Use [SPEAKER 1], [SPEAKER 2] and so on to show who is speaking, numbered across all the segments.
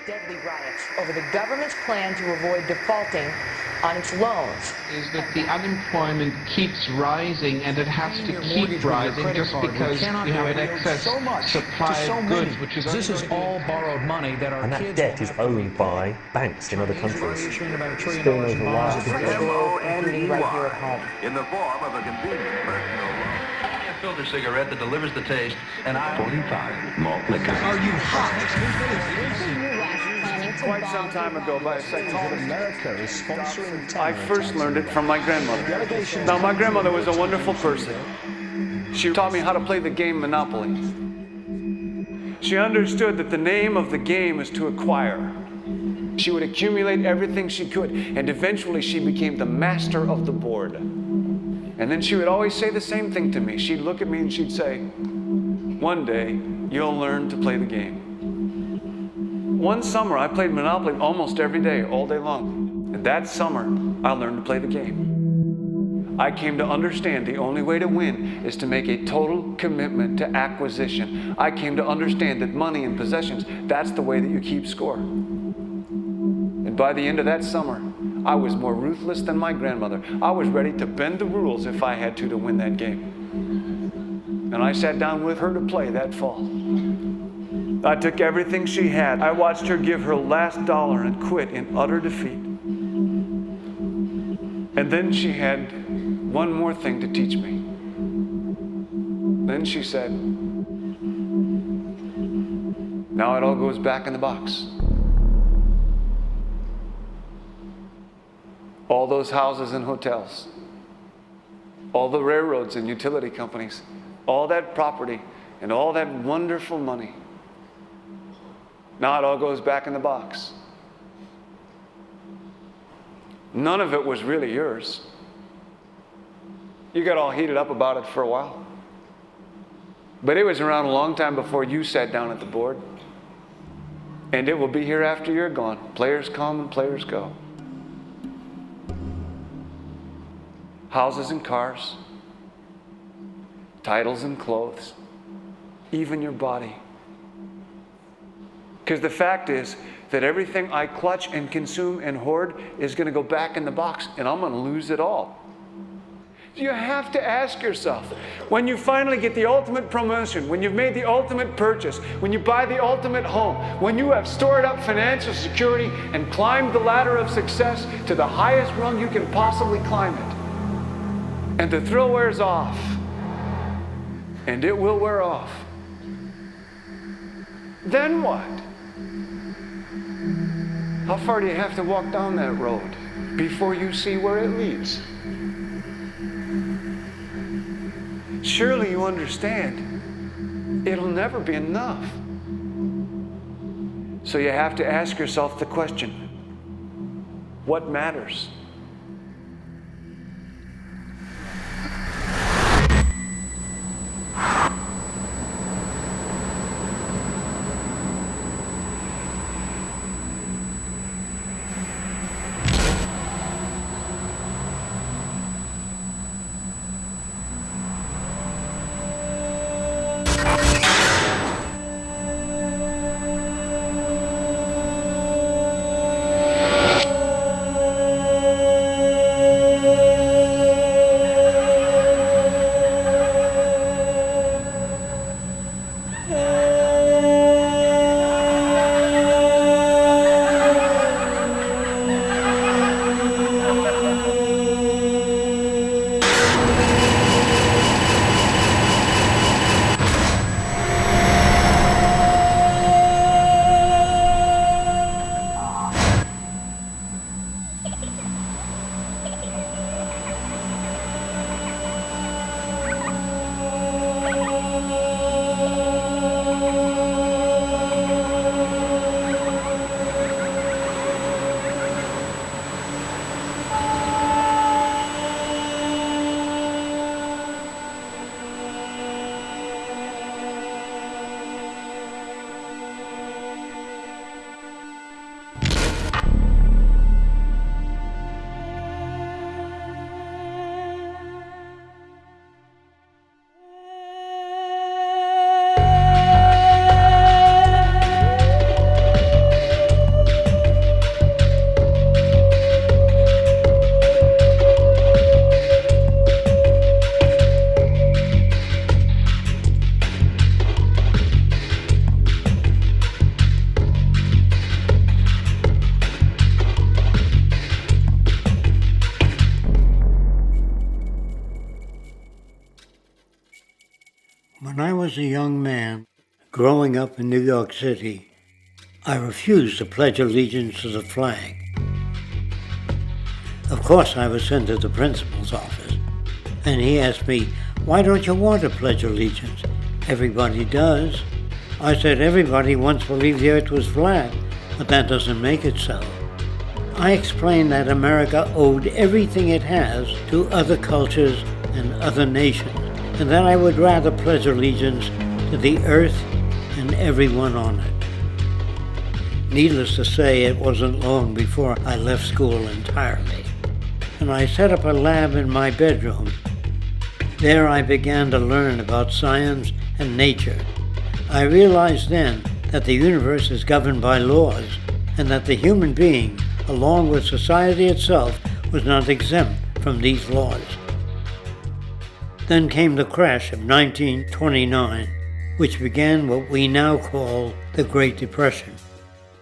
[SPEAKER 1] deadly riots over the government's plan to avoid defaulting on its loans.
[SPEAKER 2] Is that the unemployment keeps rising, and it has to keep rising just because you have an excess supply of goods, which is
[SPEAKER 3] this is all borrowed money that our
[SPEAKER 4] and that
[SPEAKER 3] kids
[SPEAKER 4] debt is owed by banks in other countries.
[SPEAKER 3] issuing about $1 trillion
[SPEAKER 4] Still
[SPEAKER 3] in bonds.
[SPEAKER 1] Including right here at home.
[SPEAKER 5] In the form of a convenient personal loan. A filter cigarette that delivers the taste, and 45 malt liquor.
[SPEAKER 3] Are you hot?
[SPEAKER 6] Quite some time ago, by a psychologist,
[SPEAKER 3] America is sponsoring
[SPEAKER 6] I first learned it from my grandmother. Now, my grandmother was a wonderful person. She taught me how to play the game Monopoly. She understood that the name of the game is to acquire. She would accumulate everything she could, and eventually she became the master of the board. And then she would always say the same thing to me. She'd look at me and she'd say, "One day, you'll learn to play the game." One summer, I played Monopoly almost every day, all day long. And that summer, I learned to play the game. I came to understand the only way to win is to make a total commitment to acquisition. I came to understand that money and possessions, that's the way that you keep score. And by the end of that summer, I was more ruthless than my grandmother. I was ready to bend the rules if I had to win that game. And I sat down with her to play that fall. I took everything she had. I watched her give her last dollar and quit in utter defeat. And then she had one more thing to teach me. Then she said, "Now it all goes back in the box." All those houses and hotels, all the railroads and utility companies, all that property and all that wonderful money. Now it all goes back in the box. None of it was really yours. You got all heated up about it for a while. But it was around a long time before you sat down at the board. And it will be here after you're gone. Players come and players go. Houses and cars, titles and clothes, even your body. Because the fact is that everything I clutch and consume and hoard is going to go back in the box, and I'm going to lose it all. You have to ask yourself, when you finally get the ultimate promotion, when you've made the ultimate purchase, when you buy the ultimate home, when you have stored up financial security and climbed the ladder of success to the highest rung you can possibly climb it, and the thrill wears off, and it will wear off, then what? How far do you have to walk down that road before you see where it leads? Surely you understand, it'll never be enough. So you have to ask yourself the question, what matters?
[SPEAKER 7] was a young man growing up in New York City, I refused to pledge allegiance to the flag. Of course, I was sent to the principal's office, and he asked me, "Why don't you want to pledge allegiance? Everybody does." I said, "Everybody once believed the earth was flat, but that doesn't make it so." I explained that America owed everything it has to other cultures and other nations, and that I would rather pledge allegiance to the earth and everyone on it. Needless to say, it wasn't long before I left school entirely, and I set up a lab in my bedroom. There I began to learn about science and nature. I realized then that the universe is governed by laws, and that the human being, along with society itself, was not exempt from these laws. Then came the crash of 1929, which began what we now call the Great Depression.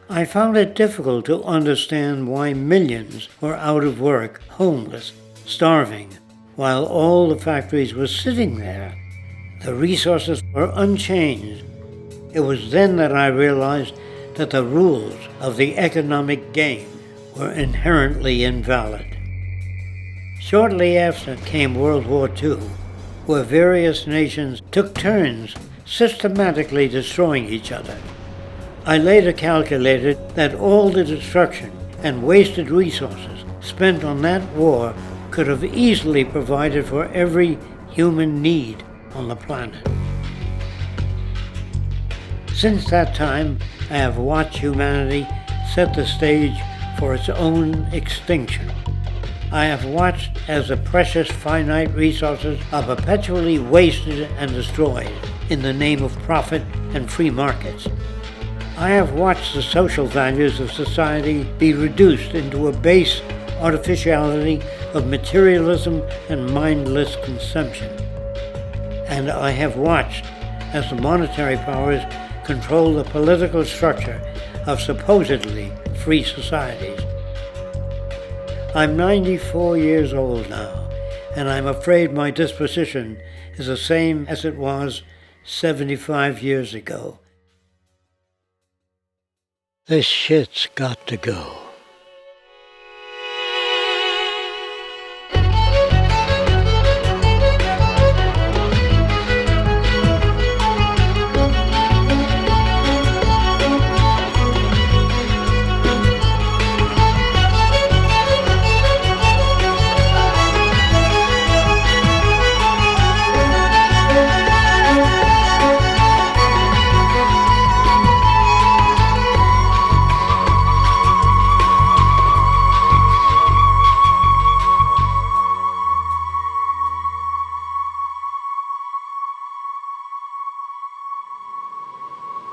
[SPEAKER 7] I found it difficult to understand why millions were out of work, homeless, starving, while all the factories were sitting there. The resources were unchanged. It was then that I realized that the rules of the economic game were inherently invalid. Shortly after came World War II, where various nations took turns systematically destroying each other. I later calculated that all the destruction and wasted resources spent on that war could have easily provided for every human need on the planet. Since that time, I have watched humanity set the stage for its own extinction. I have watched as the precious finite resources are perpetually wasted and destroyed in the name of profit and free markets. I have watched the social values of society be reduced into a base artificiality of materialism and mindless consumption. And I have watched as the monetary powers control the political structure of supposedly free societies. I'm 94 years old now, and I'm afraid my disposition is the same as it was 75 years ago. This shit's got to go.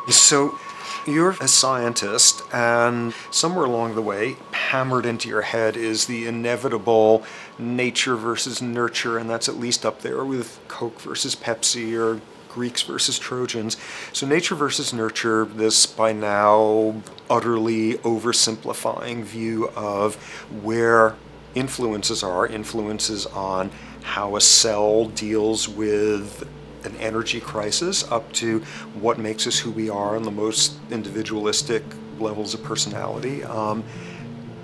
[SPEAKER 8] So you're a scientist, and somewhere along the way, hammered into your head is the inevitable nature versus nurture, and that's at least up there with Coke versus Pepsi or Greeks versus Trojans. So nature versus nurture, this by now utterly oversimplifying view of where influences on how a cell deals with an energy crisis, up to what makes us who we are on the most individualistic levels of personality.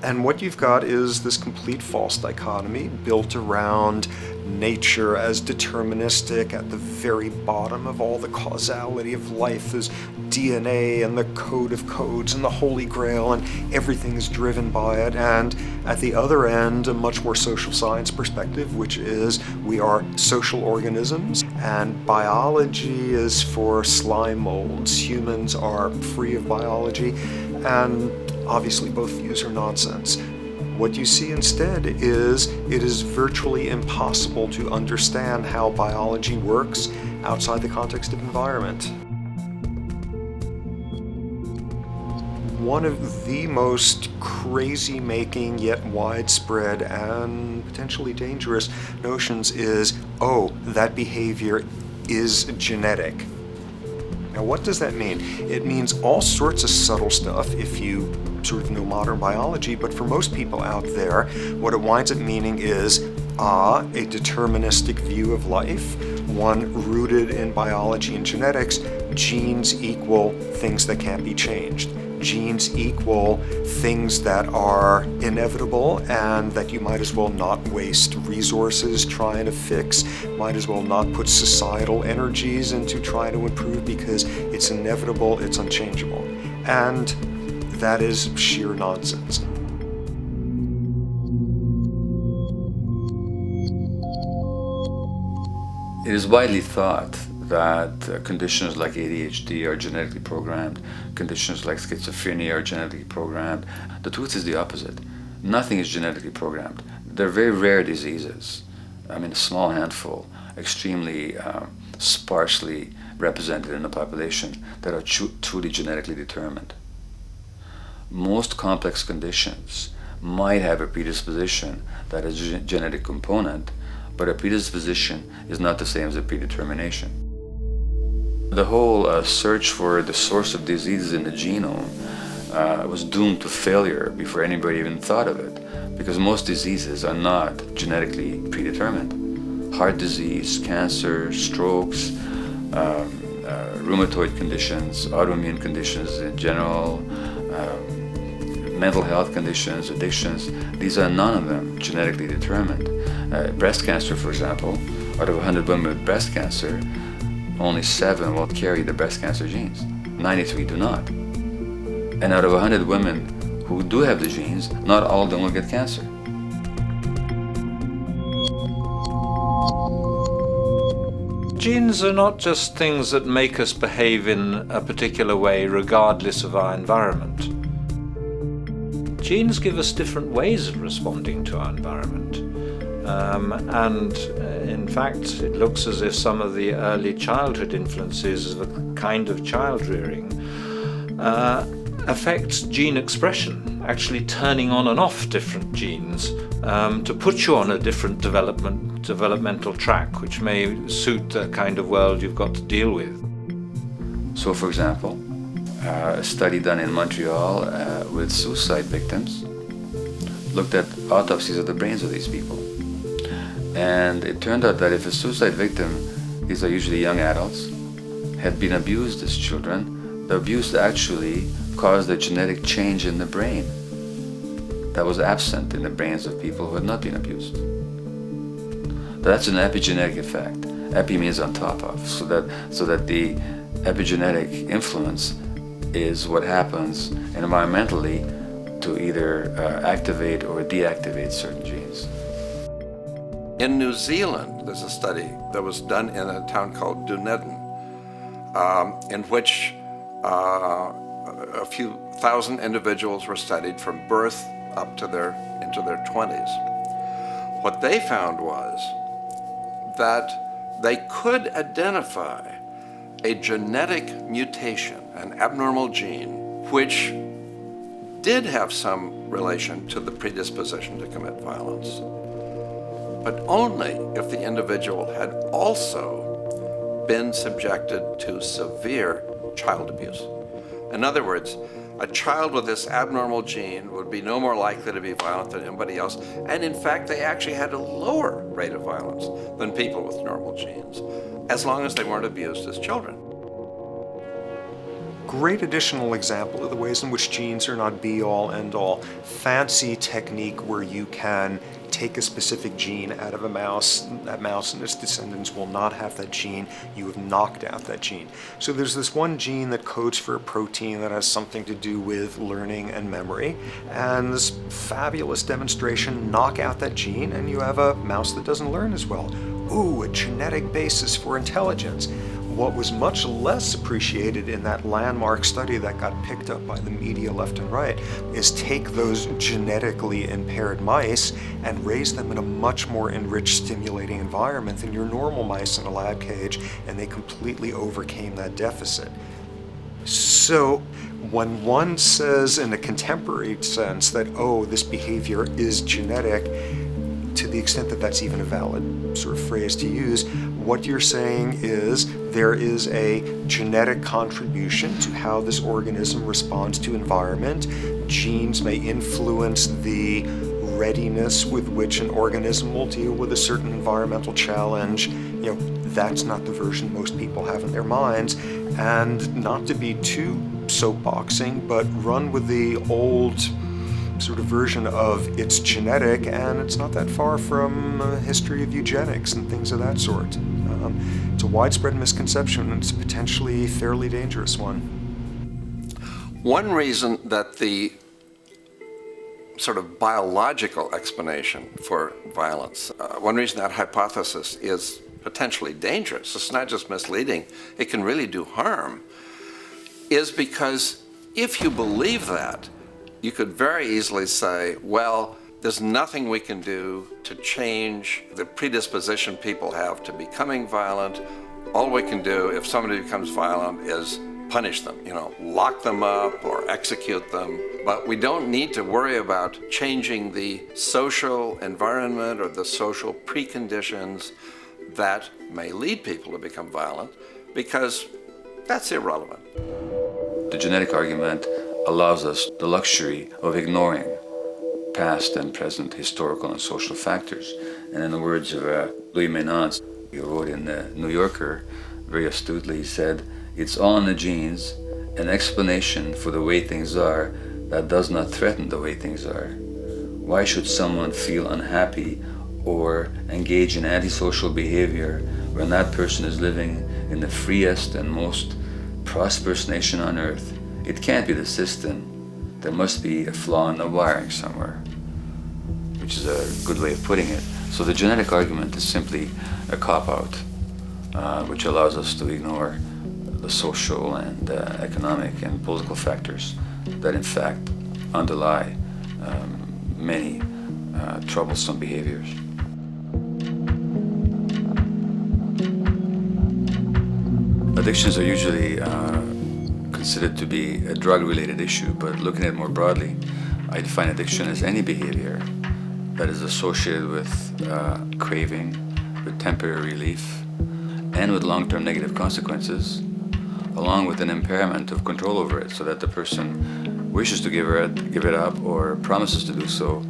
[SPEAKER 8] And what you've got is this complete false dichotomy built around nature as deterministic. At the very bottom of all the causality of life is DNA and the code of codes and the Holy Grail, and everything is driven by it. And at the other end, a much more social science perspective, which is we are social organisms, and biology is for slime molds. Humans are free of biology, and obviously both views are nonsense. What you see instead is it is virtually impossible to understand how biology works outside the context of environment. One of the most crazy-making yet widespread and potentially dangerous notions is, oh, that behavior is genetic. Now, what does that mean? It means all sorts of subtle stuff if you sort of know modern biology, but for most people out there, what it winds up meaning is a deterministic view of life, one rooted in biology and genetics. Genes equal things that can't be changed. Genes equal things that are inevitable and that you might as well not waste resources trying to fix, might as well not put societal energies into trying to improve because it's inevitable, it's unchangeable. And that is sheer nonsense.
[SPEAKER 9] It is widely thought that conditions like ADHD are genetically programmed, conditions like schizophrenia are genetically programmed. The truth is the opposite. Nothing is genetically programmed. They're very rare diseases. I mean, a small handful, extremely sparsely represented in the population, that are truly genetically determined. Most complex conditions might have a predisposition that is a genetic component, but a predisposition is not the same as a predetermination. The whole search for the source of diseases in the genome was doomed to failure before anybody even thought of it, because most diseases are not genetically predetermined. Heart disease, cancer, strokes, rheumatoid conditions, autoimmune conditions in general, mental health conditions, addictions, these are none of them genetically determined. Breast cancer, for example, out of 100 women with breast cancer, only 7 will carry the breast cancer genes. 93 do not. And out of 100 women who do have the genes, not all of them will get cancer.
[SPEAKER 10] Genes are not just things that make us behave in a particular way regardless of our environment. Genes give us different ways of responding to our environment. In fact, it looks as if some of the early childhood influences of a kind of child rearing affect gene expression, actually turning on and off different genes to put you on a different developmental track, which may suit the kind of world you've got to deal with.
[SPEAKER 9] So, for example, a study done in Montreal with suicide victims looked at autopsies of the brains of these people. And it turned out that if a suicide victim, these are usually young adults, had been abused as children, the abuse actually caused a genetic change in the brain that was absent in the brains of people who had not been abused. That's an epigenetic effect. Epi means on top of, so that the epigenetic influence is what happens environmentally to either activate or deactivate certain genes.
[SPEAKER 11] In New Zealand, there's a study that was done in a town called Dunedin, in which a few thousand individuals were studied from birth up to into their 20s. What they found was that they could identify a genetic mutation, an abnormal gene, which did have some relation to the predisposition to commit violence, but only if the individual had also been subjected to severe child abuse. In other words, a child with this abnormal gene would be no more likely to be violent than anybody else, and in fact they actually had a lower rate of violence than people with normal genes, as long as they weren't abused as children.
[SPEAKER 8] Great additional example of the ways in which genes are not be-all, end-all. Fancy technique where you can take a specific gene out of a mouse, that mouse and its descendants will not have that gene, you have knocked out that gene. So there's this one gene that codes for a protein that has something to do with learning and memory, and this fabulous demonstration, knock out that gene and you have a mouse that doesn't learn as well. Ooh, a genetic basis for intelligence. What was much less appreciated in that landmark study that got picked up by the media left and right is take those genetically impaired mice and raise them in a much more enriched, stimulating environment than your normal mice in a lab cage, and they completely overcame that deficit. So when one says in a contemporary sense that, oh, this behavior is genetic, to the extent that that's even a valid sort of phrase to use, what you're saying is there is a genetic contribution to how this organism responds to environment. Genes may influence the readiness with which an organism will deal with a certain environmental challenge. That's not the version most people have in their minds. And not to be too soapboxing, but run with the old sort of version of it's genetic, and it's not that far from a history of eugenics and things of that sort. It's a widespread misconception, and it's a potentially fairly dangerous one.
[SPEAKER 11] One reason that the sort of biological explanation for violence, one reason that hypothesis is potentially dangerous, it's not just misleading, it can really do harm, is because if you believe that, you could very easily say, well, there's nothing we can do to change the predisposition people have to becoming violent. All we can do if somebody becomes violent is punish them, lock them up or execute them. But we don't need to worry about changing the social environment or the social preconditions that may lead people to become violent, because that's irrelevant.
[SPEAKER 9] The genetic argument allows us the luxury of ignoring past and present historical and social factors. And in the words of Louis Menand, he wrote in the New Yorker, very astutely, he said, "It's all in the genes, an explanation for the way things are that does not threaten the way things are. Why should someone feel unhappy or engage in antisocial behavior when that person is living in the freest and most prosperous nation on earth? It can't be the system. There must be a flaw in the wiring somewhere," which is a good way of putting it. So the genetic argument is simply a cop-out, which allows us to ignore the social and economic and political factors that in fact underlie many troublesome behaviors. Addictions are usually considered to be a drug-related issue, but looking at it more broadly, I define addiction as any behavior that is associated with craving, with temporary relief, and with long-term negative consequences, along with an impairment of control over it, so that the person wishes to give it up or promises to do so,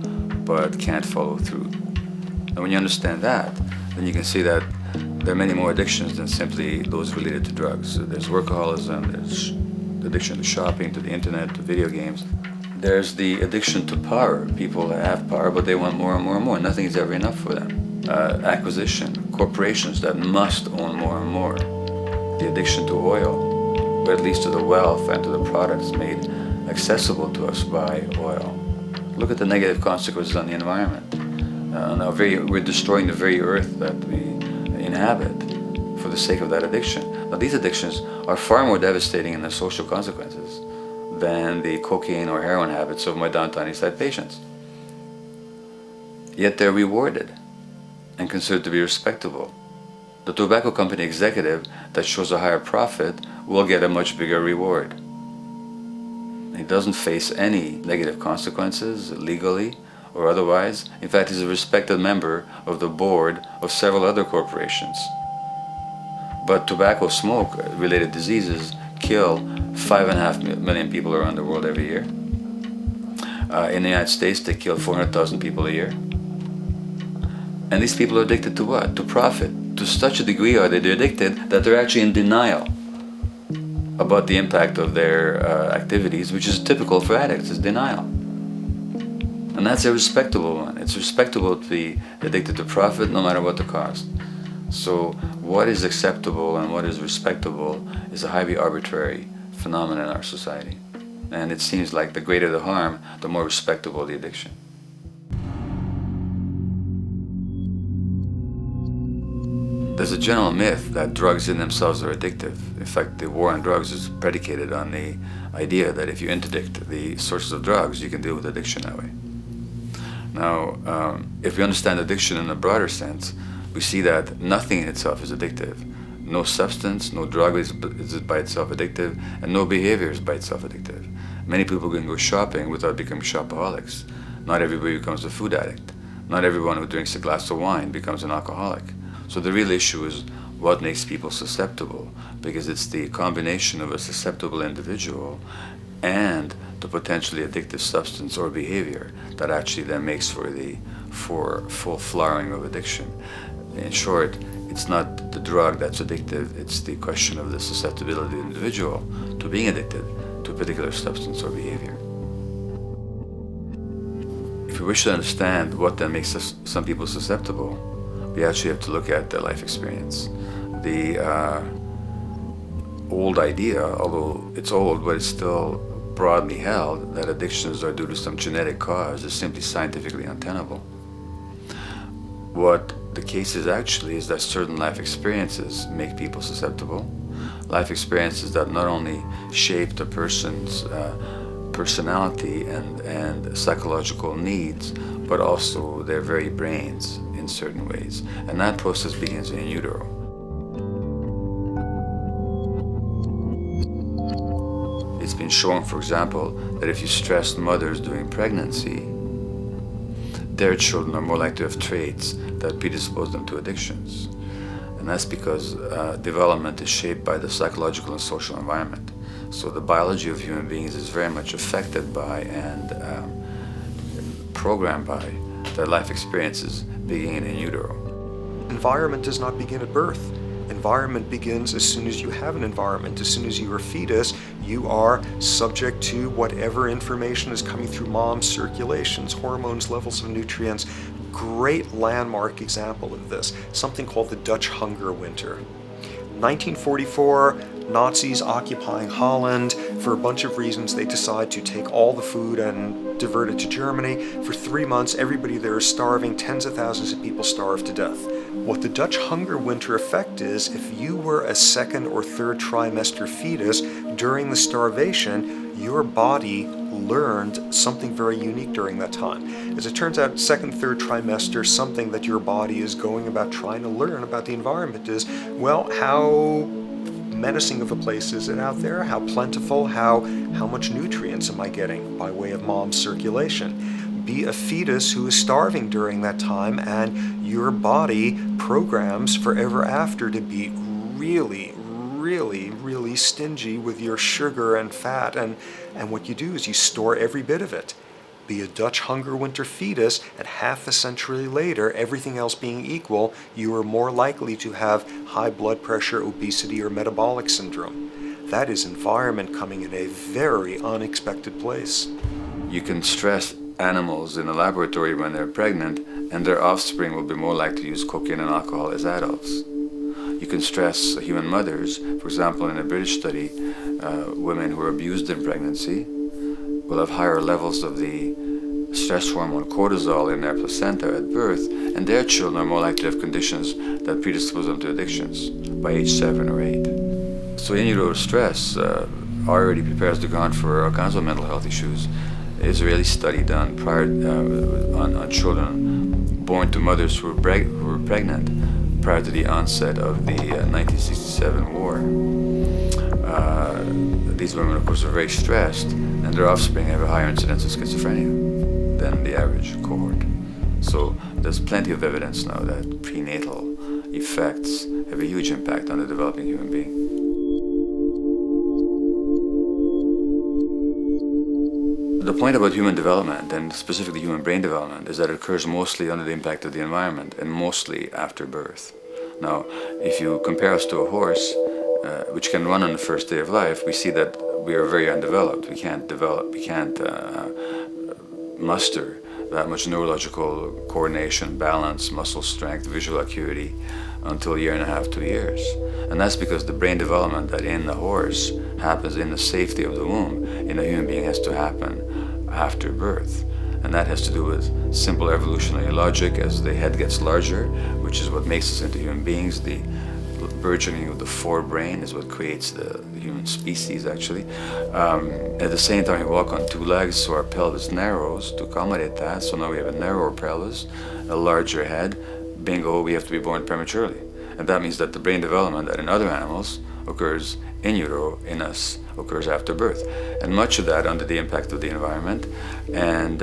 [SPEAKER 9] but can't follow through. And when you understand that, then you can see that there are many more addictions than simply those related to drugs. So there's workaholism, there's addiction to shopping, to the internet, to video games. There's the addiction to power. People have power, but they want more and more and more. Nothing is ever enough for them. Acquisition, corporations that must own more and more. The addiction to oil, or at least to the wealth and to the products made accessible to us by oil. Look at the negative consequences on the environment. We're destroying the very earth that we inhabit for the sake of that addiction. Now, these addictions are far more devastating in their social consequences than the cocaine or heroin habits of my downtown East Side patients. Yet they're rewarded and considered to be respectable. The tobacco company executive that shows a higher profit will get a much bigger reward. He doesn't face any negative consequences legally or otherwise. In fact, he's a respected member of the board of several other corporations. But tobacco smoke-related diseases kill 5.5 million people around the world every year. In the United States, they kill 400,000 people a year. And these people are addicted to what? To profit. To such a degree are they addicted that they're actually in denial about the impact of their activities, which is typical for addicts, is denial. And that's a respectable one. It's respectable to be addicted to profit no matter what the cost. So what is acceptable and what is respectable is a highly arbitrary phenomenon in our society. And it seems like the greater the harm, the more respectable the addiction. There's a general myth that drugs in themselves are addictive. In fact, the war on drugs is predicated on the idea that if you interdict the sources of drugs, you can deal with addiction that way. Now, if we understand addiction in a broader sense, we see that nothing in itself is addictive. No substance, no drug is by itself addictive, and no behavior is by itself addictive. Many people can go shopping without becoming shopaholics. Not everybody becomes a food addict. Not everyone who drinks a glass of wine becomes an alcoholic. So the real issue is what makes people susceptible, because it's the combination of a susceptible individual and the to potentially addictive substance or behavior that actually then makes for full flowering of addiction. In short, it's not the drug that's addictive, it's the question of the susceptibility of the individual to being addicted to a particular substance or behavior. If we wish to understand what then makes some people susceptible, we actually have to look at their life experience. The old idea, although it's old, but it's still broadly held, that addictions are due to some genetic cause is simply scientifically untenable. What the case is actually is that certain life experiences make people susceptible. Life experiences that not only shape the person's personality and psychological needs, but also their very brains in certain ways. And that process begins in utero. It's been shown, for example, that if you stress mothers during pregnancy, their children are more likely to have traits that predispose them to addictions. And that's because development is shaped by the psychological and social environment. So the biology of human beings is very much affected by and programmed by their life experiences beginning in utero.
[SPEAKER 8] Environment does not begin at birth. Environment begins as soon as you have an environment. As soon as you are a fetus, you are subject to whatever information is coming through mom's circulations, hormones, levels of nutrients. Great landmark example of this, something called the Dutch hunger winter. 1944, Nazis occupying Holland. For a bunch of reasons, they decide to take all the food and divert it to Germany. For 3 months, everybody there is starving. Tens of thousands of people starve to death. What the Dutch hunger winter effect is, if you were a second or third trimester fetus during the starvation, your body learned something very unique during that time. As it turns out, second, third trimester, something that your body is going about trying to learn about the environment is, well, how menacing of a place is it out there? How plentiful? How much nutrients am I getting by way of mom's circulation? Be a fetus who is starving during that time, and your body programs forever after to be really stingy with your sugar and fat, and what you do is you store every bit of it. Be a Dutch hunger winter fetus, and half a century later, everything else being equal, you are more likely to have high blood pressure, obesity, or metabolic syndrome. That is environment coming in a very unexpected place.
[SPEAKER 9] You can stress animals in a laboratory when they're pregnant, and their offspring will be more likely to use cocaine and alcohol as adults. You can stress human mothers. For example, in a British study, women who are abused in pregnancy will have higher levels of the stress hormone cortisol in their placenta at birth, and their children are more likely to have conditions that predispose them to addictions by age 7 or 8. So in utero stress already prepares the ground for all kinds of mental health issues. Israeli study done prior on children born to mothers who were pregnant prior to the onset of the 1967 war. These women, of course, are very stressed, and their offspring have a higher incidence of schizophrenia than the average cohort. So there's plenty of evidence now that prenatal effects have a huge impact on the developing human being. The point about human development, and specifically human brain development, is that it occurs mostly under the impact of the environment and mostly after birth. Now, if you compare us to a horse, which can run on the first day of life, we see that we are very undeveloped. We can't muster that much neurological coordination, balance, muscle strength, visual acuity until a year and a half, 2 years. And that's because the brain development that in the horse happens in the safety of the womb, in a human being has to happen after birth. And that has to do with simple evolutionary logic. As the head gets larger, which is what makes us into human beings, the burgeoning of the forebrain is what creates the human species, actually. At the same time, we walk on 2 legs, so our pelvis narrows to accommodate that. So now we have a narrower pelvis, a larger head. Bingo, we have to be born prematurely. And that means that the brain development that in other animals occurs in utero, in us, occurs after birth. And much of that under the impact of the environment. And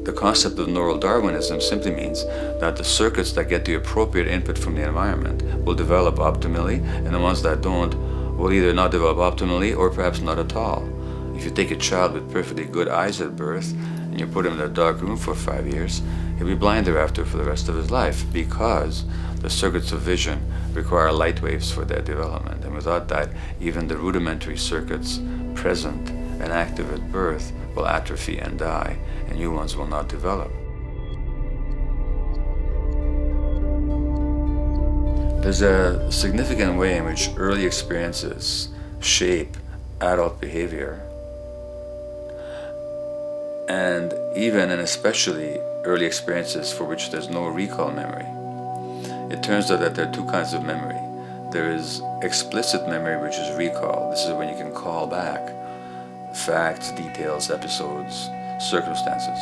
[SPEAKER 9] the concept of neural Darwinism simply means that the circuits that get the appropriate input from the environment will develop optimally, and the ones that don't will either not develop optimally or perhaps not at all. If you take a child with perfectly good eyes at birth and you put him in a dark room for 5 years, he'll be blind thereafter for the rest of his life, because the circuits of vision require light waves for their development. And without that, even the rudimentary circuits present and active at birth will atrophy and die, and new ones will not develop. There's a significant way in which early experiences shape adult behavior, and even and especially early experiences for which there's no recall memory. It turns out that there are two kinds of memory. There is explicit memory, which is recall. This is when you can call back facts, details, episodes, circumstances.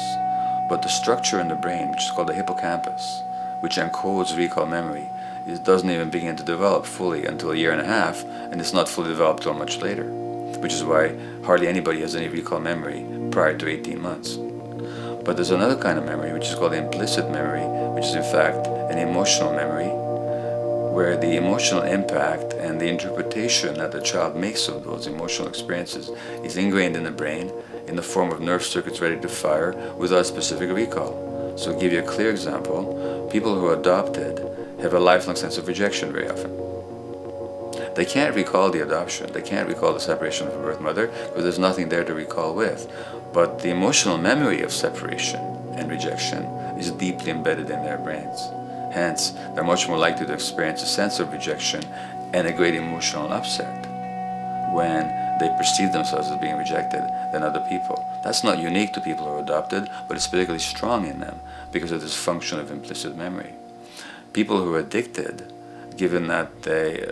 [SPEAKER 9] But the structure in the brain, which is called the hippocampus, which encodes recall memory, it doesn't even begin to develop fully until a year and a half, and it's not fully developed till much later, which is why hardly anybody has any recall memory prior to 18 months. But there's another kind of memory, which is called implicit memory, which is in fact an emotional memory, where the emotional impact and the interpretation that the child makes of those emotional experiences is ingrained in the brain in the form of nerve circuits ready to fire without specific recall. So to give you a clear example, people who are adopted have a lifelong sense of rejection very often. They can't recall the adoption, they can't recall the separation of a birth mother, because there's nothing there to recall with. But the emotional memory of separation and rejection is deeply embedded in their brains. Hence, they're much more likely to experience a sense of rejection and a great emotional upset when they perceive themselves as being rejected than other people. That's not unique to people who are adopted, but it's particularly strong in them because of this function of implicit memory. People who are addicted, given that they,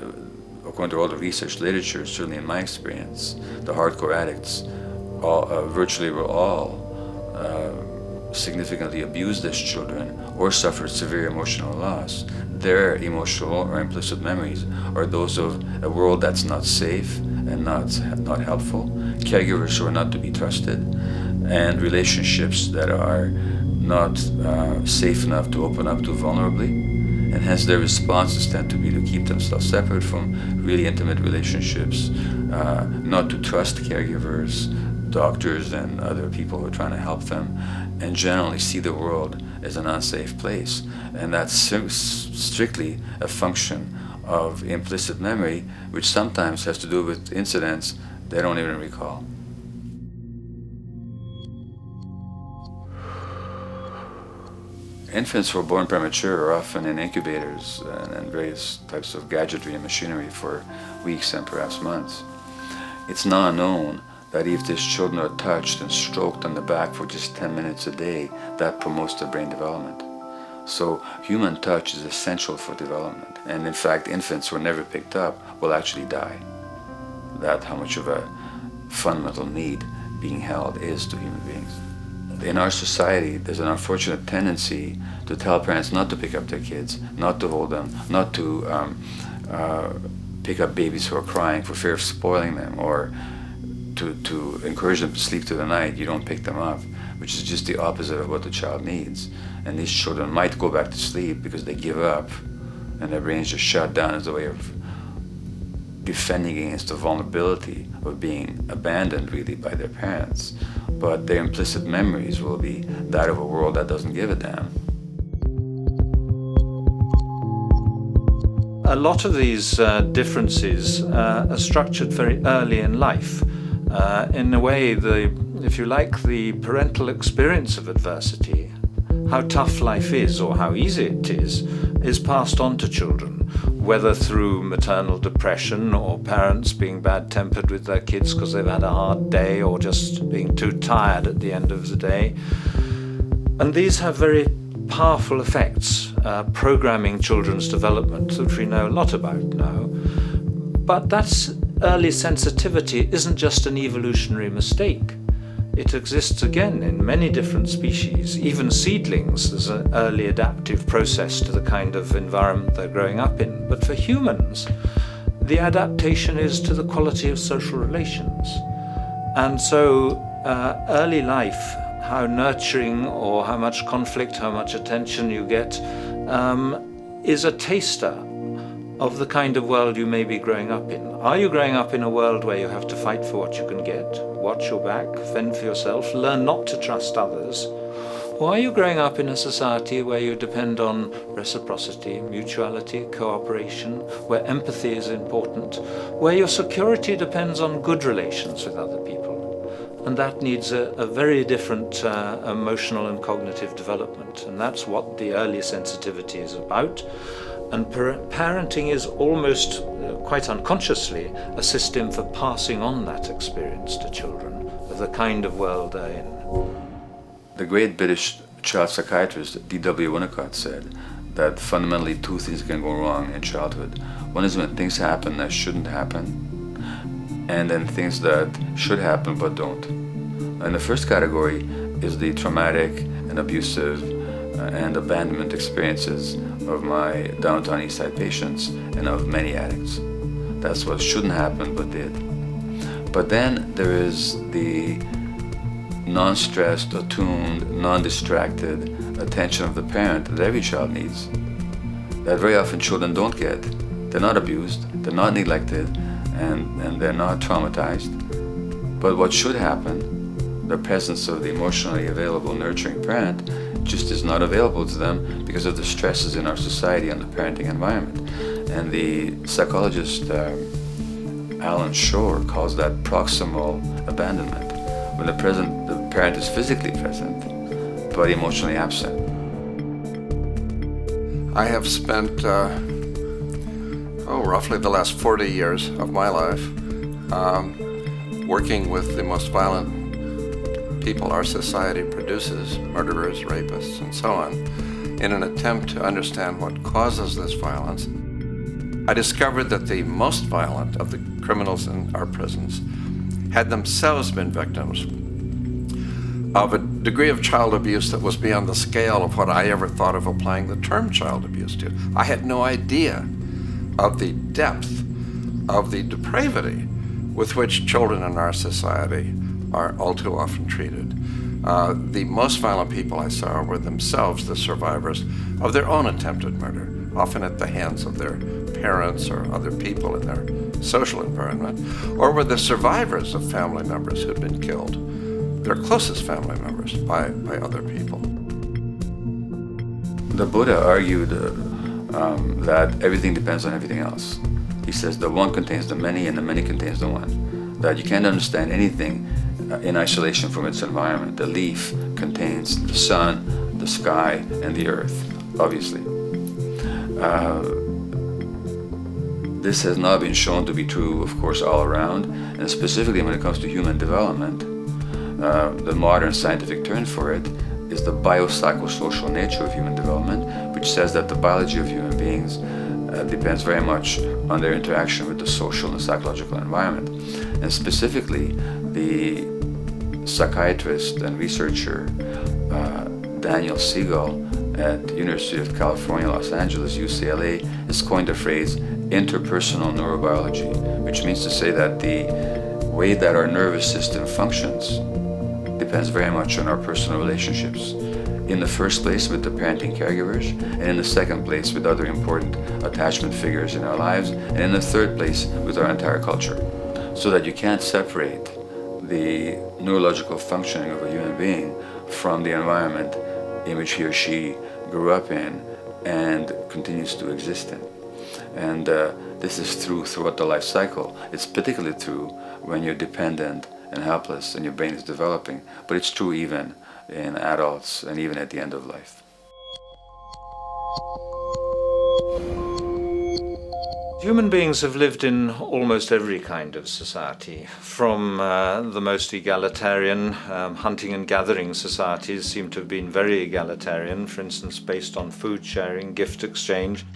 [SPEAKER 9] according to all the research literature, certainly in my experience, the hardcore addicts virtually were all significantly abused as children or suffered severe emotional loss. Their emotional or implicit memories are those of a world that's not safe and not helpful, caregivers who are not to be trusted, and relationships that are not safe enough to open up to vulnerably. And hence their responses tend to be to keep themselves separate from really intimate relationships, not to trust caregivers, doctors and other people who are trying to help them, and generally see the world as an unsafe place. And that's strictly a function of implicit memory, which sometimes has to do with incidents they don't even recall. Infants who are born premature are often in incubators and various types of gadgetry and machinery for weeks and perhaps months. It's now known that if these children are touched and stroked on the back for just 10 minutes a day, that promotes their brain development. So human touch is essential for development. And in fact, infants who are never picked up will actually die. That's how much of a fundamental need being held is to human beings. In our society, there's an unfortunate tendency to tell parents not to pick up their kids, not to hold them, not to pick up babies who are crying for fear of spoiling them, or to encourage them to sleep through the night. You don't pick them up, which is just the opposite of what the child needs. And these children might go back to sleep because they give up and their brains just shut down as a way of defending against the vulnerability of being abandoned really by their parents. But their implicit memories will be that of a world that doesn't give a damn.
[SPEAKER 10] A lot of these differences are structured very early in life. In a way, if you like, the parental experience of adversity, how tough life is or how easy it is passed on to children, whether through maternal depression or parents being bad-tempered with their kids because they've had a hard day or just being too tired at the end of the day. And these have very powerful effects, programming children's development, which we know a lot about now. But that's early sensitivity isn't just an evolutionary mistake. It exists again in many different species. Even seedlings, there's an early adaptive process to the kind of environment they're growing up in. But for humans, the adaptation is to the quality of social relations. And so early life, how nurturing or how much conflict, how much attention you get, is a taster of the kind of world you may be growing up in. Are you growing up in a world where you have to fight for what you can get, watch your back, fend for yourself, learn not to trust others? Or are you growing up in a society where you depend on reciprocity, mutuality, cooperation, where empathy is important, where your security depends on good relations with other people? And that needs a very different emotional and cognitive development. And that's what the early sensitivity is about. And parenting is almost, quite unconsciously, a system for passing on that experience to children of the kind of world they're in.
[SPEAKER 9] The great British child psychiatrist D.W. Winnicott said that fundamentally two things can go wrong in childhood. One is when things happen that shouldn't happen, and then things that should happen but don't. And the first category is the traumatic and abusive and abandonment experiences of my downtown East Side patients and of many addicts. That's what shouldn't happen but did. But then there is the non-stressed, attuned, non-distracted attention of the parent that every child needs, that very often children don't get. They're not abused, they're not neglected, and they're not traumatized. But what should happen, the presence of the emotionally available, nurturing parent, just is not available to them because of the stresses in our society and the parenting environment. And the psychologist Alan Shore calls that proximal abandonment, when the parent is physically present but emotionally absent.
[SPEAKER 11] I have spent roughly the last 40 years of my life working with the most violent people our society produces, murderers, rapists, and so on, in an attempt to understand what causes this violence. I discovered that the most violent of the criminals in our prisons had themselves been victims of a degree of child abuse that was beyond the scale of what I ever thought of applying the term child abuse to. I had no idea of the depth of the depravity with which children in our society are all too often treated. The most violent people I saw were themselves the survivors of their own attempted murder, often at the hands of their parents or other people in their social environment, or were the survivors of family members who'd been killed, their closest family members, by other people.
[SPEAKER 9] The Buddha argued that everything depends on everything else. He says the one contains the many and the many contains the one. That you can't understand anything in isolation from its environment. The leaf contains the sun, the sky, and the earth, obviously. This has not been shown to be true, of course, all around, and specifically when it comes to human development. The modern scientific term for it is the biopsychosocial nature of human development, which says that the biology of human beings depends very much on their interaction with the social and psychological environment. And specifically, the psychiatrist and researcher Daniel Siegel at the University of California, Los Angeles, UCLA, has coined the phrase interpersonal neurobiology, which means to say that the way that our nervous system functions depends very much on our personal relationships. In the first place with the parenting caregivers, and in the second place with other important attachment figures in our lives, and in the third place with our entire culture. So that you can't separate the neurological functioning of a human being from the environment in which he or she grew up in and continues to exist in. And this is true throughout the life cycle. It's particularly true when you're dependent and helpless and your brain is developing, but it's true even in adults and even at the end of life.
[SPEAKER 10] Human beings have lived in almost every kind of society, from the most egalitarian, hunting and gathering societies seem to have been very egalitarian, for instance, based on food sharing, gift exchange.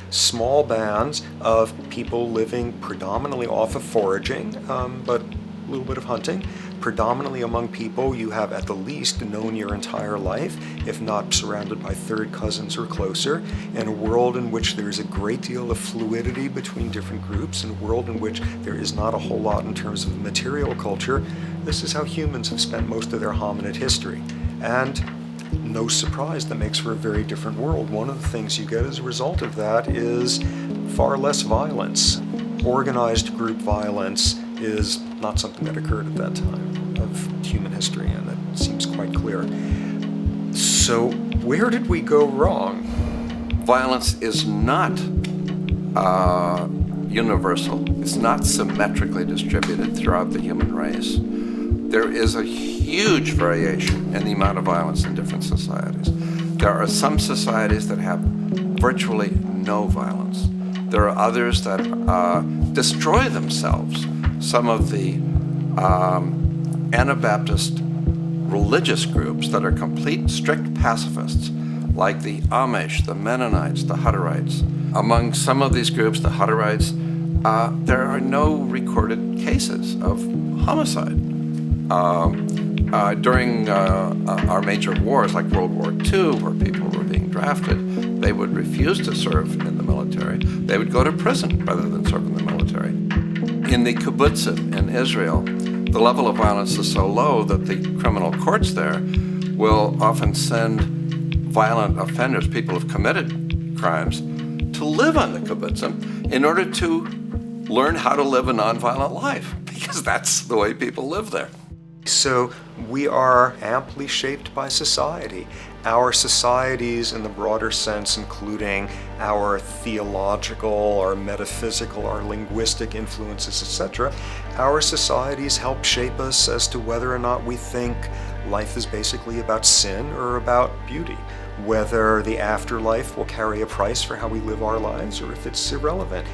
[SPEAKER 8] Small bands of people living predominantly off of foraging, but a little bit of hunting. Predominantly among people you have at the least known your entire life, if not surrounded by third cousins or closer, in a world in which there is a great deal of fluidity between different groups, in a world in which there is not a whole lot in terms of material culture. This is how humans have spent most of their hominid history. And no surprise, that makes for a very different world. One of the things you get as a result of that is far less violence. Organized group violence is not something that occurred at that time of human history, and that seems quite clear. So where did we go wrong?
[SPEAKER 11] Violence is not universal. It's not symmetrically distributed throughout the human race. There is a huge variation in the amount of violence in different societies. There are some societies that have virtually no violence. There are others that destroy themselves. Some of the Anabaptist religious groups that are complete strict pacifists, like the Amish, the Mennonites, the Hutterites. Among some of these groups, the Hutterites, there are no recorded cases of homicide. During our major wars, like World War II, where people were being drafted, they would refuse to serve in the military. They would go to prison rather than serve in the military. In the kibbutzim in Israel, the level of violence is so low that the criminal courts there will often send violent offenders, people who've committed crimes, to live on the kibbutzim in order to learn how to live a nonviolent life, because that's the way people live there.
[SPEAKER 8] So we are amply shaped by society. Our societies in the broader sense, including our theological, our metaphysical, our linguistic influences, etc., our societies help shape us as to whether or not we think life is basically about sin or about beauty, whether the afterlife will carry a price for how we live our lives or if it's irrelevant.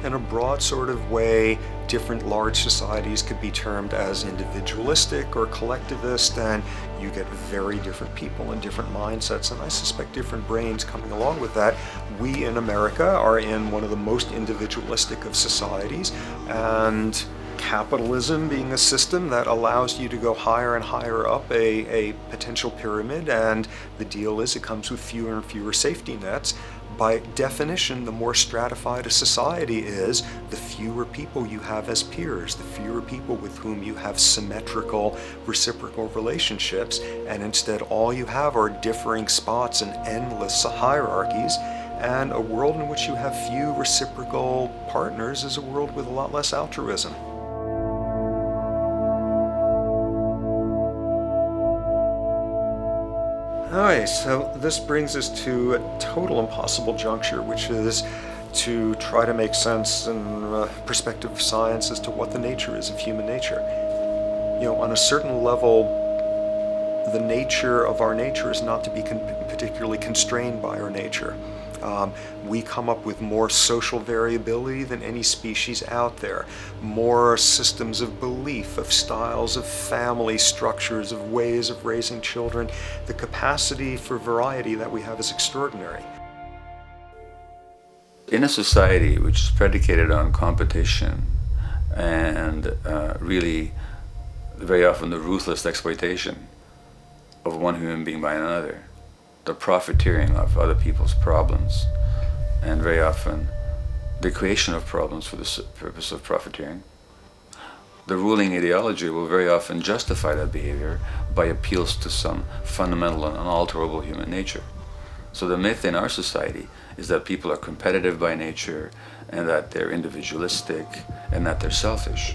[SPEAKER 8] In a broad sort of way, different large societies could be termed as individualistic or collectivist, and you get very different people and different mindsets, and I suspect different brains coming along with that. We in America are in one of the most individualistic of societies, and capitalism being a system that allows you to go higher and higher up a potential pyramid, and the deal is it comes with fewer and fewer safety nets. By definition, the more stratified a society is, the fewer people you have as peers, the fewer people with whom you have symmetrical, reciprocal relationships, and instead all you have are differing spots and endless hierarchies. And a world in which you have few reciprocal partners is a world with a lot less altruism. Alright, so this brings us to a total impossible juncture, which is to try to make sense in perspective of science as to what the nature is of human nature. You know, on a certain level, the nature of our nature is not to be particularly constrained by our nature. We come up with more social variability than any species out there, more systems of belief, of styles of family structures, of ways of raising children. The capacity for variety that we have is extraordinary.
[SPEAKER 9] In a society which is predicated on competition and really very often the ruthless exploitation of one human being by another, the profiteering of other people's problems, and very often the creation of problems for the purpose of profiteering, the ruling ideology will very often justify that behavior by appeals to some fundamental and unalterable human nature. So the myth in our society is that people are competitive by nature, and that they're individualistic, and that they're selfish.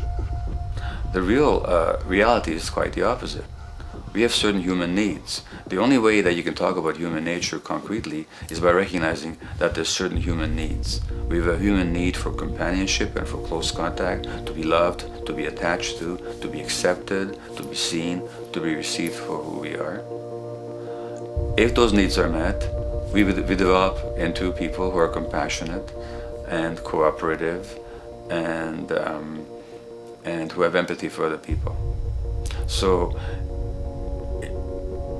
[SPEAKER 9] The real reality is quite the opposite. We have certain human needs. The only way that you can talk about human nature concretely is by recognizing that there's certain human needs. We have a human need for companionship and for close contact, to be loved, to be attached to be accepted, to be seen, to be received for who we are. If those needs are met, we develop into people who are compassionate and cooperative and who have empathy for other people. So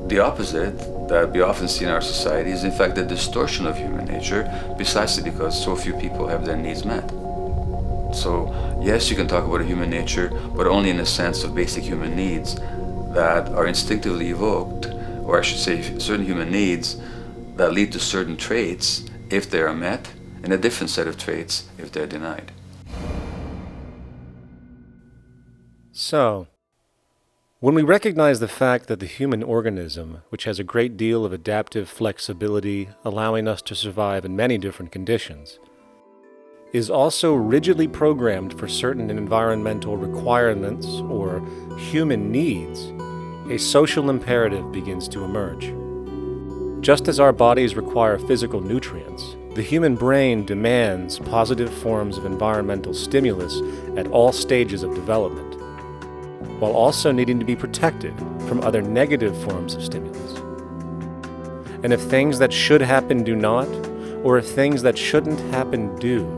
[SPEAKER 9] the opposite that we often see in our society is in fact the distortion of human nature, precisely because so few people have their needs met. So yes, you can talk about a human nature, but only in the sense of basic human needs that are instinctively evoked, or I should say certain human needs that lead to certain traits if they are met, and a different set of traits if they're denied.
[SPEAKER 12] So, when we recognize the fact that the human organism, which has a great deal of adaptive flexibility, allowing us to survive in many different conditions, is also rigidly programmed for certain environmental requirements or human needs, a social imperative begins to emerge. Just as our bodies require physical nutrients, the human brain demands positive forms of environmental stimulus at all stages of development, while also needing to be protected from other negative forms of stimulus. And if things that should happen do not, or if things that shouldn't happen do,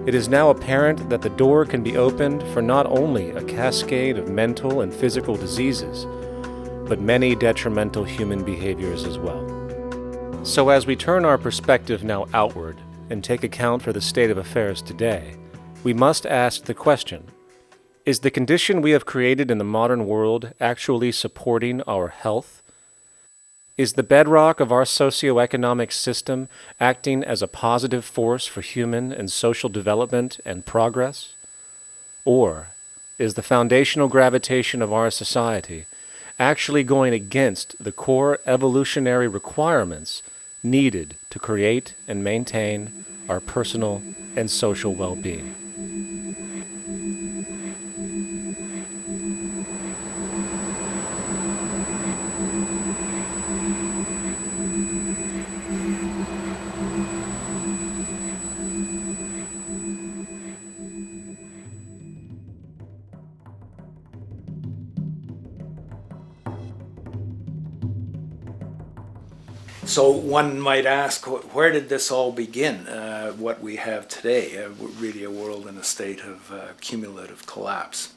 [SPEAKER 12] it is now apparent that the door can be opened for not only a cascade of mental and physical diseases, but many detrimental human behaviors as well. So as we turn our perspective now outward and take account for the state of affairs today, we must ask the question, is the condition we have created in the modern world actually supporting our health? Is the bedrock of our socioeconomic system acting as a positive force for human and social development and progress? Or is the foundational gravitation of our society actually going against the core evolutionary requirements needed to create and maintain our personal and social well-being?
[SPEAKER 13] So one might ask, where did this all begin, what we have today, really a world in a state of cumulative collapse?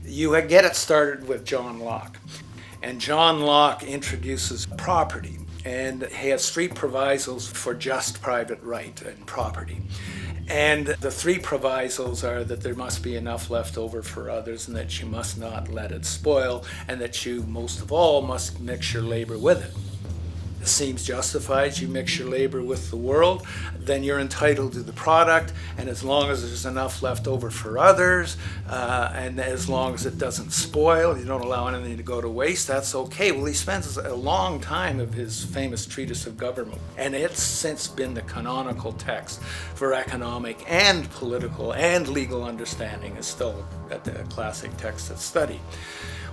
[SPEAKER 13] You get it started with John Locke. And John Locke introduces property, and he has three provisos for just private right and property. And the three provisos are that there must be enough left over for others, and that you must not let it spoil, and that you, most of all, must mix your labor with it. It seems justified. You mix your labor with the world, then you're entitled to the product, and as long as there's enough left over for others, and as long as it doesn't spoil, you don't allow anything to go to waste, that's okay. Well, he spends a long time of his famous treatise of government, and it's since been the canonical text for economic and political and legal understanding. Is still a classic text of study.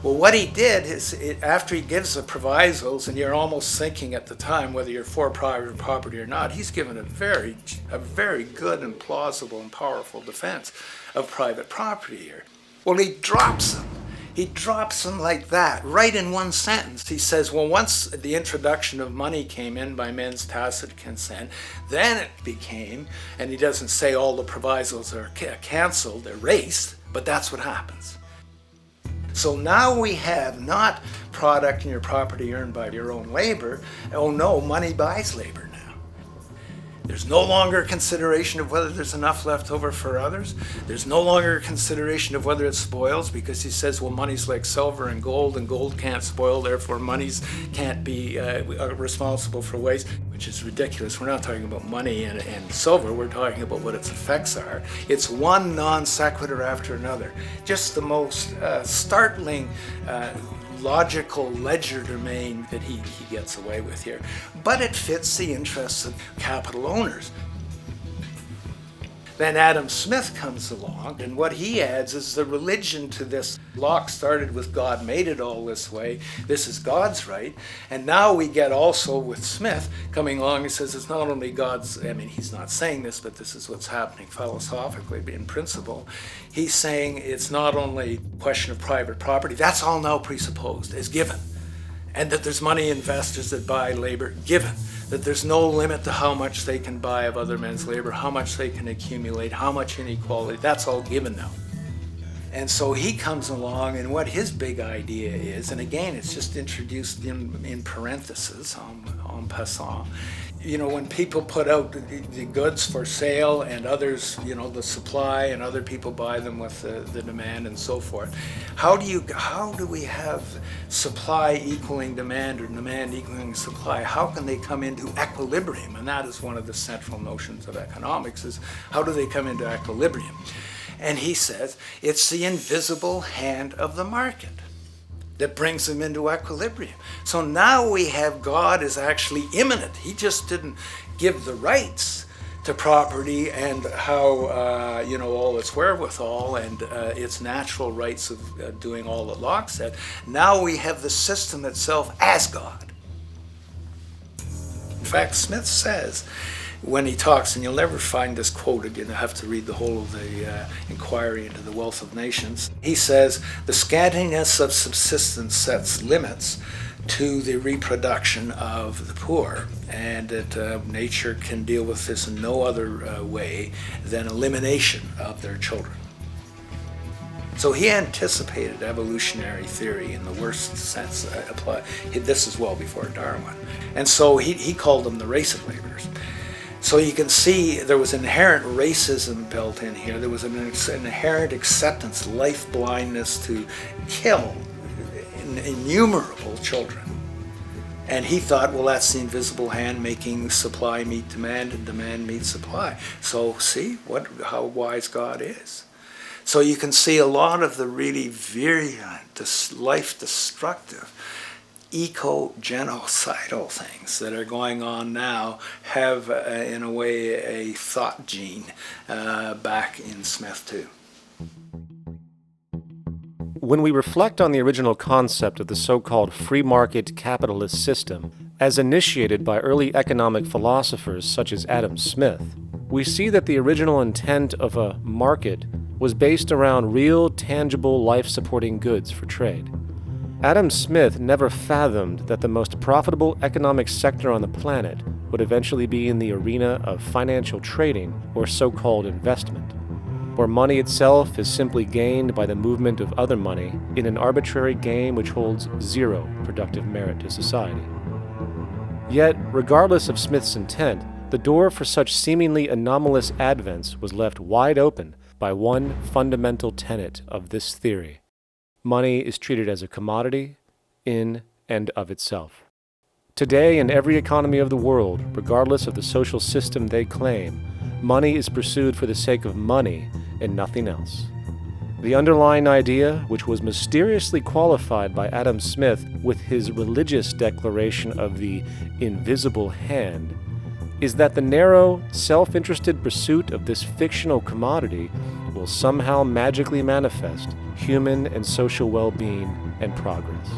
[SPEAKER 13] Well, what he did is, after he gives the provisos, and you're almost thinking at the time whether you're for private property or not, he's given a very good and plausible and powerful defense of private property here. Well, he drops them. He drops them like that, right in one sentence. He says, well, once the introduction of money came in by men's tacit consent, then it became, and he doesn't say all the provisos are canceled, erased, but that's what happens. So now we have not product and your property earned by your own labor. Oh no, money buys labor now. There's no longer a consideration of whether there's enough left over for others. There's no longer a consideration of whether it spoils, because he says, well, money's like silver and gold can't spoil, therefore monies can't be responsible for waste, which is ridiculous. We're not talking about money and silver, we're talking about what its effects are. It's one non sequitur after another. Just the most startling logical legerdemain that he gets away with here. But it fits the interests of capital owners. Then Adam Smith comes along, and what he adds is the religion to this. Locke started with God made it all this way. This is God's right. And now we get also with Smith coming along and says it's not only God's, I mean, he's not saying this, but this is what's happening philosophically in principle. He's saying it's not only a question of private property, that's all now presupposed, is given. And that there's money investors that buy labor, given. That there's no limit to how much they can buy of other men's labor, how much they can accumulate, how much inequality, that's all given now. And so he comes along, and what his big idea is, and again, it's just introduced in parentheses, en passant. You know, when people put out the goods for sale and others, you know, the supply, and other people buy them with the demand and so forth, how do we have supply equaling demand or demand equaling supply? How can they come into equilibrium? And that is one of the central notions of economics, is how do they come into equilibrium? And he says it's the invisible hand of the market. that brings them into equilibrium. So now we have God is actually immanent. He just didn't give the rights to property and how, all its wherewithal and its natural rights of doing all that Locke said. Now we have the system itself as God. In fact, Smith says, when he talks, and you'll never find this quote again, I have to read the whole of the Inquiry into the Wealth of Nations. He says, the scantiness of subsistence sets limits to the reproduction of the poor, and that nature can deal with this in no other way than elimination of their children. So he anticipated evolutionary theory in the worst sense. This is well before Darwin. And so he called them the race of laborers. So you can see there was inherent racism built in here. There was an inherent acceptance, life blindness to kill innumerable children. And he thought, well, that's the invisible hand making supply meet demand and demand meet supply. So see how wise God is. So you can see a lot of the really virulent, life-destructive, eco-genocidal things that are going on now have, in a way, a thought gene back in Smith too.
[SPEAKER 12] When we reflect on the original concept of the so-called free market capitalist system, as initiated by early economic philosophers such as Adam Smith, we see that the original intent of a market was based around real, tangible, life-supporting goods for trade. Adam Smith never fathomed that the most profitable economic sector on the planet would eventually be in the arena of financial trading or so-called investment, where money itself is simply gained by the movement of other money in an arbitrary game which holds zero productive merit to society. Yet, regardless of Smith's intent, the door for such seemingly anomalous advents was left wide open by one fundamental tenet of this theory. Money is treated as a commodity in and of itself. Today, in every economy of the world, regardless of the social system they claim, money is pursued for the sake of money and nothing else. The underlying idea, which was mysteriously qualified by Adam Smith with his religious declaration of the invisible hand, is that the narrow, self-interested pursuit of this fictional commodity will somehow magically manifest human and social well-being and progress.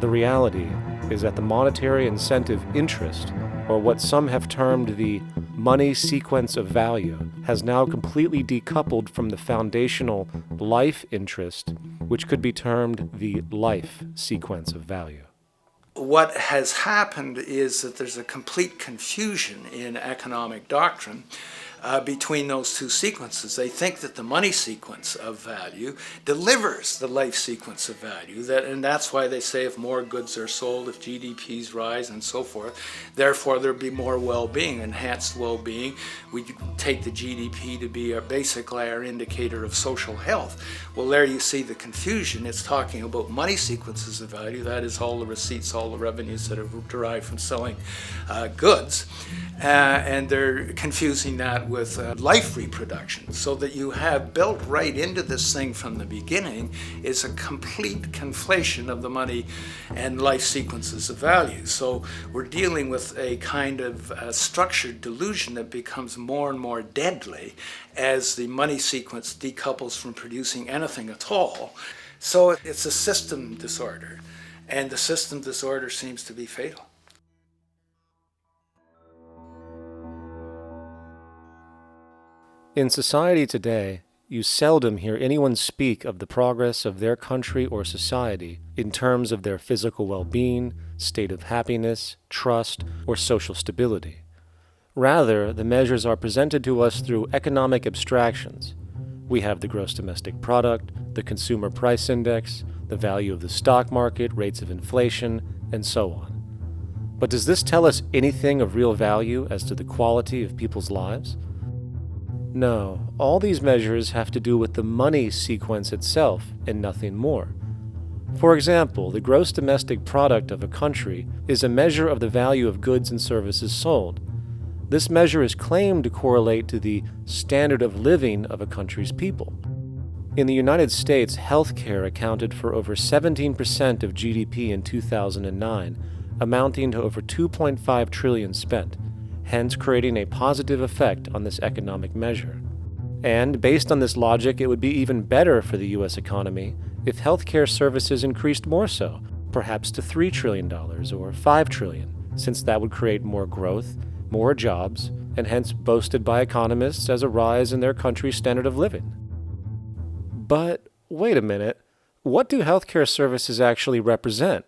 [SPEAKER 12] The reality is that the monetary incentive interest, or what some have termed the money sequence of value, has now completely decoupled from the foundational life interest, which could be termed the life sequence of value.
[SPEAKER 13] What has happened is that there's a complete confusion in economic doctrine between those two sequences. They think that the money sequence of value delivers the life sequence of value, and that's why they say if more goods are sold, if GDPs rise and so forth, therefore there'll be more well-being, enhanced well-being. We take the GDP to be basically our indicator of social health. Well, there you see the confusion. It's talking about money sequences of value, that is all the receipts, all the revenues that are derived from selling goods, and they're confusing that with life reproduction, so that you have built right into this thing from the beginning is a complete conflation of the money and life sequences of value. So we're dealing with a kind of structured delusion that becomes more and more deadly as the money sequence decouples from producing anything at all. So it's a system disorder, and the system disorder seems to be fatal.
[SPEAKER 12] In society today, you seldom hear anyone speak of the progress of their country or society in terms of their physical well-being, state of happiness, trust, or social stability. Rather, the measures are presented to us through economic abstractions. We have the gross domestic product, the consumer price index, the value of the stock market, rates of inflation, and so on. But does this tell us anything of real value as to the quality of people's lives? No, all these measures have to do with the money sequence itself and nothing more. For example, the gross domestic product of a country is a measure of the value of goods and services sold. This measure is claimed to correlate to the standard of living of a country's people. In the United States, healthcare accounted for over 17% of GDP in 2009, amounting to over $2.5 trillion spent, hence creating a positive effect on this economic measure. And based on this logic, it would be even better for the U.S. economy if healthcare services increased more so, perhaps to $3 trillion or $5 trillion, since that would create more growth, more jobs, and hence boasted by economists as a rise in their country's standard of living. But wait a minute, what do healthcare services actually represent?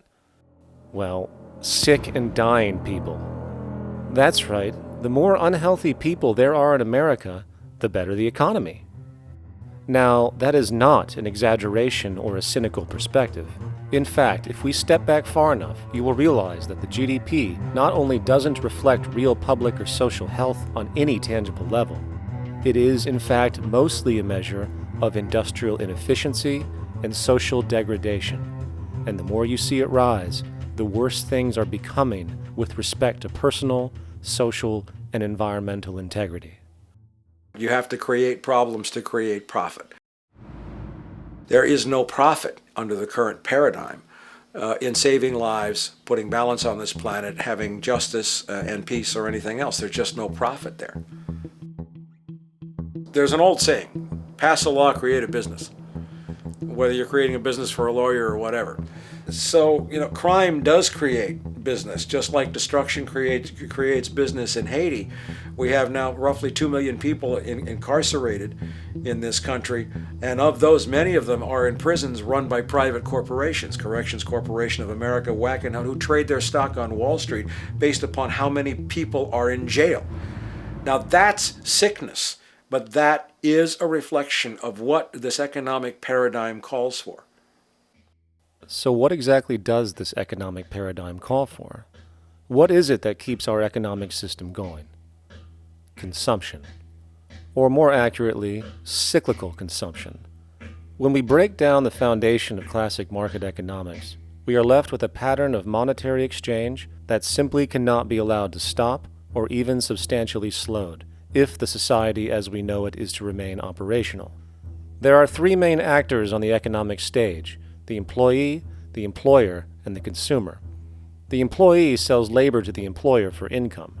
[SPEAKER 12] Well, sick and dying people. That's right, the more unhealthy people there are in America, the better the economy. Now, that is not an exaggeration or a cynical perspective. In fact, if we step back far enough, you will realize that the GDP not only doesn't reflect real public or social health on any tangible level, it is, in fact, mostly a measure of industrial inefficiency and social degradation. And the more you see it rise, the worse things are becoming with respect to personal, social, and environmental integrity.
[SPEAKER 14] You have to create problems to create profit. There is no profit under the current paradigm in saving lives, putting balance on this planet, having justice and peace or anything else. There's just no profit there. There's an old saying, pass a law, create a business. Whether you're creating a business for a lawyer or whatever. So, crime does create business, just like destruction creates business in Haiti. We have now roughly 2 million people incarcerated in this country, and of those, many of them are in prisons run by private corporations, Corrections Corporation of America, Wackenhut, who trade their stock on Wall Street based upon how many people are in jail. Now that's sickness, but that is a reflection of what this economic paradigm calls for.
[SPEAKER 12] So what exactly does this economic paradigm call for? What is it that keeps our economic system going? Consumption. Or more accurately, cyclical consumption. When we break down the foundation of classic market economics, we are left with a pattern of monetary exchange that simply cannot be allowed to stop or even substantially slowed, if the society as we know it is to remain operational. There are three main actors on the economic stage: the employee, the employer, and the consumer. The employee sells labor to the employer for income.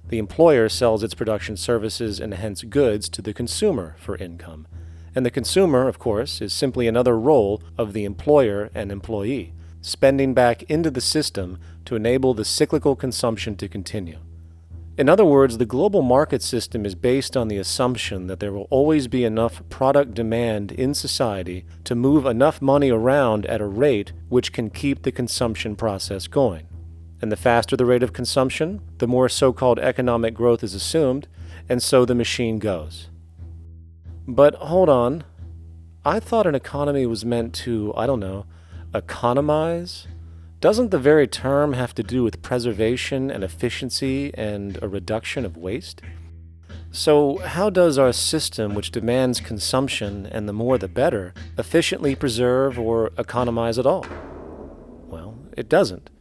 [SPEAKER 12] The employer sells its production services and hence goods to the consumer for income. And the consumer, of course, is simply another role of the employer and employee, spending back into the system to enable the cyclical consumption to continue. In other words, the global market system is based on the assumption that there will always be enough product demand in society to move enough money around at a rate which can keep the consumption process going. And the faster the rate of consumption, the more so-called economic growth is assumed, and so the machine goes. But hold on, I thought an economy was meant to, economize? Doesn't the very term have to do with preservation and efficiency and a reduction of waste? So how does our system, which demands consumption and the more the better, efficiently preserve or economize at all? Well, it doesn't.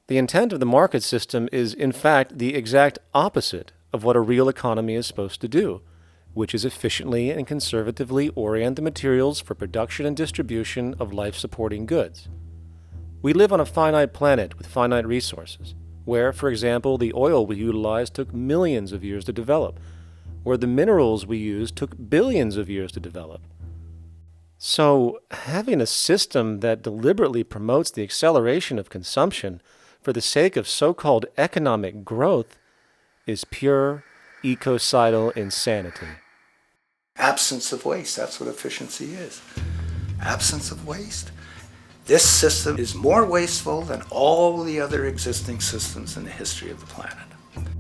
[SPEAKER 12] The intent of the market system is, in fact, the exact opposite of what a real economy is supposed to do, which is efficiently and conservatively orient the materials for production and distribution of life-supporting goods. We live on a finite planet with finite resources, where, for example, the oil we utilize took millions of years to develop, where the minerals we use took billions of years to develop. So, having a system that deliberately promotes the acceleration of consumption for the sake of so-called economic growth is pure ecocidal insanity.
[SPEAKER 13] Absence of waste, that's what efficiency is. Absence of waste. This system is more wasteful than all the other existing systems in the history of the planet.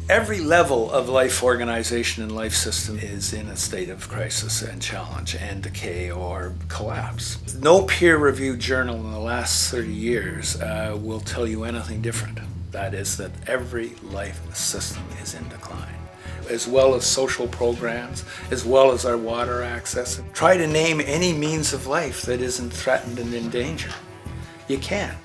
[SPEAKER 13] Every level of life organization and life system is in a state of crisis and challenge and decay or collapse. No peer-reviewed journal in the last 30 years will tell you anything different. That is that every life system is in decline, as well as social programs, as well as our water access. Try to name any means of life that isn't threatened and in danger. You can't.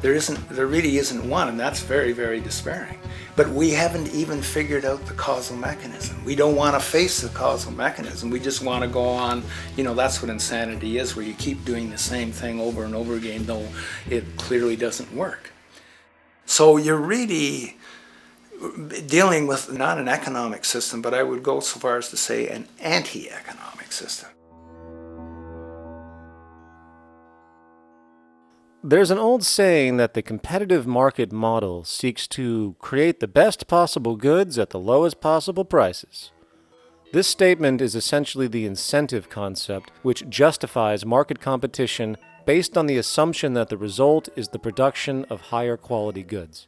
[SPEAKER 13] There really isn't one, and that's very, very despairing. But we haven't even figured out the causal mechanism. We don't want to face the causal mechanism. We just want to go on, that's what insanity is, where you keep doing the same thing over and over again, though it clearly doesn't work. So you're really dealing with not an economic system, but I would go so far as to say an anti-economic system.
[SPEAKER 12] There's an old saying that the competitive market model seeks to create the best possible goods at the lowest possible prices. This statement is essentially the incentive concept, which justifies market competition based on the assumption that the result is the production of higher quality goods.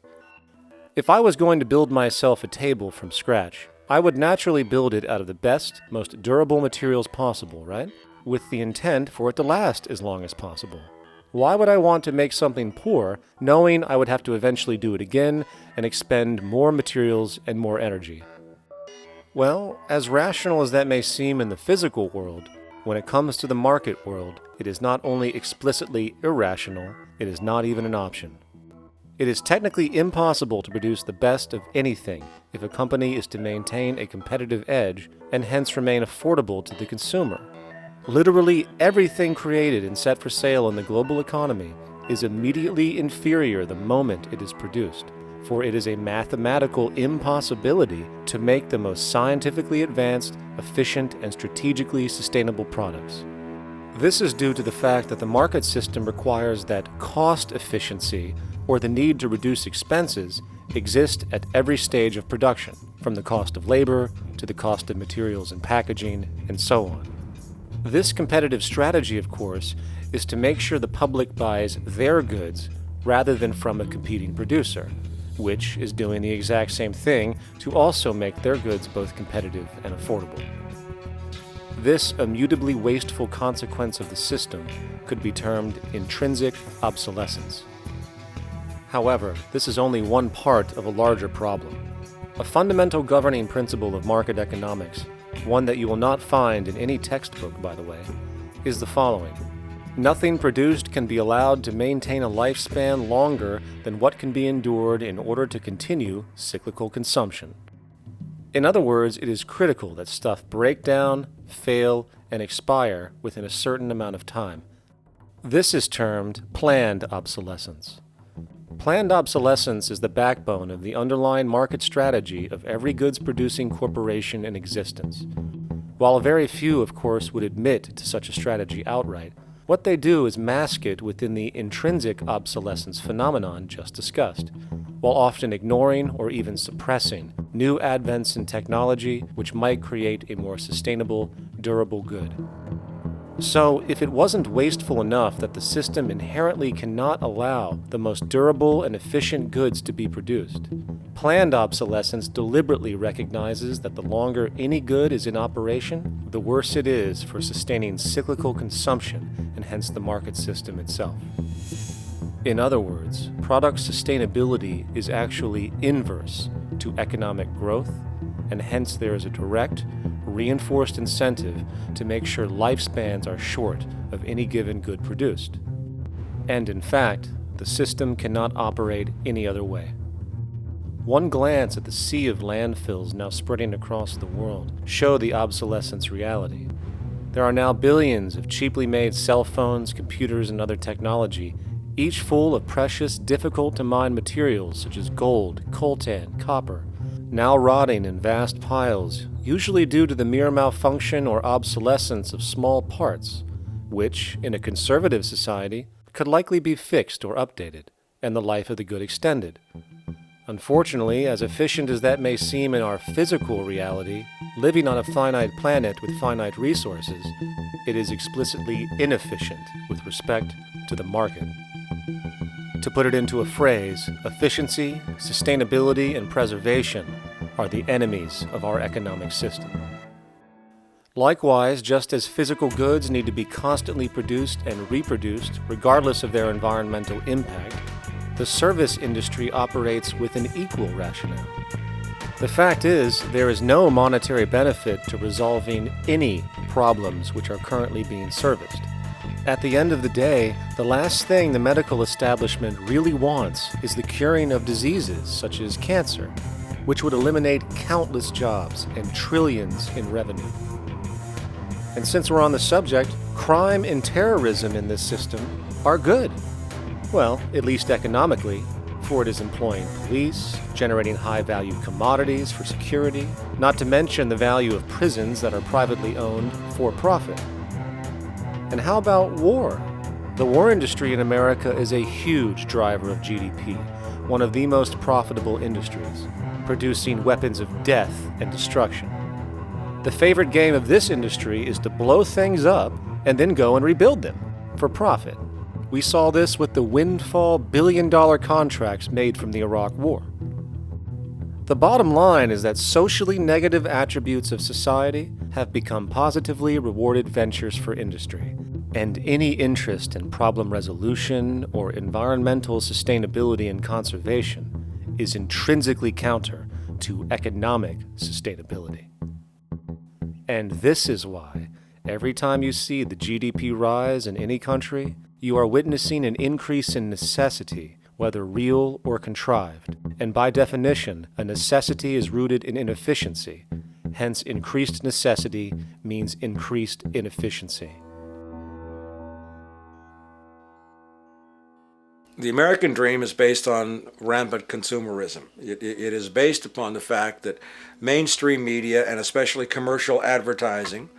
[SPEAKER 12] If I was going to build myself a table from scratch, I would naturally build it out of the best, most durable materials possible, right? With the intent for it to last as long as possible. Why would I want to make something poor, knowing I would have to eventually do it again and expend more materials and more energy? Well, as rational as that may seem in the physical world, when it comes to the market world, it is not only explicitly irrational, it is not even an option. It is technically impossible to produce the best of anything if a company is to maintain a competitive edge and hence remain affordable to the consumer. Literally everything created and set for sale in the global economy is immediately inferior the moment it is produced, for it is a mathematical impossibility to make the most scientifically advanced, efficient, and strategically sustainable products. This is due to the fact that the market system requires that cost efficiency, or the need to reduce expenses, exist at every stage of production, from the cost of labor to the cost of materials and packaging, and so on. This competitive strategy, of course, is to make sure the public buys their goods rather than from a competing producer, which is doing the exact same thing to also make their goods both competitive and affordable. This immutably wasteful consequence of the system could be termed intrinsic obsolescence. However, this is only one part of a larger problem. A fundamental governing principle of market economics, one that you will not find in any textbook, by the way, is the following. Nothing produced can be allowed to maintain a lifespan longer than what can be endured in order to continue cyclical consumption. In other words, it is critical that stuff break down, fail, and expire within a certain amount of time. This is termed planned obsolescence. Planned obsolescence is the backbone of the underlying market strategy of every goods-producing corporation in existence. While very few, of course, would admit to such a strategy outright, what they do is mask it within the intrinsic obsolescence phenomenon just discussed, while often ignoring or even suppressing new advents in technology which might create a more sustainable, durable good. So, if it wasn't wasteful enough that the system inherently cannot allow the most durable and efficient goods to be produced, planned obsolescence deliberately recognizes that the longer any good is in operation, the worse it is for sustaining cyclical consumption and hence the market system itself. In other words, product sustainability is actually inverse to economic growth, and hence there is a direct, reinforced incentive to make sure lifespans are short of any given good produced. And in fact, the system cannot operate any other way. One glance at the sea of landfills now spreading across the world show the obsolescence reality. There are now billions of cheaply made cell phones, computers, and other technology, each full of precious, difficult-to-mine materials such as gold, coltan, copper, now rotting in vast piles, usually due to the mere malfunction or obsolescence of small parts, which, in a conservative society, could likely be fixed or updated, and the life of the good extended. Unfortunately, as efficient as that may seem in our physical reality, living on a finite planet with finite resources, it is explicitly inefficient with respect to the market. To put it into a phrase, efficiency, sustainability, and preservation are the enemies of our economic system. Likewise, just as physical goods need to be constantly produced and reproduced regardless of their environmental impact, the service industry operates with an equal rationale. The fact is, there is no monetary benefit to resolving any problems which are currently being serviced, At the end of the day, the last thing the medical establishment really wants is the curing of diseases such as cancer, which would eliminate countless jobs and trillions in revenue. And since we're on the subject, crime and terrorism in this system are good. Well, at least economically, for it is employing police, generating high-value commodities for security, not to mention the value of prisons that are privately owned for profit. And how about war? The war industry in America is a huge driver of GDP, one of the most profitable industries, producing weapons of death and destruction. The favorite game of this industry is to blow things up and then go and rebuild them for profit. We saw this with the windfall billion-dollar contracts made from the Iraq War. The bottom line is that socially negative attributes of society have become positively rewarded ventures for industry, and any interest in problem resolution or environmental sustainability and conservation is intrinsically counter to economic sustainability. And this is why, every time you see the GDP rise in any country, you are witnessing an increase in necessity, whether real or contrived. And by definition, a necessity is rooted in inefficiency. Hence, increased necessity means increased inefficiency.
[SPEAKER 14] The American dream is based on rampant consumerism. It is based upon the fact that mainstream media, and especially commercial advertising,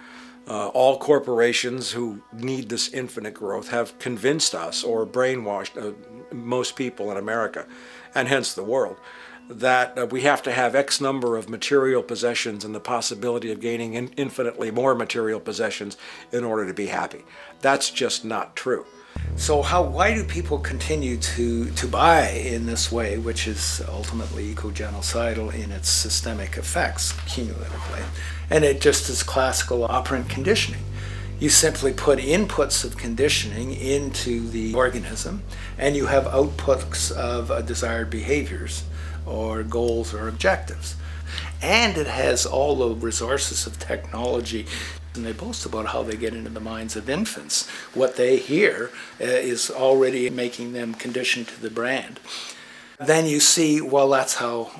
[SPEAKER 14] all corporations who need this infinite growth have convinced us or brainwashed most people in America, and hence the world, that we have to have X number of material possessions and the possibility of gaining infinitely more material possessions in order to be happy. That's just not true.
[SPEAKER 13] So why do people continue to buy in this way, which is ultimately eco-genocidal in its systemic effects cumulatively? And it just is classical operant conditioning. You simply put inputs of conditioning into the organism, and you have outputs of desired behaviors or goals or objectives. And it has all the resources of technology. And they boast about how they get into the minds of infants. What they hear is already making them conditioned to the brand. Then you see, well, that's how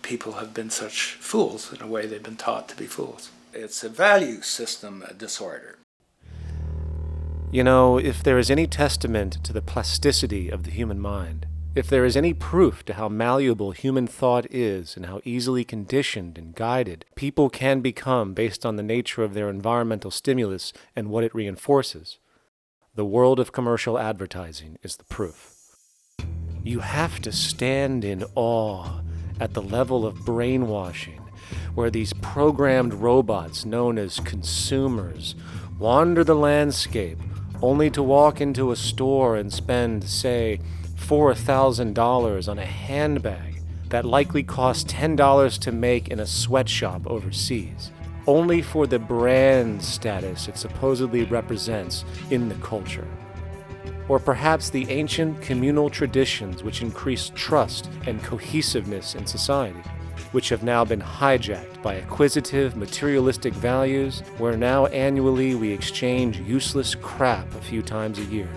[SPEAKER 13] people have been such fools. In a way, they've been taught to be fools. It's a value system disorder.
[SPEAKER 12] You know, if there is any testament to the plasticity of the human mind, if there is any proof to how malleable human thought is and how easily conditioned and guided people can become based on the nature of their environmental stimulus and what it reinforces, the world of commercial advertising is the proof. You have to stand in awe at the level of brainwashing, where these programmed robots known as consumers wander the landscape only to walk into a store and spend, say, $4,000 on a handbag that likely costs $10 to make in a sweatshop overseas, only for the brand status it supposedly represents in the culture. Or perhaps the ancient communal traditions which increase trust and cohesiveness in society, which have now been hijacked by acquisitive, materialistic values, where now annually we exchange useless crap a few times a year.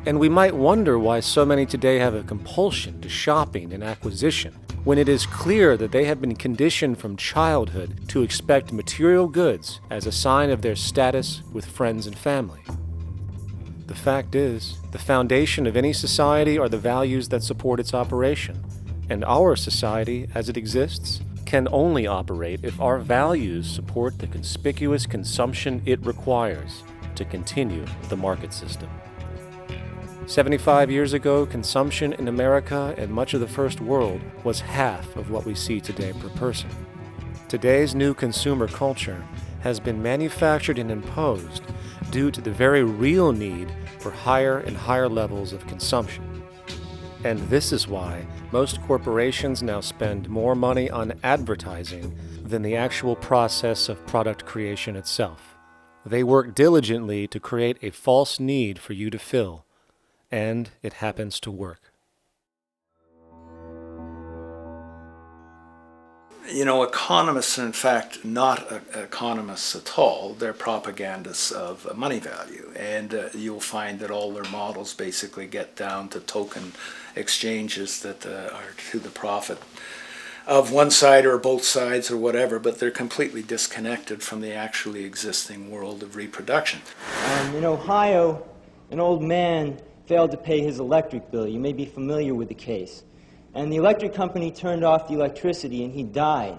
[SPEAKER 12] And we might wonder why so many today have a compulsion to shopping and acquisition, when it is clear that they have been conditioned from childhood to expect material goods as a sign of their status with friends and family. The fact is, the foundation of any society are the values that support its operation, and our society, as it exists, can only operate if our values support the conspicuous consumption it requires to continue the market system. 75 years ago, consumption in America and much of the First World was half of what we see today per person. Today's new consumer culture has been manufactured and imposed due to the very real need for higher and higher levels of consumption. And this is why most corporations now spend more money on advertising than the actual process of product creation itself. They work diligently to create a false need for you to fill, and it happens to work.
[SPEAKER 13] You know, economists are in fact not economists at all. They're propagandists of money value. And you'll find that all their models basically get down to token exchanges that are to the profit of one side or both sides or whatever, but they're completely disconnected from the actually existing world of reproduction.
[SPEAKER 15] In Ohio, an old man failed to pay his electric bill. You may be familiar with the case. And the electric company turned off the electricity and he died.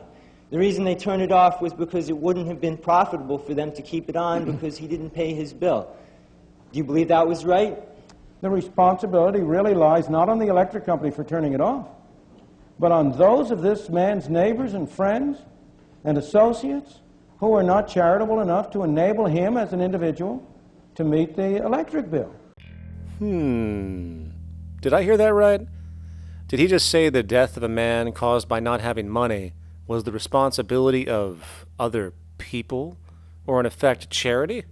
[SPEAKER 15] The reason they turned it off was because it wouldn't have been profitable for them to keep it on because he didn't pay his bill. Do you believe that was right?
[SPEAKER 16] The responsibility really lies not on the electric company for turning it off, but on those of this man's neighbors and friends and associates who are not charitable enough to enable him as an individual to meet the electric bill.
[SPEAKER 12] Did I hear that right? Did he just say the death of a man caused by not having money was the responsibility of other people, or in effect, charity?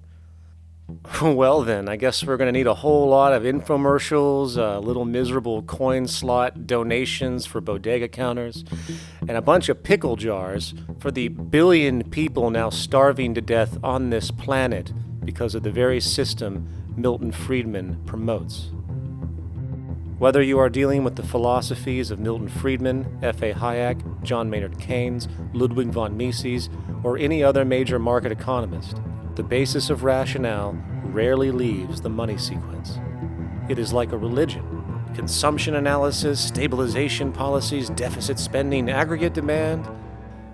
[SPEAKER 12] Well then, I guess we're going to need a whole lot of infomercials, little miserable coin slot donations for bodega counters, and a bunch of pickle jars for the billion people now starving to death on this planet because of the very system Milton Friedman promotes. Whether you are dealing with the philosophies of Milton Friedman, F.A. Hayek, John Maynard Keynes, Ludwig von Mises, or any other major market economist, the basis of rationale rarely leaves the money sequence. It is like a religion. Consumption analysis, stabilization policies, deficit spending, aggregate demand.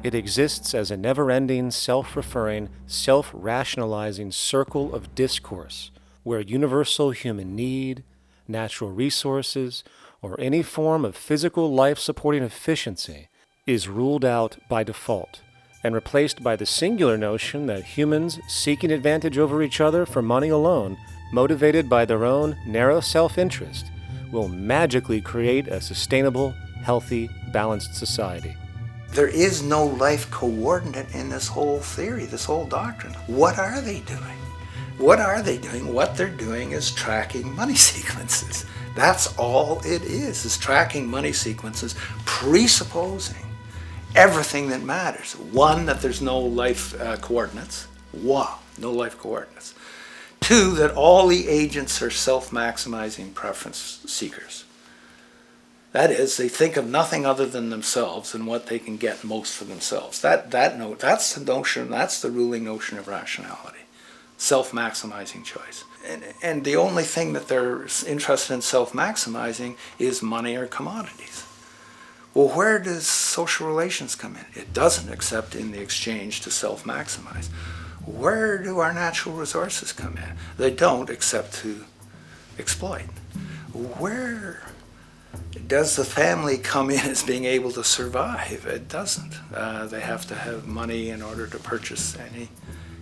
[SPEAKER 12] It exists as a never-ending, self-referring, self-rationalizing circle of discourse where universal human need, natural resources, or any form of physical life-supporting efficiency is ruled out by default and replaced by the singular notion that humans seeking advantage over each other for money alone, motivated by their own narrow self-interest, will magically create a sustainable, healthy, balanced society.
[SPEAKER 13] There is no life coordinate in this whole theory, this whole doctrine. What are they doing? What are they doing? What they're doing is tracking money sequences. That's all it is tracking money sequences, presupposing everything that matters. One, that there's no life coordinates. Wow, no life coordinates. Two, that all the agents are self-maximizing preference seekers. That is, they think of nothing other than themselves and what they can get most for themselves. That's the notion, that's the ruling notion of rationality. Self-maximizing choice. And the only thing that they're interested in self-maximizing is money or commodities. Well, where does social relations come in? It doesn't, except in the exchange to self-maximize. Where do our natural resources come in? They don't, except to exploit. Where does the family come in as being able to survive? It doesn't. They have to have money in order to purchase any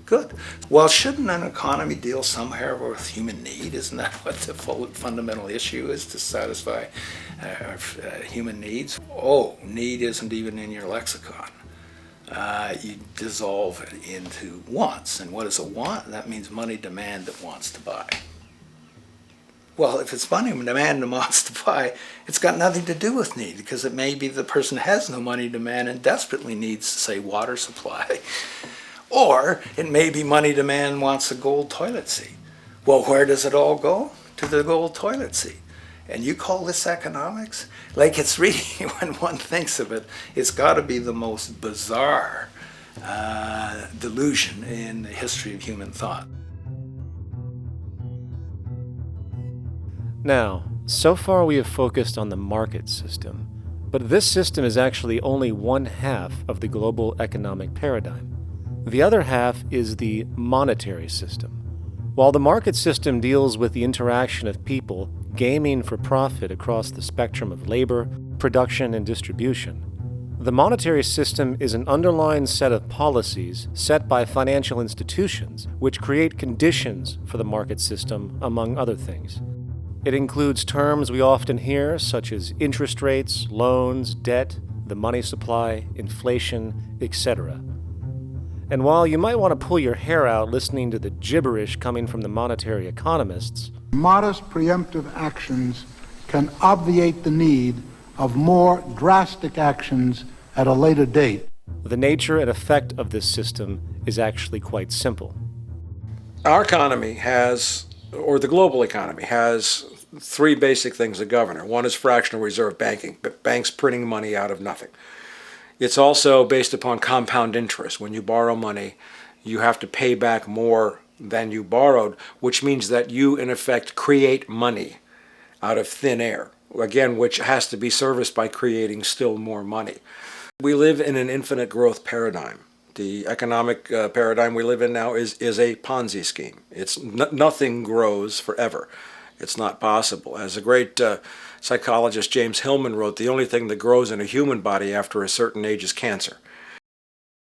[SPEAKER 13] good. Well, shouldn't an economy deal somewhere with human need? Isn't that what the fundamental issue is, to satisfy human needs? Oh, need isn't even in your lexicon. You dissolve it into wants. And what is a want? That means money demand that wants to buy. Well, if it's money demand that wants to buy, it's got nothing to do with need, because it may be the person has no money demand and desperately needs, say, water supply. Or it may be money demand wants a gold toilet seat. Well, where does it all go? To the gold toilet seat. And you call this economics? Like, it's really, when one thinks of it, it's got to be the most bizarre delusion in the history of human thought.
[SPEAKER 12] Now, so far we have focused on the market system, but this system is actually only one half of the global economic paradigm. The other half is the monetary system. While the market system deals with the interaction of people gaming for profit across the spectrum of labor, production, and distribution, the monetary system is an underlying set of policies set by financial institutions which create conditions for the market system, among other things. It includes terms we often hear, such as interest rates, loans, debt, the money supply, inflation, etc. And while you might want to pull your hair out listening to the gibberish coming from the monetary economists,
[SPEAKER 17] modest preemptive actions can obviate the need of more drastic actions at a later date.
[SPEAKER 12] The nature and effect of this system is actually quite simple.
[SPEAKER 14] Our economy has, or the global economy has, three basic things that govern it. One is fractional reserve banking, banks printing money out of nothing. It's also based upon compound interest. When you borrow money, you have to pay back more than you borrowed, which means that you, in effect, create money out of thin air, again, which has to be serviced by creating still more money. We live in an infinite growth paradigm. The economic paradigm we live in now is a Ponzi scheme. Nothing grows forever. It's not possible. As the great psychologist James Hillman wrote, the only thing that grows in a human body after a certain age is cancer.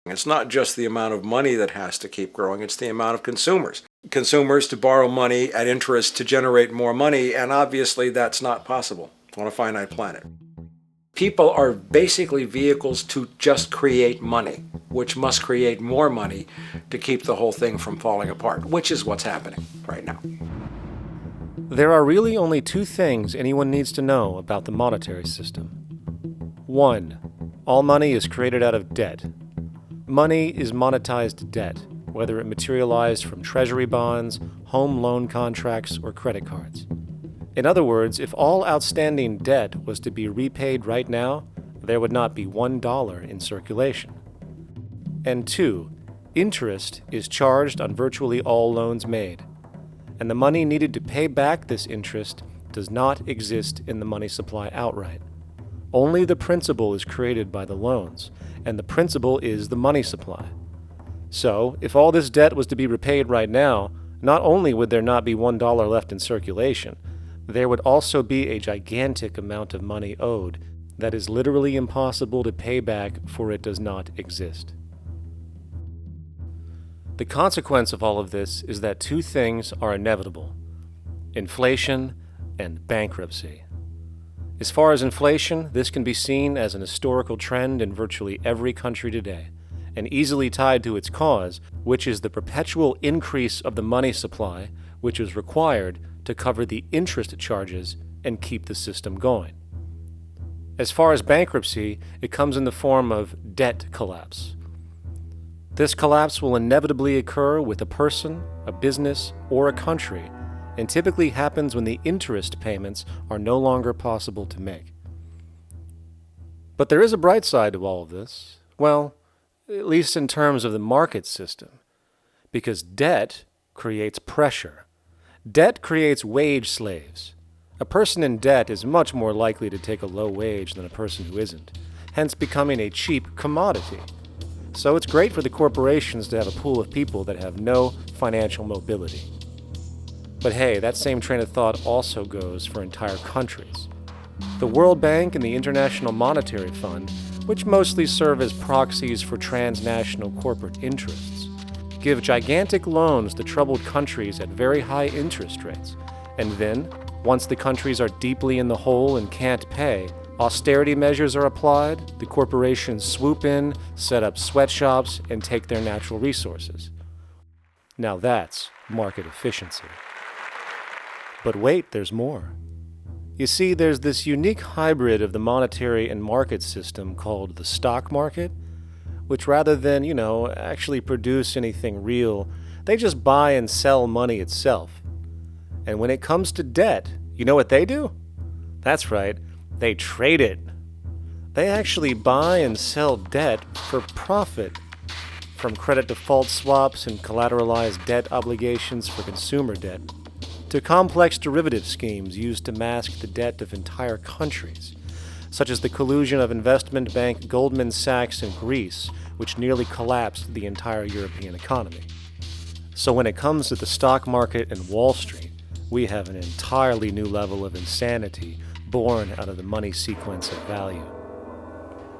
[SPEAKER 14] It's not just the amount of money that has to keep growing, it's the amount of consumers. Consumers to borrow money at interest to generate more money, and obviously that's not possible on a finite planet. People are basically vehicles to just create money, which must create more money to keep the whole thing from falling apart, which is what's happening right now.
[SPEAKER 12] There are really only two things anyone needs to know about the monetary system. 1. All money is created out of debt. Money is monetized debt, whether it materialized from treasury bonds, home loan contracts, or credit cards. In other words, if all outstanding debt was to be repaid right now, there would not be $1 in circulation. And 2, interest is charged on virtually all loans made, and the money needed to pay back this interest does not exist in the money supply outright. Only the principal is created by the loans, and the principal is the money supply. So, if all this debt was to be repaid right now, not only would there not be $1 left in circulation, there would also be a gigantic amount of money owed that is literally impossible to pay back, for it does not exist. The consequence of all of this is that two things are inevitable: inflation and bankruptcy. As far as inflation, this can be seen as an historical trend in virtually every country today, and easily tied to its cause, which is the perpetual increase of the money supply, which is required to cover the interest charges and keep the system going. As far as bankruptcy, it comes in the form of debt collapse. This collapse will inevitably occur with a person, a business, or a country, and typically happens when the interest payments are no longer possible to make. But there is a bright side to all of this. Well, at least in terms of the market system, because debt creates pressure. Debt creates wage slaves. A person in debt is much more likely to take a low wage than a person who isn't, hence becoming a cheap commodity. So it's great for the corporations to have a pool of people that have no financial mobility. But hey, that same train of thought also goes for entire countries. The World Bank and the International Monetary Fund, which mostly serve as proxies for transnational corporate interests, give gigantic loans to troubled countries at very high interest rates, and then, once the countries are deeply in the hole and can't pay, austerity measures are applied, the corporations swoop in, set up sweatshops, and take their natural resources. Now that's market efficiency. But wait, there's more. You see, there's this unique hybrid of the monetary and market system called the stock market, which rather than, actually produce anything real, they just buy and sell money itself. And when it comes to debt, you know what they do? That's right, they trade it. They actually buy and sell debt for profit, from credit default swaps and collateralized debt obligations for consumer debt, to complex derivative schemes used to mask the debt of entire countries, such as the collusion of investment bank Goldman Sachs in Greece, which nearly collapsed the entire European economy. So when it comes to the stock market and Wall Street, we have an entirely new level of insanity born out of the money sequence of value.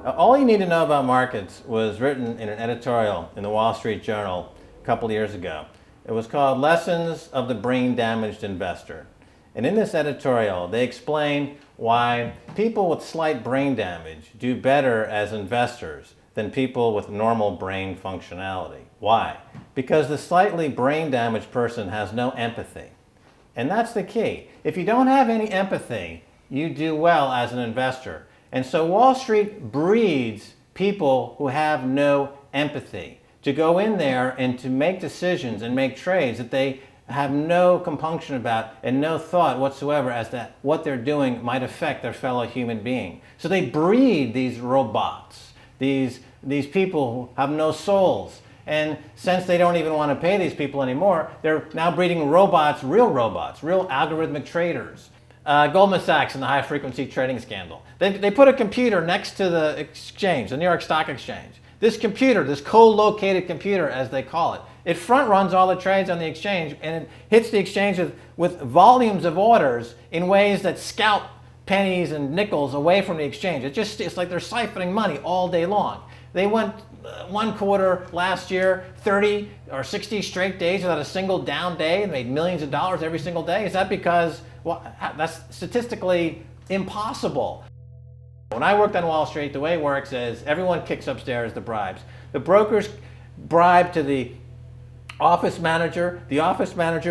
[SPEAKER 18] All you need to know about markets was written in an editorial in the Wall Street Journal a couple of years ago. It was called Lessons of the Brain-Damaged Investor. And in this editorial, they explain why people with slight brain damage do better as investors than people with normal brain functionality. Why? Because the slightly brain-damaged person has no empathy. And that's the key. If you don't have any empathy, you do well as an investor. And so Wall Street breeds people who have no empathy, to go in there and to make decisions and make trades that they have no compunction about and no thought whatsoever as to what they're doing might affect their fellow human being. So they breed these robots, these people who have no souls. And since they don't even want to pay these people anymore, they're now breeding robots, real algorithmic traders. Goldman Sachs and the high-frequency trading scandal. They put a computer next to the exchange, the New York Stock Exchange. This computer, this co-located computer, as they call it, it front-runs all the trades on the exchange, and it hits the exchange with volumes of orders in ways that scalp pennies and nickels away from the exchange. It's like they're siphoning money all day long. They went one quarter last year, 30 or 60 straight days without a single down day and made millions of dollars every single day. Is that because, well, that's statistically impossible. When I worked on Wall Street, the way it works is everyone kicks upstairs the bribes. The brokers bribe to the office manager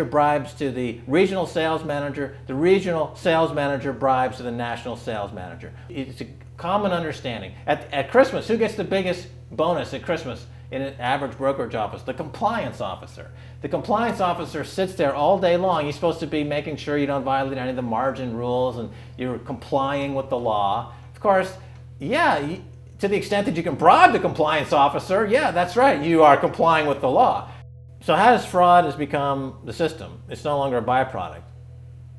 [SPEAKER 18] bribes to the regional sales manager bribes to the national sales manager. It's a common understanding. At Christmas, who gets the biggest bonus at Christmas in an average brokerage office? The compliance officer. The compliance officer sits there all day long. He's supposed to be making sure you don't violate any of the margin rules and you're complying with the law. Of course, yeah, to the extent that you can bribe the compliance officer, yeah, that's right, you are complying with the law. So as fraud has become the system, it's no longer a byproduct.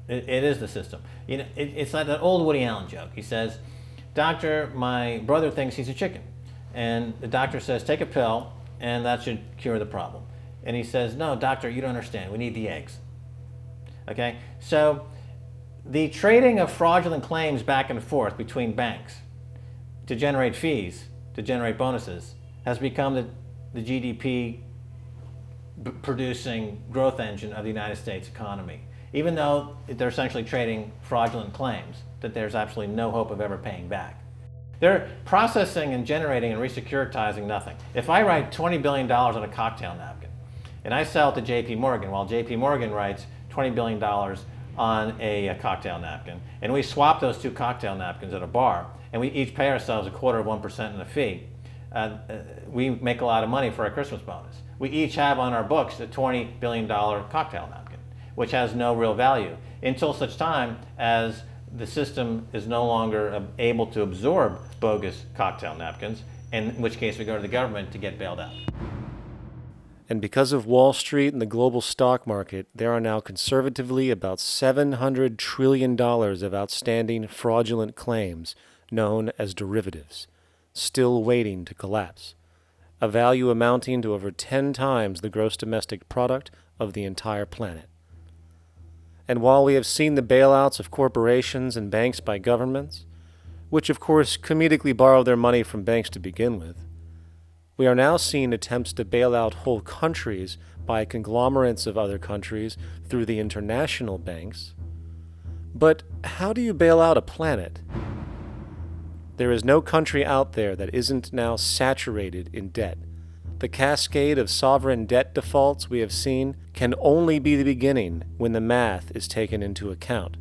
[SPEAKER 18] It is the system. You know, it's like that old Woody Allen joke. He says, "Doctor, my brother thinks he's a chicken." And the doctor says, "Take a pill, and that should cure the problem." And he says, "No, doctor, you don't understand. We need the eggs." Okay? So the trading of fraudulent claims back and forth between banks to generate fees, to generate bonuses, has become the GDP producing growth engine of the United States economy. Even though they're essentially trading fraudulent claims that there's absolutely no hope of ever paying back. They're processing and generating and resecuritizing nothing. If I write $20 billion on a cocktail napkin and I sell it to JP Morgan while JP Morgan writes $20 billion on a cocktail napkin, and we swap those two cocktail napkins at a bar and we each pay ourselves 1/4% in a fee, we make a lot of money for our Christmas bonus. We each have on our books a $20 billion cocktail napkin, which has no real value until such time as the system is no longer able to absorb bogus cocktail napkins, in which case we go to the government to get bailed out.
[SPEAKER 12] And because of Wall Street and the global stock market, there are now conservatively about $700 trillion of outstanding fraudulent claims known as derivatives, still waiting to collapse, a value amounting to over 10 times the gross domestic product of the entire planet. And while we have seen the bailouts of corporations and banks by governments, which of course comedically borrow their money from banks to begin with, we are now seeing attempts to bail out whole countries by conglomerates of other countries through the international banks. But how do you bail out a planet? There is no country out there that isn't now saturated in debt. The cascade of sovereign debt defaults we have seen can only be the beginning when the math is taken into account.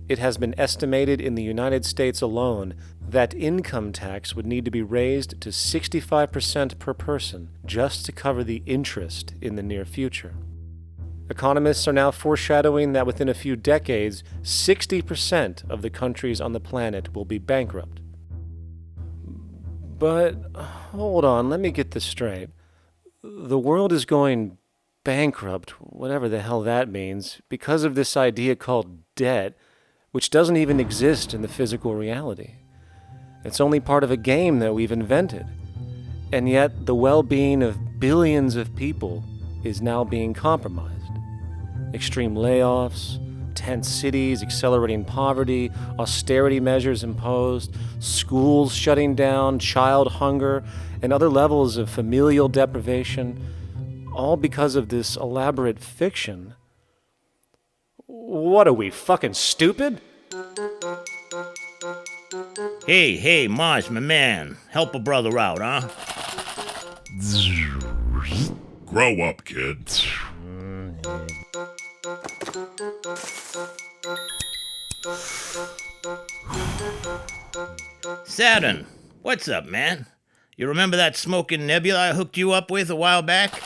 [SPEAKER 12] It has been estimated in the United States alone that income tax would need to be raised to 65% per person just to cover the interest in the near future. Economists are now foreshadowing that within a few decades, 60% of the countries on the planet will be bankrupt. But, hold on, let me get this straight. The world is going bankrupt, whatever the hell that means, because of this idea called debt, which doesn't even exist in the physical reality. It's only part of a game that we've invented. And yet, the well-being of billions of people is now being compromised. Extreme layoffs, tent cities, accelerating poverty, austerity measures imposed, schools shutting down, child hunger, and other levels of familial deprivation, all because of this elaborate fiction. What are we, fucking stupid?
[SPEAKER 19] Hey, Mars, my man. Help a brother out, huh?
[SPEAKER 20] Grow up, kid.
[SPEAKER 19] Saturn, what's up, man? You remember that smoking nebula I hooked you up with a while back?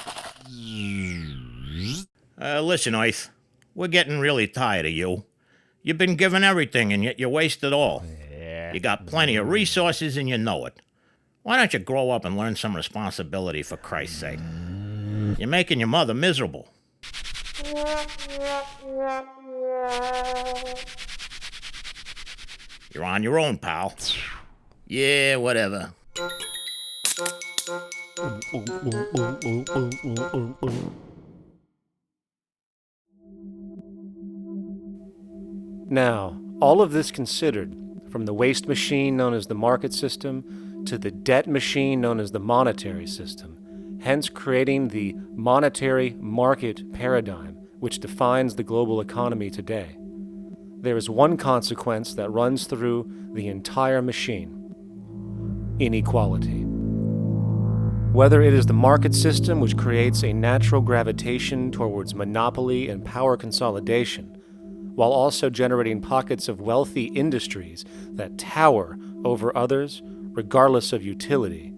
[SPEAKER 19] Listen, Earth, we're getting really tired of you. You've been given everything, and yet you waste it all. You got plenty of resources, and you know it. Why don't you grow up and learn some responsibility, for Christ's sake? You're making your mother miserable. You're on your own, pal. Yeah, whatever.
[SPEAKER 12] Now, all of this considered, from the waste machine known as the market system to the debt machine known as the monetary system, hence creating the monetary market paradigm which defines the global economy today, there is one consequence that runs through the entire machine: inequality. Whether it is the market system which creates a natural gravitation towards monopoly and power consolidation, while also generating pockets of wealthy industries that tower over others regardless of utility,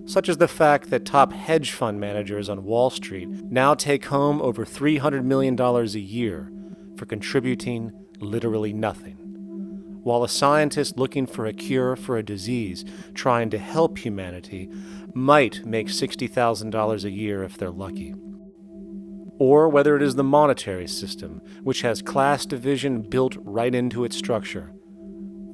[SPEAKER 12] such as the fact that top hedge fund managers on Wall Street now take home over $300 million a year for contributing literally nothing, while a scientist looking for a cure for a disease trying to help humanity might make $60,000 a year if they're lucky. Or whether it is the monetary system, which has class division built right into its structure.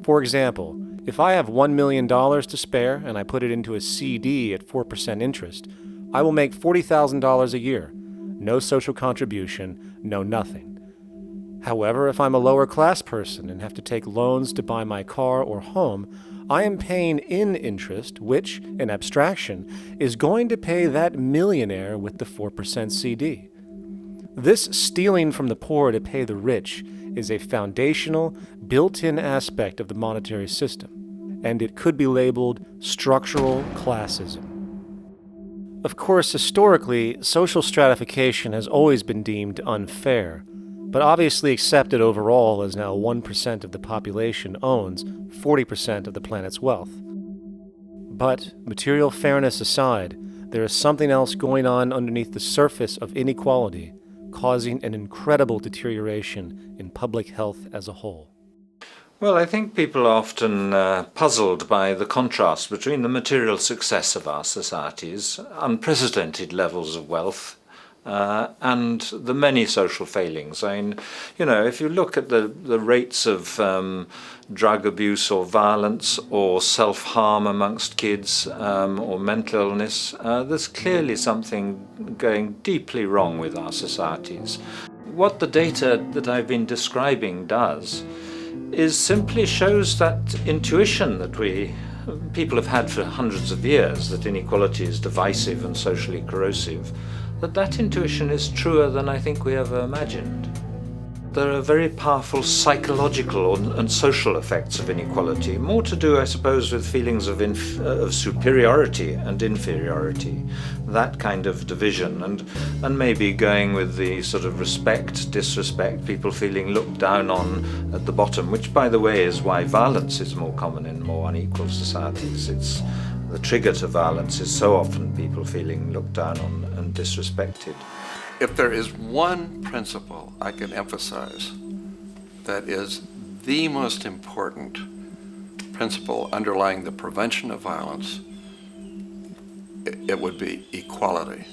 [SPEAKER 12] For example, if I have $1 million to spare and I put it into a CD at 4% interest, I will make $40,000 a year. No social contribution, no nothing. However, if I'm a lower class person and have to take loans to buy my car or home, I am paying in interest, which, in abstraction, is going to pay that millionaire with the 4% CD. This stealing from the poor to pay the rich is a foundational, built-in aspect of the monetary system, and it could be labeled structural classism. Of course, historically, social stratification has always been deemed unfair, but obviously accepted overall as now 1% of the population owns 40% of the planet's wealth. But, material fairness aside, there is something else going on underneath the surface of inequality, causing an incredible deterioration in public health as a whole.
[SPEAKER 10] Well, I think people are often puzzled by the contrast between the material success of our societies, unprecedented levels of wealth, and the many social failings. I mean, if you look at the rates of drug abuse or violence or self-harm amongst kids or mental illness, there's clearly something going deeply wrong with our societies. What the data that I've been describing does is simply shows that intuition that people have had for hundreds of years, that inequality is divisive and socially corrosive, that intuition is truer than I think we ever imagined. There are very powerful psychological and social effects of inequality, more to do, I suppose, with feelings of superiority and inferiority, that kind of division, and maybe going with the sort of respect, disrespect, people feeling looked down on at the bottom, which, by the way, is why violence is more common in more unequal societies. It's the trigger to violence is so often people feeling looked down on and disrespected.
[SPEAKER 11] If there is one principle I can emphasize that is the most important principle underlying the prevention of violence, it would be equality.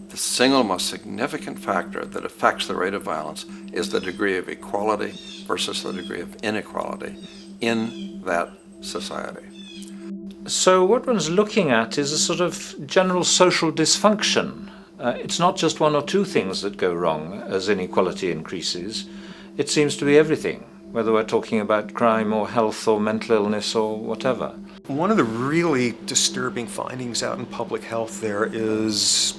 [SPEAKER 11] The single most significant factor that affects the rate of violence is the degree of equality versus the degree of inequality in that society.
[SPEAKER 10] So what one's looking at is a sort of general social dysfunction. It's not just one or two things that go wrong as inequality increases. It seems to be everything, whether we're talking about crime or health or mental illness or whatever.
[SPEAKER 8] One of the really disturbing findings out in public health there is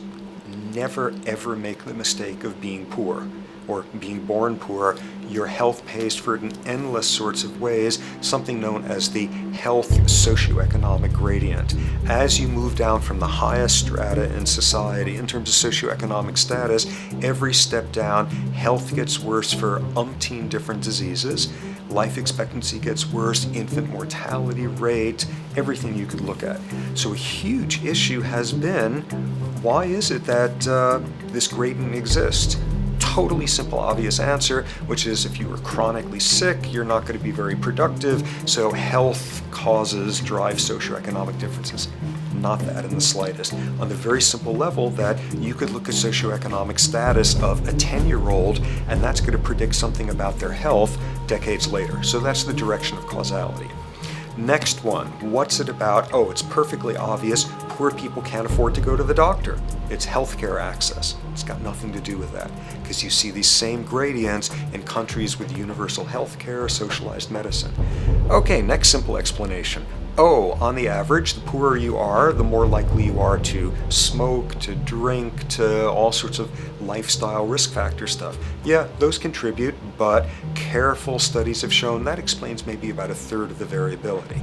[SPEAKER 8] never ever make the mistake of being poor. or being born poor, your health pays for it in endless sorts of ways, something known as the health socioeconomic gradient. As you move down from the highest strata in society in terms of socioeconomic status, every step down, health gets worse for umpteen different diseases. Life expectancy gets worse, infant mortality rate, everything you could look at. So a huge issue has been, why is it that this gradient exists? Totally simple, obvious answer, which is if you were chronically sick, you're not going to be very productive, so health causes drive socioeconomic differences. Not that in the slightest. On the very simple level that you could look at socioeconomic status of a 10-year-old, and that's going to predict something about their health decades later. So that's the direction of causality. Next one, what's it about? Oh, it's perfectly obvious. Poor people can't afford to go to the doctor. It's healthcare access. It's got nothing to do with that, because you see these same gradients in countries with universal healthcare, socialized medicine. Okay, next simple explanation. Oh, on the average, the poorer you are, the more likely you are to smoke, to drink, to all sorts of lifestyle risk factor stuff. Yeah, those contribute, but careful studies have shown that explains maybe about a third of the variability.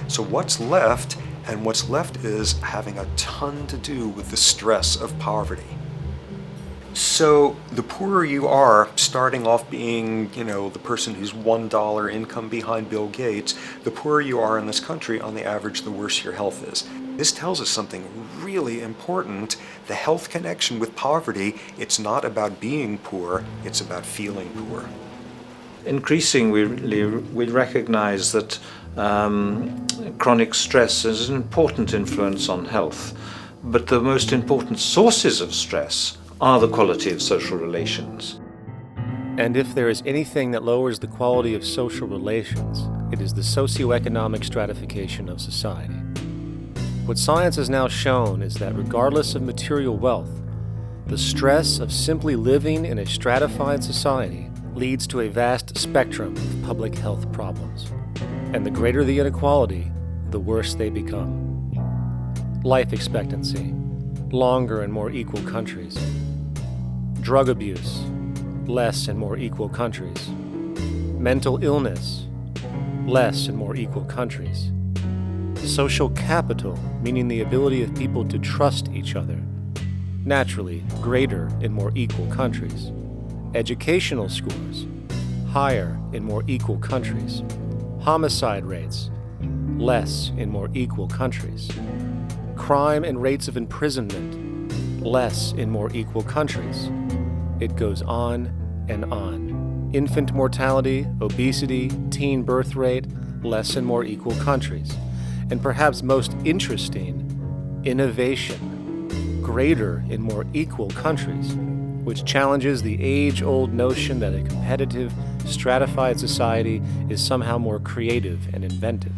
[SPEAKER 8] So what's left? And what's left is having a ton to do with the stress of poverty. So the poorer you are, starting off being, the person who's $1 income behind Bill Gates, the poorer you are in this country, on the average, the worse your health is. This tells us something really important. The health connection with poverty, it's not about being poor, it's about feeling poor.
[SPEAKER 10] Increasingly, we recognize that chronic stress is an important influence on health, but the most important sources of stress are the quality of social relations.
[SPEAKER 12] And if there is anything that lowers the quality of social relations, it is the socioeconomic stratification of society. What science has now shown is that regardless of material wealth, the stress of simply living in a stratified society leads to a vast spectrum of public health problems. And the greater the inequality, the worse they become. Life expectancy, longer in more equal countries. Drug abuse, less in more equal countries. Mental illness, less in more equal countries. Social capital, meaning the ability of people to trust each other, naturally greater in more equal countries. Educational scores, higher in more equal countries. Homicide rates, less in more equal countries. Crime and rates of imprisonment, less in more equal countries. It goes on and on. Infant mortality, obesity, teen birth rate, less in more equal countries. And perhaps most interesting, innovation, greater in more equal countries, which challenges the age-old notion that a competitive, stratified society is somehow more creative and inventive.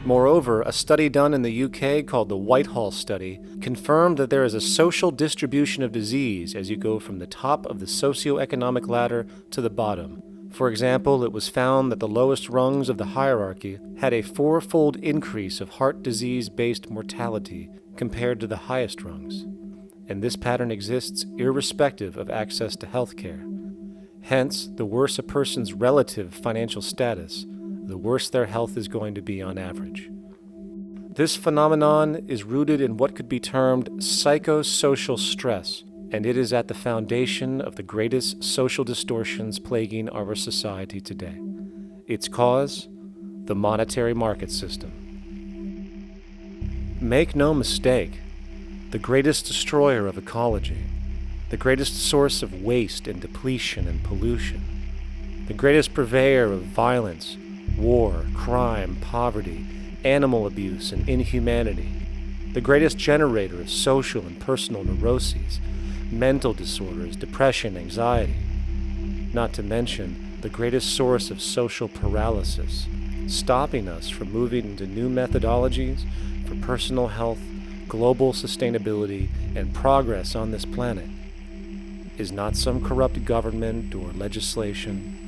[SPEAKER 12] Moreover, a study done in the UK called the Whitehall Study confirmed that there is a social distribution of disease as you go from the top of the socioeconomic ladder to the bottom. For example, it was found that the lowest rungs of the hierarchy had a 4-fold increase of heart disease-based mortality compared to the highest rungs. And this pattern exists irrespective of access to health care. Hence, the worse a person's relative financial status, the worse their health is going to be on average. This phenomenon is rooted in what could be termed psychosocial stress, and it is at the foundation of the greatest social distortions plaguing our society today. Its cause? The monetary market system. Make no mistake, the greatest destroyer of ecology, the greatest source of waste and depletion and pollution, the greatest purveyor of violence, war, crime, poverty, animal abuse, and inhumanity, the greatest generator of social and personal neuroses, mental disorders, depression, anxiety, not to mention the greatest source of social paralysis, stopping us from moving into new methodologies for personal health, global sustainability, and progress on this planet, is not some corrupt government or legislation,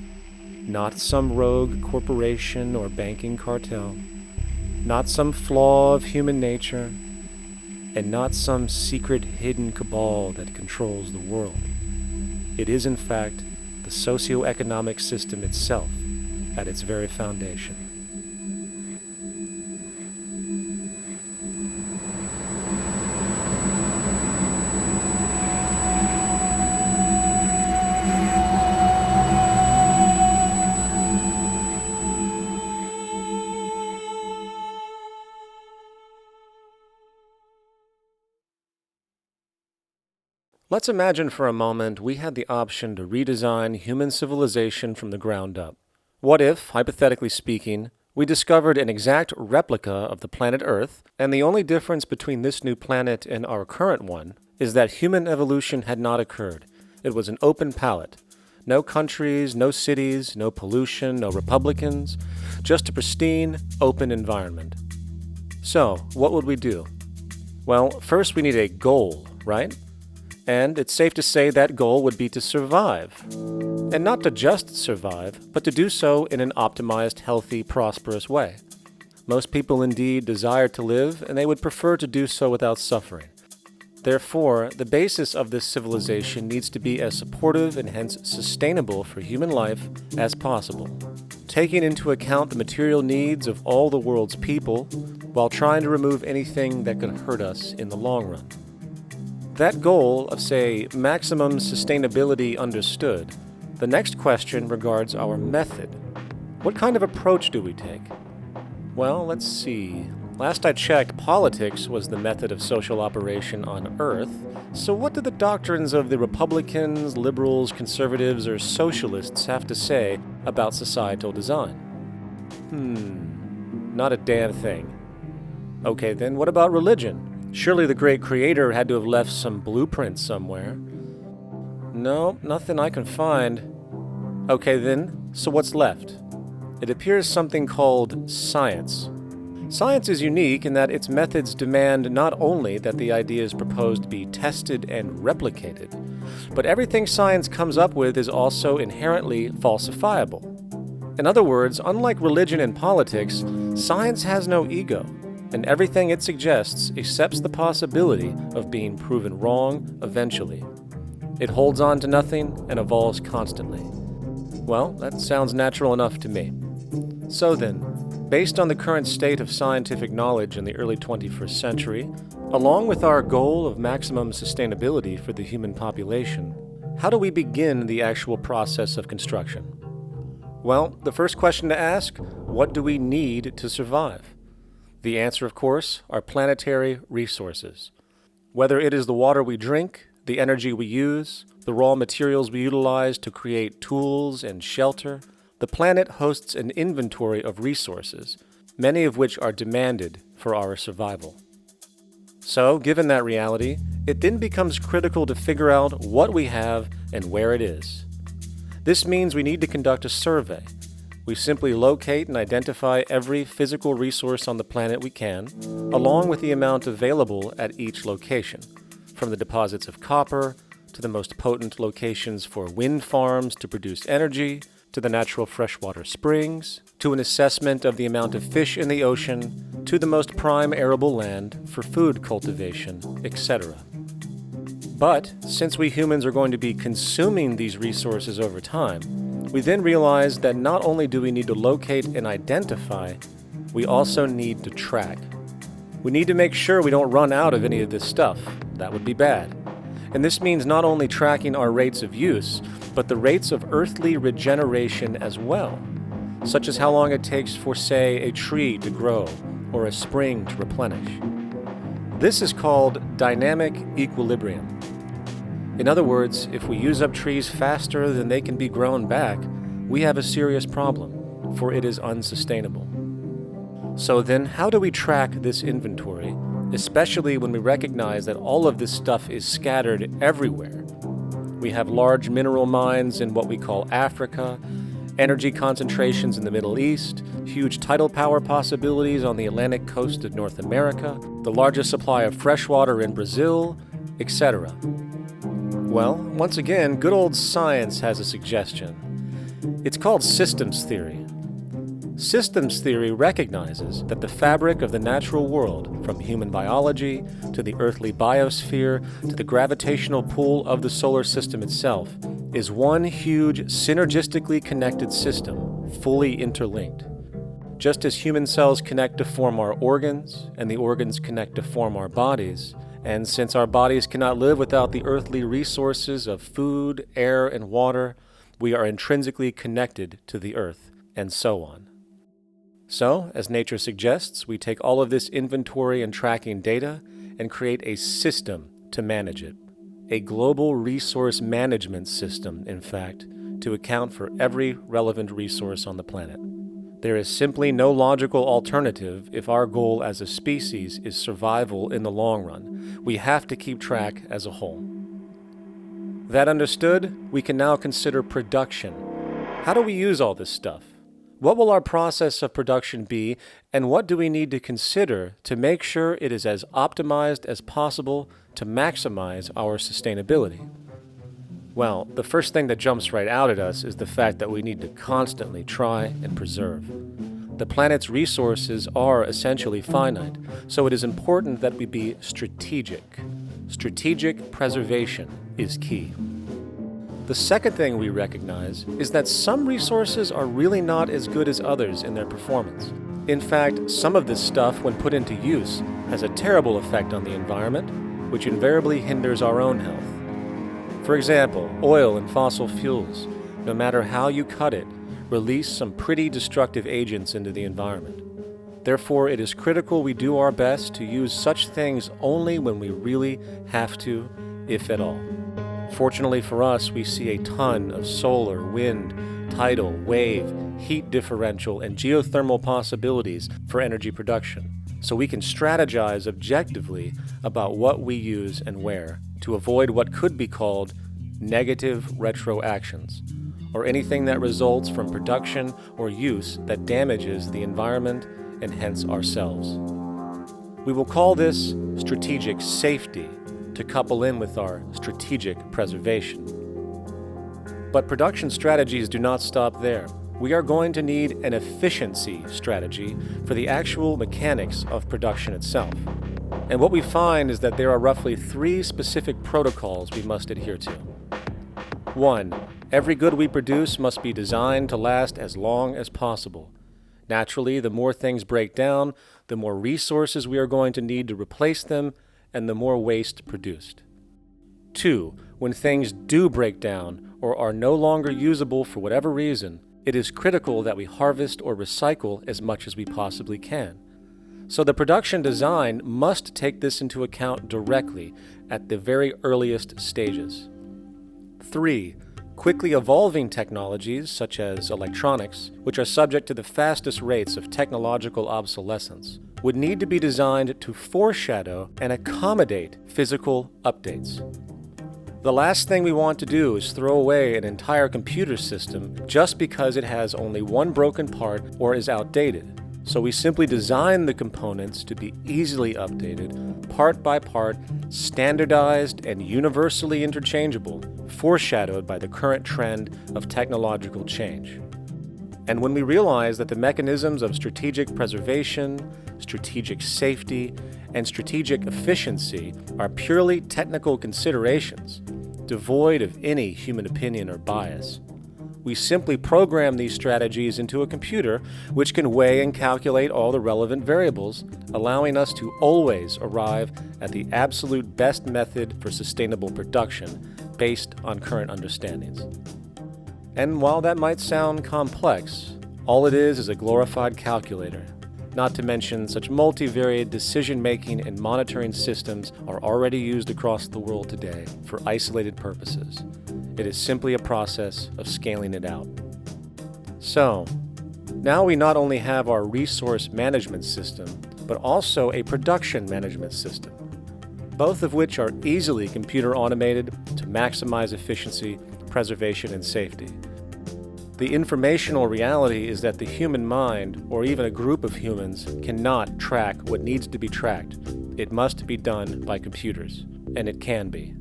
[SPEAKER 12] not some rogue corporation or banking cartel, not some flaw of human nature, and not some secret hidden cabal that controls the world. It is, in fact, the socio-economic system itself at its very foundation. Let's imagine for a moment we had the option to redesign human civilization from the ground up. What if, hypothetically speaking, we discovered an exact replica of the planet Earth, and the only difference between this new planet and our current one is that human evolution had not occurred. It was an open palette. No countries, no cities, no pollution, no Republicans, just a pristine, open environment. So, what would we do? Well, first we need a goal, right? And it's safe to say that goal would be to survive. And not to just survive, but to do so in an optimized, healthy, prosperous way. Most people indeed desire to live, and they would prefer to do so without suffering. Therefore, the basis of this civilization needs to be as supportive and hence sustainable for human life as possible, taking into account the material needs of all the world's people, while trying to remove anything that could hurt us in the long run. That goal of, say, maximum sustainability understood, the next question regards our method. What kind of approach do we take? Well, let's see. Last I checked, politics was the method of social operation on Earth. So what do the doctrines of the Republicans, liberals, conservatives, or socialists have to say about societal design? Not a damn thing. Okay, then what about religion? Surely the great creator had to have left some blueprint somewhere. No, nothing I can find. Okay then, so what's left? It appears something called science. Science is unique in that its methods demand not only that the ideas proposed be tested and replicated, but everything science comes up with is also inherently falsifiable. In other words, unlike religion and politics, science has no ego, and everything it suggests accepts the possibility of being proven wrong eventually. It holds on to nothing and evolves constantly. Well, that sounds natural enough to me. So then, based on the current state of scientific knowledge in the early 21st century, along with our goal of maximum sustainability for the human population, how do we begin the actual process of construction? Well, the first question to ask, what do we need to survive? The answer, of course, are planetary resources. Whether it is the water we drink, the energy we use, the raw materials we utilize to create tools and shelter, the planet hosts an inventory of resources, many of which are demanded for our survival. So, given that reality, it then becomes critical to figure out what we have and where it is. This means we need to conduct a survey. We simply locate and identify every physical resource on the planet we can, along with the amount available at each location, from the deposits of copper, to the most potent locations for wind farms to produce energy, to the natural freshwater springs, to an assessment of the amount of fish in the ocean, to the most prime arable land for food cultivation, etc. But since we humans are going to be consuming these resources over time, we then realize that not only do we need to locate and identify, we also need to track. We need to make sure we don't run out of any of this stuff. That would be bad. And this means not only tracking our rates of use, but the rates of earthly regeneration as well, such as how long it takes for, say, a tree to grow or a spring to replenish. This is called dynamic equilibrium. In other words, if we use up trees faster than they can be grown back, we have a serious problem, for it is unsustainable. So then, how do we track this inventory, especially when we recognize that all of this stuff is scattered everywhere? We have large mineral mines in what we call Africa, energy concentrations in the Middle East, huge tidal power possibilities on the Atlantic coast of North America, the largest supply of freshwater in Brazil, etc. Well, once again, good old science has a suggestion. It's called systems theory. Systems theory recognizes that the fabric of the natural world, from human biology to the earthly biosphere to the gravitational pull of the solar system itself, is one huge synergistically connected system, fully interlinked. Just as human cells connect to form our organs, and the organs connect to form our bodies, and since our bodies cannot live without the earthly resources of food, air, and water, we are intrinsically connected to the earth, and so on. So, as nature suggests, we take all of this inventory and tracking data and create a system to manage it. A global resource management system, in fact, to account for every relevant resource on the planet. There is simply no logical alternative if our goal as a species is survival in the long run. We have to keep track as a whole. That understood, we can now consider production. How do we use all this stuff? What will our process of production be, and what do we need to consider to make sure it is as optimized as possible to maximize our sustainability? Well, the first thing that jumps right out at us is the fact that we need to constantly try and preserve. The planet's resources are essentially finite, so it is important that we be strategic. Strategic preservation is key. The second thing we recognize is that some resources are really not as good as others in their performance. In fact, some of this stuff, when put into use, has a terrible effect on the environment, which invariably hinders our own health. For example, oil and fossil fuels, no matter how you cut it, release some pretty destructive agents into the environment. Therefore, it is critical we do our best to use such things only when we really have to, if at all. Fortunately for us, we see a ton of solar, wind, tidal, wave, heat differential, and geothermal possibilities for energy production, so we can strategize objectively about what we use and where to avoid what could be called negative retroactions, or anything that results from production or use that damages the environment and hence ourselves. We will call this strategic safety, to couple in with our strategic preservation. But production strategies do not stop there. We are going to need an efficiency strategy for the actual mechanics of production itself. And what we find is that there are roughly 3 specific protocols we must adhere to. 1. Every good we produce must be designed to last as long as possible. Naturally, the more things break down, the more resources we are going to need to replace them, and the more waste produced. 2. When things do break down or are no longer usable for whatever reason, it is critical that we harvest or recycle as much as we possibly can. So the production design must take this into account directly at the very earliest stages. 3. Quickly evolving technologies, such as electronics, which are subject to the fastest rates of technological obsolescence, would need to be designed to foreshadow and accommodate physical updates. The last thing we want to do is throw away an entire computer system just because it has only one broken part or is outdated. So we simply design the components to be easily updated, part by part, standardized and universally interchangeable, foreshadowed by the current trend of technological change. And when we realize that the mechanisms of strategic preservation, strategic safety, and strategic efficiency are purely technical considerations, devoid of any human opinion or bias, we simply program these strategies into a computer which can weigh and calculate all the relevant variables, allowing us to always arrive at the absolute best method for sustainable production based on current understandings. And while that might sound complex, all it is a glorified calculator. Not to mention such multivariate decision-making and monitoring systems are already used across the world today for isolated purposes. It is simply a process of scaling it out. So, now we not only have our resource management system, but also a production management system, both of which are easily computer automated to maximize efficiency, preservation, and safety. The informational reality is that the human mind, or even a group of humans, cannot track what needs to be tracked. It must be done by computers, and it can be.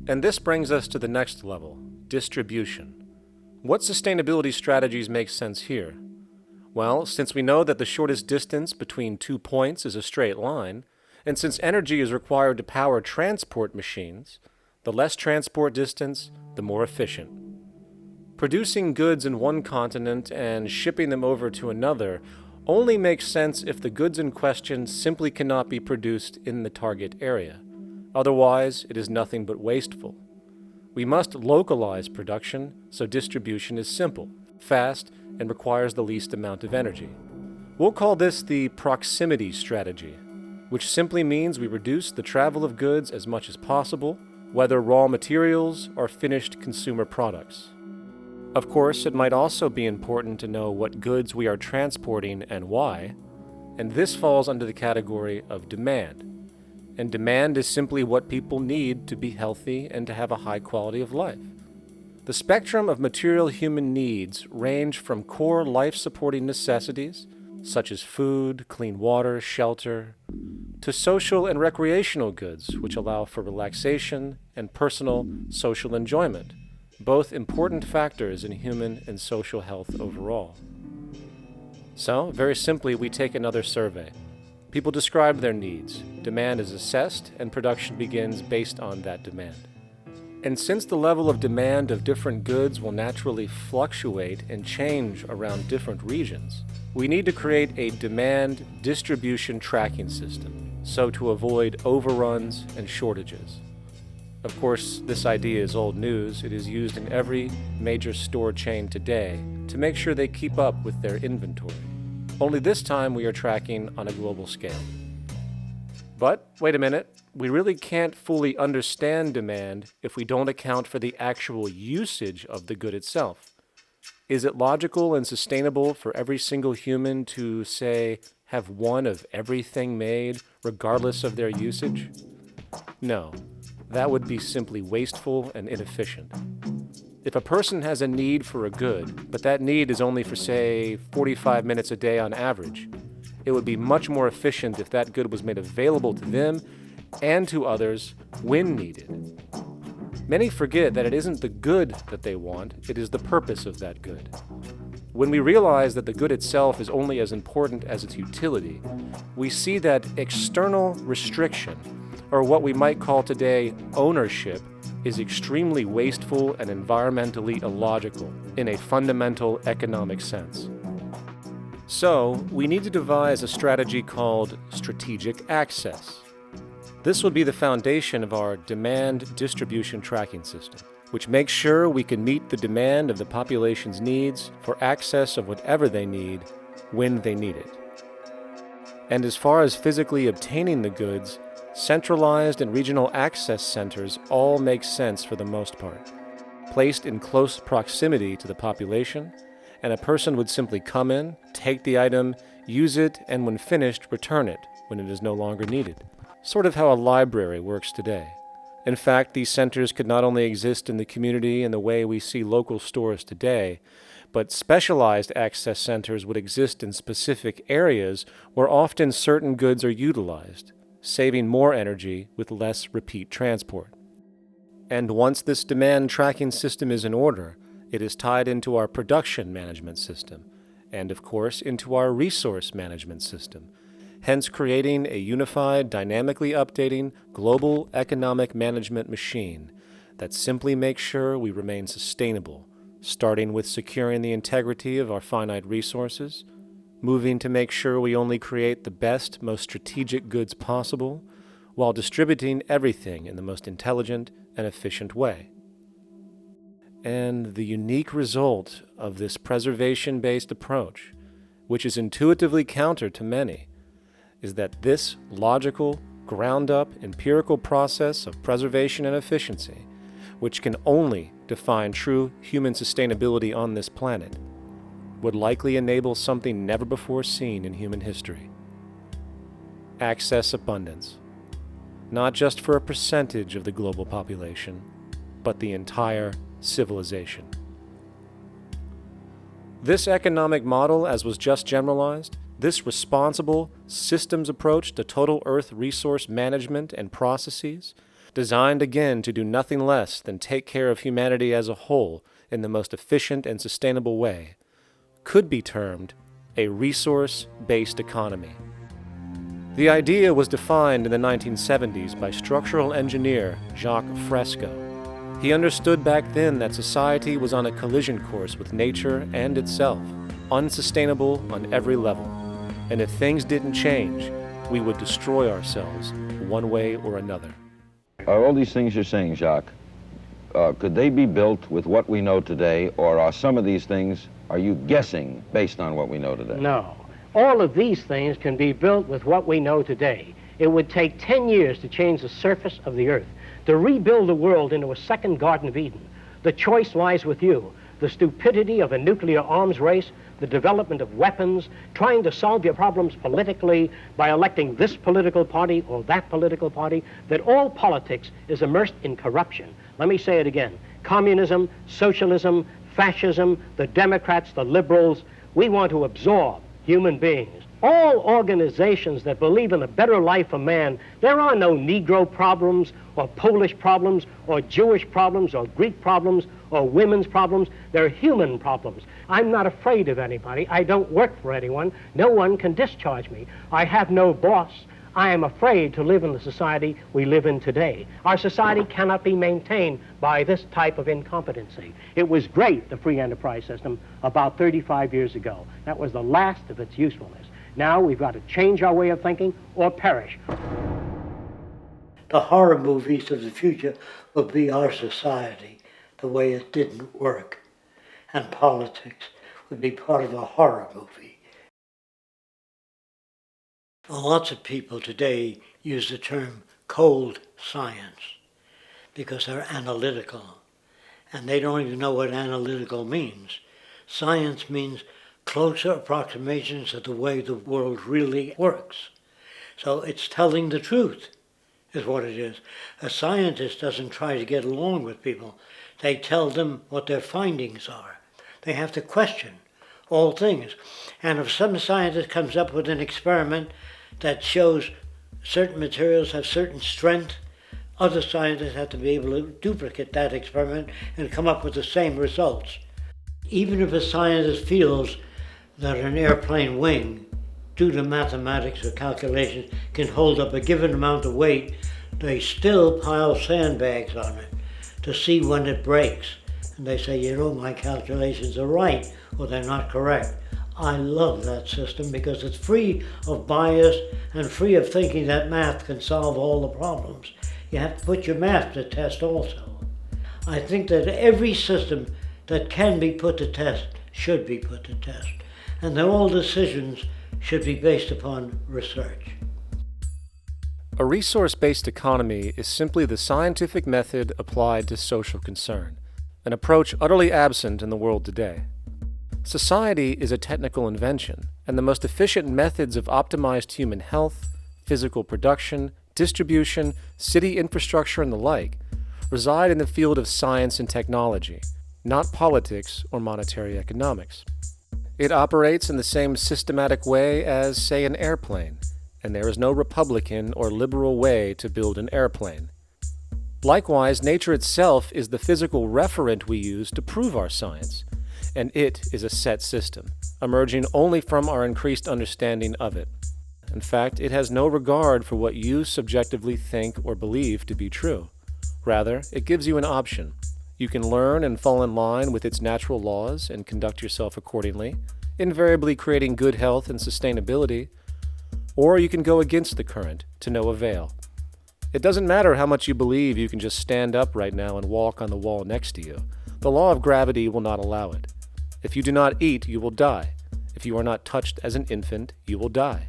[SPEAKER 12] And this brings us to the next level, distribution. What sustainability strategies make sense here? Well, since we know that the shortest distance between 2 points is a straight line, and since energy is required to power transport machines, The less transport distance, the more efficient. Producing goods in one continent and shipping them over to another only makes sense if the goods in question simply cannot be produced in the target area. Otherwise, it is nothing but wasteful. We must localize production so distribution is simple, fast, and requires the least amount of energy. We'll call this the proximity strategy, which simply means we reduce the travel of goods as much as possible, whether raw materials or finished consumer products. Of course, it might also be important to know what goods we are transporting and why, and this falls under the category of demand. And demand is simply what people need to be healthy and to have a high quality of life. The spectrum of material human needs range from core life-supporting necessities, such as food, clean water, shelter, to social and recreational goods, which allow for relaxation and personal social enjoyment, both important factors in human and social health overall. So, very simply, we take another survey. People describe their needs, demand is assessed, and production begins based on that demand. And since the level of demand of different goods will naturally fluctuate and change around different regions, we need to create a demand distribution tracking system, so to avoid overruns and shortages. Of course, this idea is old news. It is used in every major store chain today to make sure they keep up with their inventory. Only this time we are tracking on a global scale. But, wait a minute, we really can't fully understand demand if we don't account for the actual usage of the good itself. Is it logical and sustainable for every single human to, say, have one of everything made, regardless of their usage? No, that would be simply wasteful and inefficient. If a person has a need for a good, but that need is only for, say, 45 minutes a day on average, it would be much more efficient if that good was made available to them and to others when needed. Many forget that it isn't the good that they want, it is the purpose of that good. When we realize that the good itself is only as important as its utility, we see that external restriction, or what we might call today ownership, is extremely wasteful and environmentally illogical in a fundamental economic sense. So, we need to devise a strategy called strategic access. This will be the foundation of our demand distribution tracking system, which makes sure we can meet the demand of the population's needs for access of whatever they need when they need it. And as far as physically obtaining the goods, centralized and regional access centers all make sense for the most part, placed in close proximity to the population, and a person would simply come in, take the item, use it, and when finished, return it when it is no longer needed. Sort of how a library works today. In fact, these centers could not only exist in the community in the way we see local stores today, but specialized access centers would exist in specific areas where often certain goods are utilized, saving more energy with less repeat transport. And once this demand tracking system is in order, it is tied into our production management system, and of course into our resource management system, hence creating a unified, dynamically updating global economic management machine that simply makes sure we remain sustainable, starting with securing the integrity of our finite resources, moving to make sure we only create the best, most strategic goods possible, while distributing everything in the most intelligent and efficient way. And the unique result of this preservation-based approach, which is intuitively counter to many, is that this logical, ground-up, empirical process of preservation and efficiency, which can only define true human sustainability on this planet, would likely enable something never before seen in human history. Access abundance, not just for a percentage of the global population, but the entire civilization. This economic model, as was just generalized, this responsible systems approach to total Earth resource management and processes, designed again to do nothing less than take care of humanity as a whole in the most efficient and sustainable way, could be termed a resource-based economy. The idea was defined in the 1970s by structural engineer Jacques Fresco. He understood back then that society was on a collision course with nature and itself, unsustainable on every level. And if things didn't change, we would destroy ourselves one way or another.
[SPEAKER 21] Are all these things you're saying, Jacques, could they be built with what we know today, or are some of these things, are you guessing based on what we know today?
[SPEAKER 22] No. All of these things can be built with what we know today. It would take 10 years to change the surface of the earth, to rebuild the world into a second Garden of Eden. The choice lies with you. The stupidity of a nuclear arms race, the development of weapons, trying to solve your problems politically by electing this political party or that political party, that all politics is immersed in corruption. Let me say it again. Communism, socialism, fascism, the Democrats, the liberals, we want to absorb human beings. All organizations that believe in a better life for man, there are no Negro problems or Polish problems or Jewish problems or Greek problems or women's problems. They're human problems. I'm not afraid of anybody. I don't work for anyone. No one can discharge me. I have no boss. I am afraid to live in the society we live in today. Our society cannot be maintained by this type of incompetency. It was great, the free enterprise system, about 35 years ago. That was the last of its usefulness. Now we've got to change our way of thinking or perish.
[SPEAKER 7] The horror movies of the future will be our society, the way it didn't work. And politics would be part of a horror movie. Lots of people today use the term cold science because they're analytical, and they don't even know what analytical means. Science means closer approximations of the way the world really works. So it's telling the truth, is what it is. A scientist doesn't try to get along with people. They tell them what their findings are. They have to question all things. And if some scientist comes up with an experiment that shows certain materials have certain strength, other scientists have to be able to duplicate that experiment and come up with the same results. Even if a scientist feels that an airplane wing, due to mathematics or calculations, can hold up a given amount of weight, they still pile sandbags on it to see when it breaks. And they say, you know, my calculations are right, or they're not correct. I love that system because it's free of bias and free of thinking that math can solve all the problems. You have to put your math to test also. I think that every system that can be put to test should be put to test, and that all decisions should be based upon research.
[SPEAKER 12] A resource-based economy is simply the scientific method applied to social concern, an approach utterly absent in the world today. Society is a technical invention, and the most efficient methods of optimized human health, physical production, distribution, city infrastructure, and the like reside in the field of science and technology, not politics or monetary economics. It operates in the same systematic way as, say, an airplane, and there is no Republican or liberal way to build an airplane. Likewise, nature itself is the physical referent we use to prove our science, and it is a set system, emerging only from our increased understanding of it. In fact, it has no regard for what you subjectively think or believe to be true. Rather, it gives you an option. You can learn and fall in line with its natural laws and conduct yourself accordingly, invariably creating good health and sustainability, or you can go against the current to no avail. It doesn't matter how much you believe you can just stand up right now and walk on the wall next to you. The law of gravity will not allow it. If you do not eat, you will die. If you are not touched as an infant, you will die.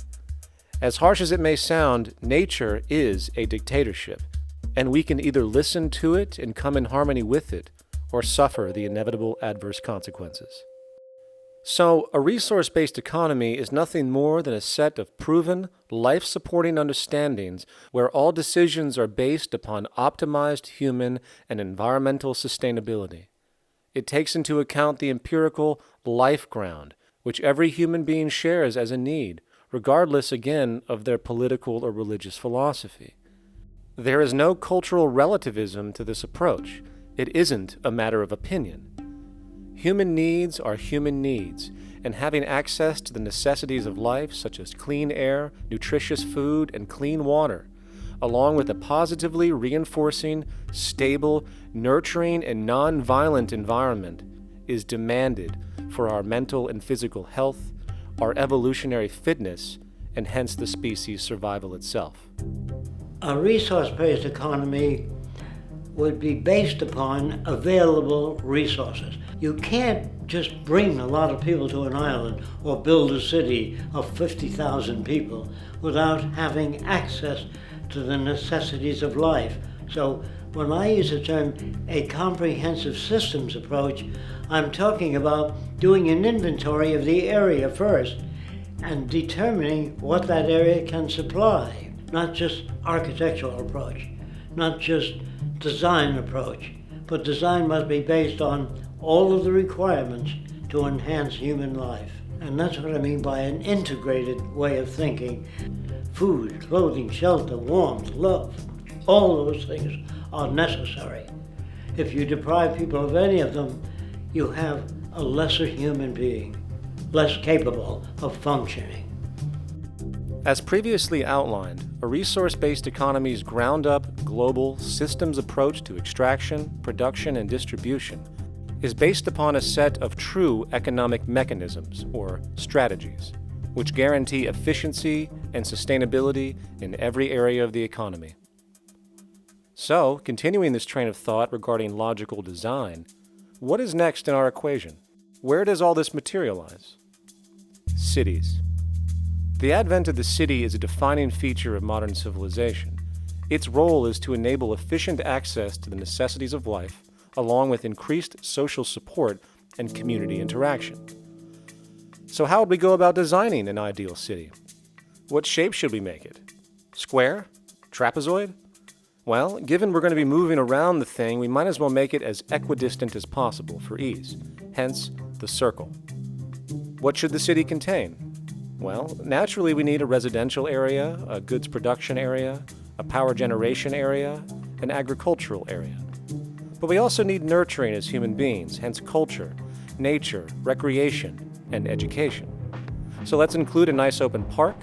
[SPEAKER 12] As harsh as it may sound, nature is a dictatorship, and we can either listen to it and come in harmony with it, or suffer the inevitable adverse consequences. So, a resource-based economy is nothing more than a set of proven, life-supporting understandings where all decisions are based upon optimized human and environmental sustainability. It takes into account the empirical life ground, which every human being shares as a need, regardless, again, of their political or religious philosophy. There is no cultural relativism to this approach. It isn't a matter of opinion. Human needs are human needs, and having access to the necessities of life, such as clean air, nutritious food, and clean water, along with a positively reinforcing, stable, nurturing, and non-violent environment, is demanded for our mental and physical health, our evolutionary fitness, and hence the species' survival itself.
[SPEAKER 7] A resource-based economy would be based upon available resources. You can't just bring a lot of people to an island or build a city of 50,000 people without having access to the necessities of life. So when I use the term a comprehensive systems approach, I'm talking about doing an inventory of the area first and determining what that area can supply, not just architectural approach, not just design approach, but design must be based on all of the requirements to enhance human life. And that's what I mean by an integrated way of thinking. Food, clothing, shelter, warmth, love, all those things are necessary. If you deprive people of any of them, you have a lesser human being, less capable of functioning.
[SPEAKER 12] As previously outlined, a resource-based economy's ground-up, global, systems approach to extraction, production, and distribution is based upon a set of true economic mechanisms, or strategies, which guarantee efficiency and sustainability in every area of the economy. So, continuing this train of thought regarding logical design, what is next in our equation? Where does all this materialize? Cities. The advent of the city is a defining feature of modern civilization. Its role is to enable efficient access to the necessities of life, along with increased social support and community interaction. So how would we go about designing an ideal city? What shape should we make it? Square? Trapezoid? Well, given we're going to be moving around the thing, we might as well make it as equidistant as possible for ease, hence the circle. What should the city contain? Well, naturally we need a residential area, a goods production area, a power generation area, an agricultural area. But we also need nurturing as human beings, hence culture, nature, recreation, and education. So let's include a nice open park,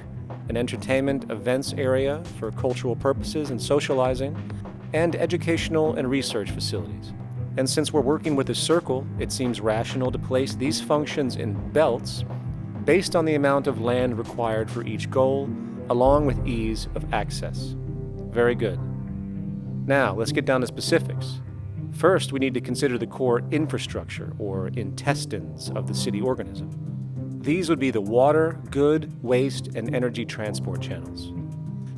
[SPEAKER 12] an entertainment events area for cultural purposes and socializing, and educational and research facilities. And since we're working with a circle, it seems rational to place these functions in belts based on the amount of land required for each goal, along with ease of access. Very good. Now, let's get down to specifics. First, we need to consider the core infrastructure, or intestines, of the city organism. These would be the water, good, waste, and energy transport channels.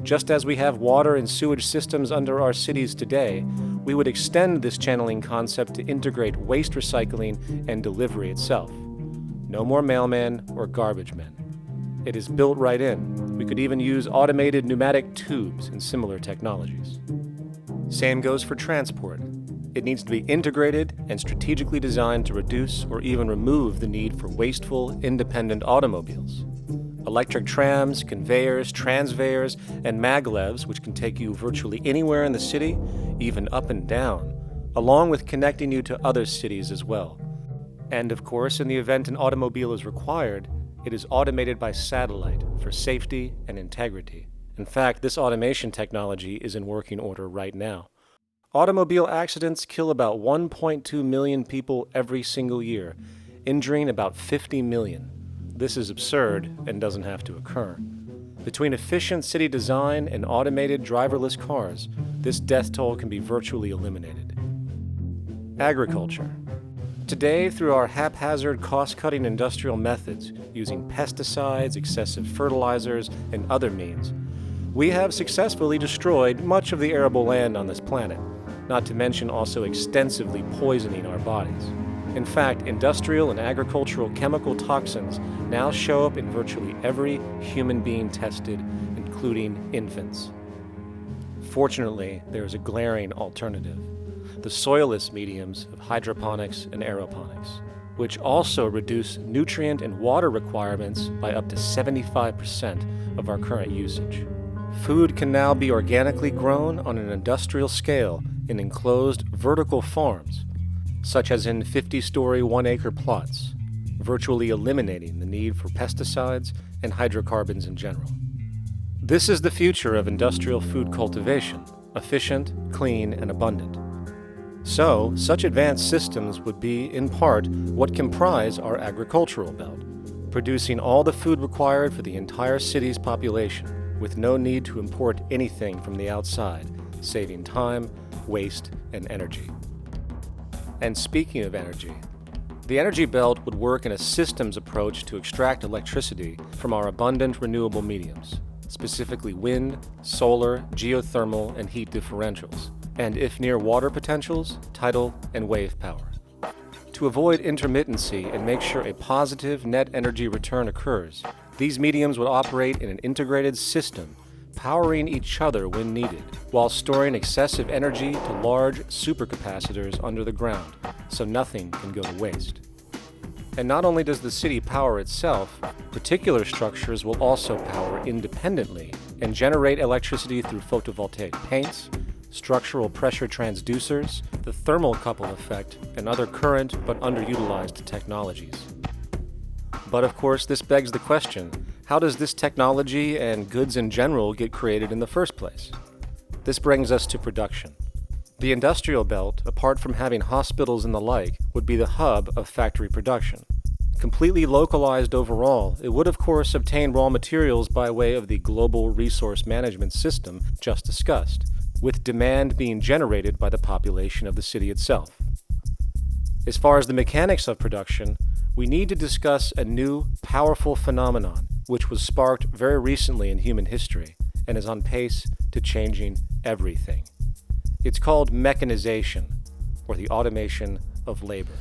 [SPEAKER 12] Just as we have water and sewage systems under our cities today, we would extend this channeling concept to integrate waste recycling and delivery itself. No more mailmen or garbage men. It is built right in. We could even use automated pneumatic tubes and similar technologies. Same goes for transport. It needs to be integrated and strategically designed to reduce or even remove the need for wasteful, independent automobiles. Electric trams, conveyors, transveyors, and maglevs, which can take you virtually anywhere in the city, even up and down, along with connecting you to other cities as well. And of course, in the event an automobile is required, it is automated by satellite for safety and integrity. In fact, this automation technology is in working order right now. Automobile accidents kill about 1.2 million people every single year, injuring about 50 million. This is absurd and doesn't have to occur. Between efficient city design and automated driverless cars, this death toll can be virtually eliminated. Agriculture. Today, through our haphazard, cost-cutting industrial methods, using pesticides, excessive fertilizers, and other means, we have successfully destroyed much of the arable land on this planet, not to mention also extensively poisoning our bodies. In fact, industrial and agricultural chemical toxins now show up in virtually every human being tested, including infants. Fortunately, there is a glaring alternative: the soilless mediums of hydroponics and aeroponics, which also reduce nutrient and water requirements by up to 75% of our current usage. Food can now be organically grown on an industrial scale in enclosed vertical farms. such as in 50-story 1-acre plots, virtually eliminating the need for pesticides and hydrocarbons in general. This is the future of industrial food cultivation, efficient, clean, and abundant. So, such advanced systems would be, in part, what comprise our agricultural belt, producing all the food required for the entire city's population, with no need to import anything from the outside, saving time, waste, and energy. And speaking of energy, the energy belt would work in a systems approach to extract electricity from our abundant renewable mediums, specifically wind, solar, geothermal, and heat differentials, and if near water potentials, tidal and wave power. To avoid intermittency and make sure a positive net energy return occurs, these mediums would operate in an integrated system, powering each other when needed, while storing excessive energy to large supercapacitors under the ground, so nothing can go to waste. And not only does the city power itself, particular structures will also power independently and generate electricity through photovoltaic paints, structural pressure transducers, the thermocouple effect, and other current but underutilized technologies. But of course, this begs the question, how does this technology and goods in general get created in the first place? This brings us to production. The industrial belt, apart from having hospitals and the like, would be the hub of factory production. Completely localized overall, it would of course obtain raw materials by way of the global resource management system just discussed, with demand being generated by the population of the city itself. As far as the mechanics of production, we need to discuss a new, powerful phenomenon which was sparked very recently in human history and is on pace to changing everything. It's called mechanization, or the automation of labor.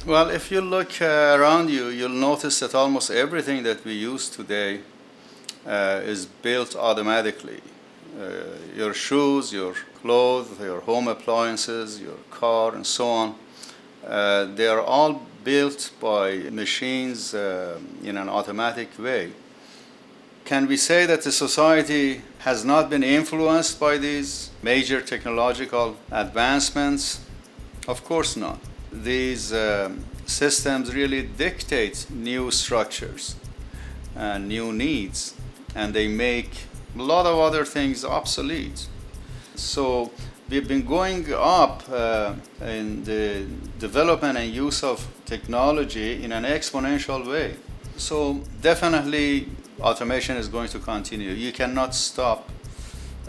[SPEAKER 2] Well, if you look around you, you'll notice that almost everything that we use today is built automatically. Your shoes, your clothes, your home appliances, your car, and so on. They are all built by machines in an automatic way. Can we say that the society has not been influenced by these major technological advancements? Of course not. These systems really dictate new structures and new needs, and they make a lot of other things obsolete. So we've been going up in the development and use of technology in an exponential way. So definitely automation is going to continue. You cannot stop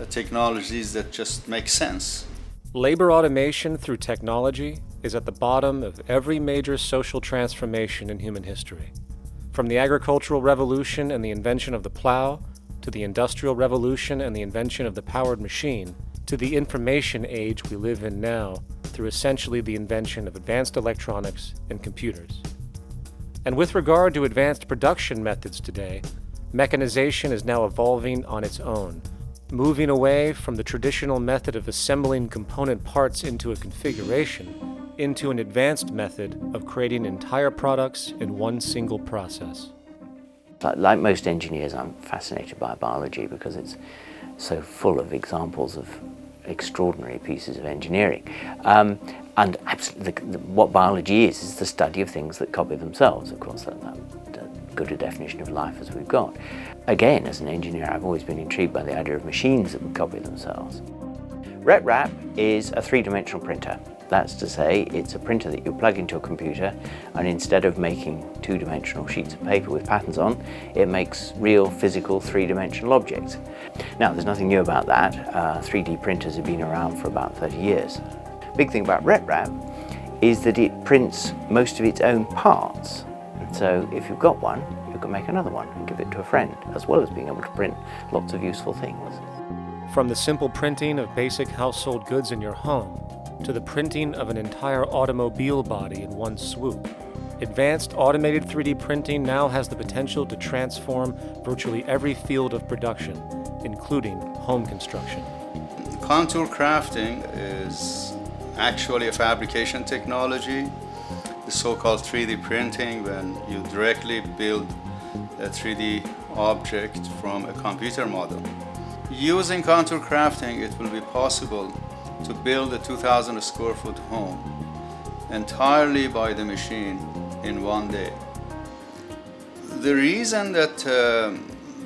[SPEAKER 2] technologies that just make sense.
[SPEAKER 12] Labor automation through technology is at the bottom of every major social transformation in human history. From the agricultural revolution and the invention of the plow, to the Industrial Revolution and the invention of the powered machine, to the information age we live in now through essentially the invention of advanced electronics and computers. And with regard to advanced production methods today, mechanization is now evolving on its own, moving away from the traditional method of assembling component parts into a configuration into an advanced method of creating entire products in one single process.
[SPEAKER 4] Like most engineers, I'm fascinated by biology because it's so full of examples of extraordinary pieces of engineering. And absolutely, what biology is the study of things that copy themselves. Of course, that's good a definition of life as we've got. Again, as an engineer, I've always been intrigued by the idea of machines that would copy themselves. RepRap is a three-dimensional printer. That's to say, it's a printer that you plug into a computer, and instead of making two-dimensional sheets of paper with patterns on, it makes real, physical, three-dimensional objects. Now, there's nothing new about that. 3D printers have been around for about 30 years. Big thing about RepRap is that it prints most of its own parts. So if you've got one, you can make another one and give it to a friend, as well as being able to print lots of useful things.
[SPEAKER 12] From the simple printing of basic household goods in your home, to the printing of an entire automobile body in one swoop, advanced automated 3D printing now has the potential to transform virtually every field of production, including home construction.
[SPEAKER 2] Contour crafting is actually a fabrication technology, the so-called 3D printing, when you directly build a 3D object from a computer model. Using contour crafting, it will be possible to build a 2,000 square foot home entirely by the machine in one day. The reason that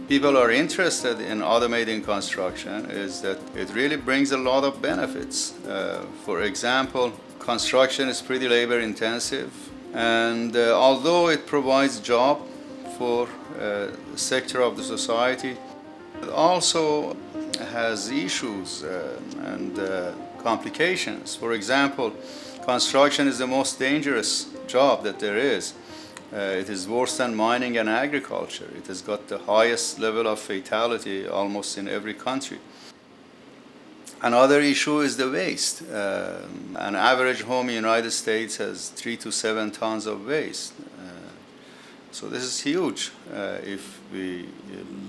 [SPEAKER 2] people are interested in automating construction is that it really brings a lot of benefits. For example, construction is pretty labor intensive, and although it provides job for a sector of the society, it also has issues and complications. For example, construction is the most dangerous job that there is. It is worse than mining and agriculture. It has got the highest level of fatality almost in every country. Another issue is the waste. An average home in the United States has 3 to 7 tons of waste. So this is huge if we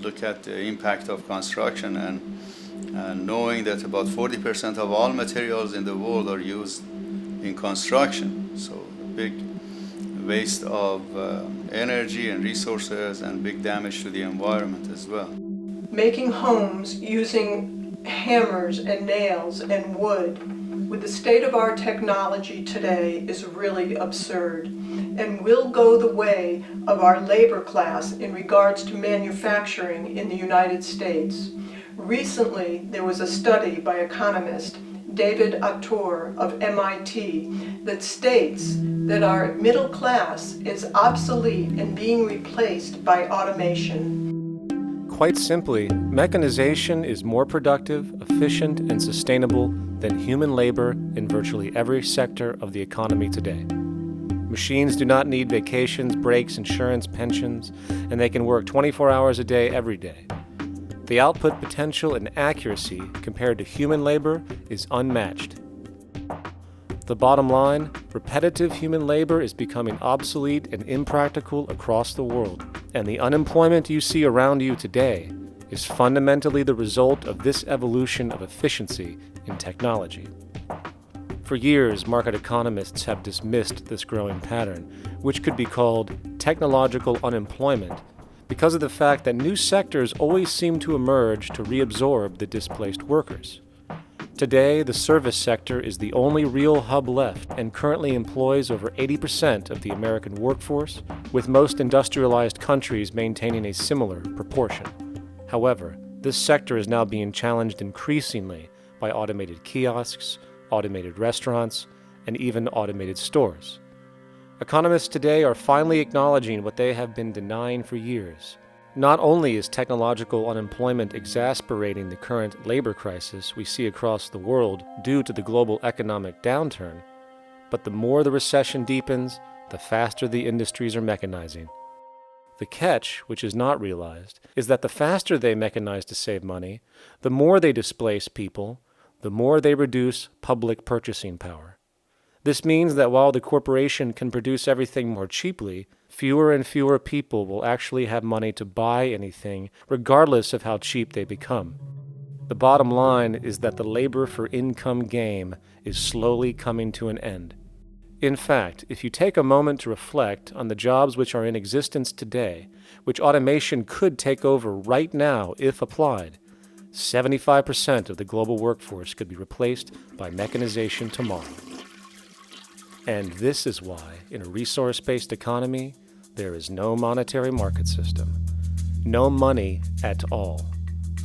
[SPEAKER 2] look at the impact of construction and knowing that about 40% of all materials in the world are used in construction. So big waste of energy and resources and big damage to the environment as well.
[SPEAKER 1] Making homes using hammers and nails and wood with the state of our technology today is really absurd and will go the way of our labor class in regards to manufacturing in the United States. Recently, there was a study by economist David Autor of MIT that states that our middle class is obsolete and being replaced by automation.
[SPEAKER 12] Quite simply, mechanization is more productive, efficient, and sustainable than human labor in virtually every sector of the economy today. Machines do not need vacations, breaks, insurance, pensions, and they can work 24 hours a day every day. The output potential and accuracy compared to human labor is unmatched. The bottom line, repetitive human labor is becoming obsolete and impractical across the world, and the unemployment you see around you today is fundamentally the result of this evolution of efficiency in technology. For years, market economists have dismissed this growing pattern, which could be called technological unemployment, because of the fact that new sectors always seem to emerge to reabsorb the displaced workers. Today, the service sector is the only real hub left and currently employs over 80% of the American workforce, with most industrialized countries maintaining a similar proportion. However, this sector is now being challenged increasingly by automated kiosks, automated restaurants, and even automated stores. Economists today are finally acknowledging what they have been denying for years. Not only is technological unemployment exacerbating the current labor crisis we see across the world due to the global economic downturn, but the more the recession deepens, the faster the industries are mechanizing. The catch, which is not realized, is that the faster they mechanize to save money, the more they displace people, the more they reduce public purchasing power. This means that while the corporation can produce everything more cheaply, fewer and fewer people will actually have money to buy anything, regardless of how cheap they become. The bottom line is that the labor for income game is slowly coming to an end. In fact, if you take a moment to reflect on the jobs which are in existence today, which automation could take over right now if applied, 75% of the global workforce could be replaced by mechanization tomorrow. And this is why, in a resource-based economy, there is no monetary market system, no money at all,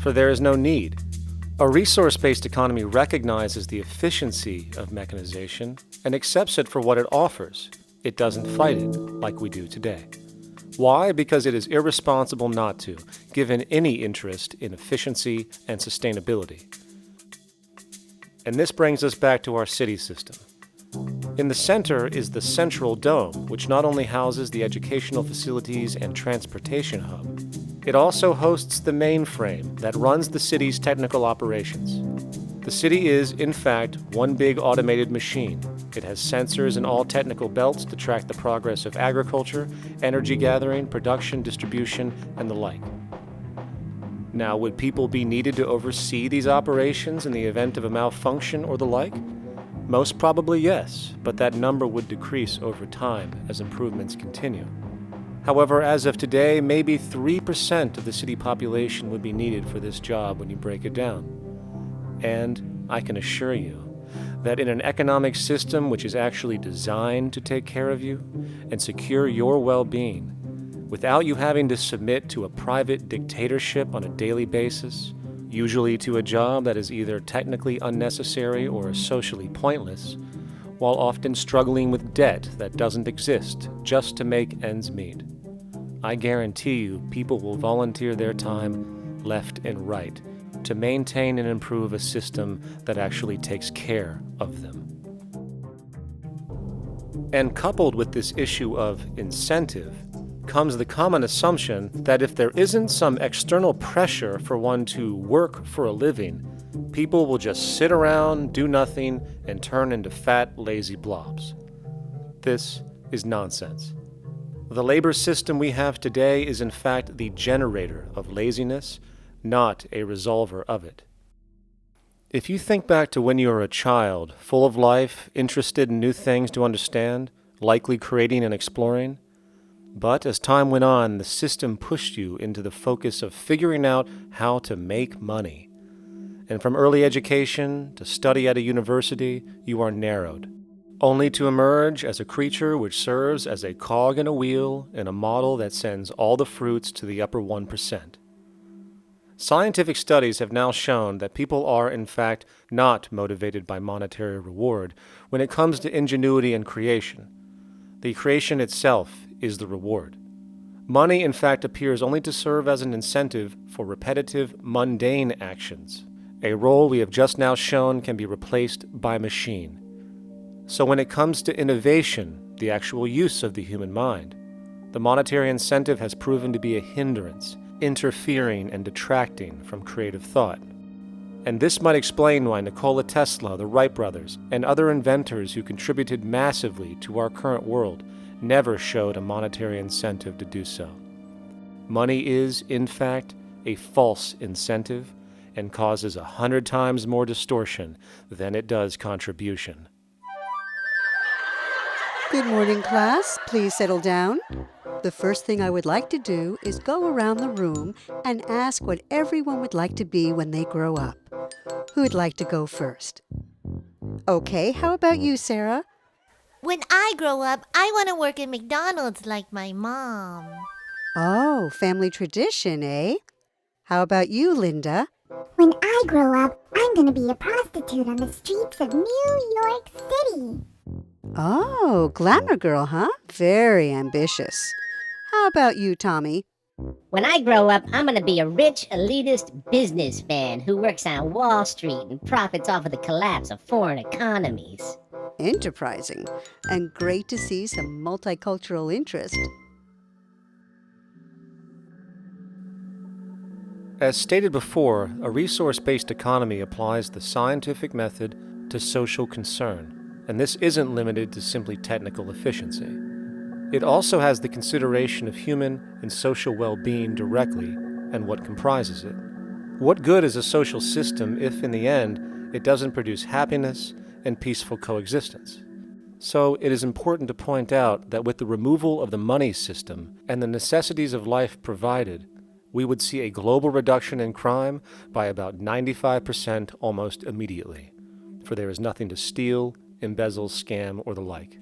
[SPEAKER 12] for there is no need. A resource-based economy recognizes the efficiency of mechanization and accepts it for what it offers. It doesn't fight it like we do today. Why? Because it is irresponsible not to, given any interest in efficiency and sustainability. And this brings us back to our city system. In the center is the Central Dome, which not only houses the educational facilities and transportation hub, it also hosts the mainframe that runs the city's technical operations. The city is, in fact, one big automated machine. It has sensors in all technical belts to track the progress of agriculture, energy gathering, production, distribution, and the like. Now, would people be needed to oversee these operations in the event of a malfunction or the like? Most probably yes, but that number would decrease over time as improvements continue. However, as of today, maybe 3% of the city population would be needed for this job when you break it down. And I can assure you that in an economic system which is actually designed to take care of you and secure your well-being, without you having to submit to a private dictatorship on a daily basis, usually to a job that is either technically unnecessary or socially pointless, while often struggling with debt that doesn't exist just to make ends meet. I guarantee you people will volunteer their time left and right to maintain and improve a system that actually takes care of them. And coupled with this issue of incentive comes the common assumption that if there isn't some external pressure for one to work for a living, people will just sit around, do nothing, and turn into fat, lazy blobs. This is nonsense. The labor system we have today is in fact the generator of laziness, not a resolver of it. If you think back to when you were a child, full of life, interested in new things to understand, likely creating and exploring, but as time went on, the system pushed you into the focus of figuring out how to make money. And from early education to study at a university, you are narrowed, only to emerge as a creature which serves as a cog in a wheel in a model that sends all the fruits to the upper 1%. Scientific studies have now shown that people are, in fact, not motivated by monetary reward when it comes to ingenuity and creation. The creation itself is the reward. Money, in fact, appears only to serve as an incentive for repetitive, mundane actions, a role we have just now shown can be replaced by machine. So when it comes to innovation, the actual use of the human mind, the monetary incentive has proven to be a hindrance, interfering and detracting from creative thought. And this might explain why Nikola Tesla, the Wright brothers, and other inventors who contributed massively to our current world never showed a monetary incentive to do so. Money is, in fact, a false incentive and causes 100 times more distortion than it does contribution.
[SPEAKER 3] Good morning, class. Please settle down. The first thing I would like to do is go around the room and ask what everyone would like to be when they grow up. Who would like to go first? Okay, how about you, Sarah?
[SPEAKER 5] When I grow up, I want to work at McDonald's like my mom.
[SPEAKER 3] Oh, family tradition, eh? How about you, Linda?
[SPEAKER 23] When I grow up, I'm going to be a prostitute on the streets of New York City.
[SPEAKER 3] Oh, glamour girl, huh? Very ambitious. How about you, Tommy?
[SPEAKER 24] When I grow up, I'm going to be a rich, elitist businessman who works on Wall Street and profits off of the collapse of foreign economies.
[SPEAKER 3] Enterprising, and great to see some multicultural interest.
[SPEAKER 12] As stated before, a resource-based economy applies the scientific method to social concern, and this isn't limited to simply technical efficiency. It also has the consideration of human and social well-being directly and what comprises it. What good is a social system if, in the end, it doesn't produce happiness and peaceful coexistence? So it is important to point out that with the removal of the money system and the necessities of life provided, we would see a global reduction in crime by about 95% almost immediately, for there is nothing to steal, embezzle, scam, or the like.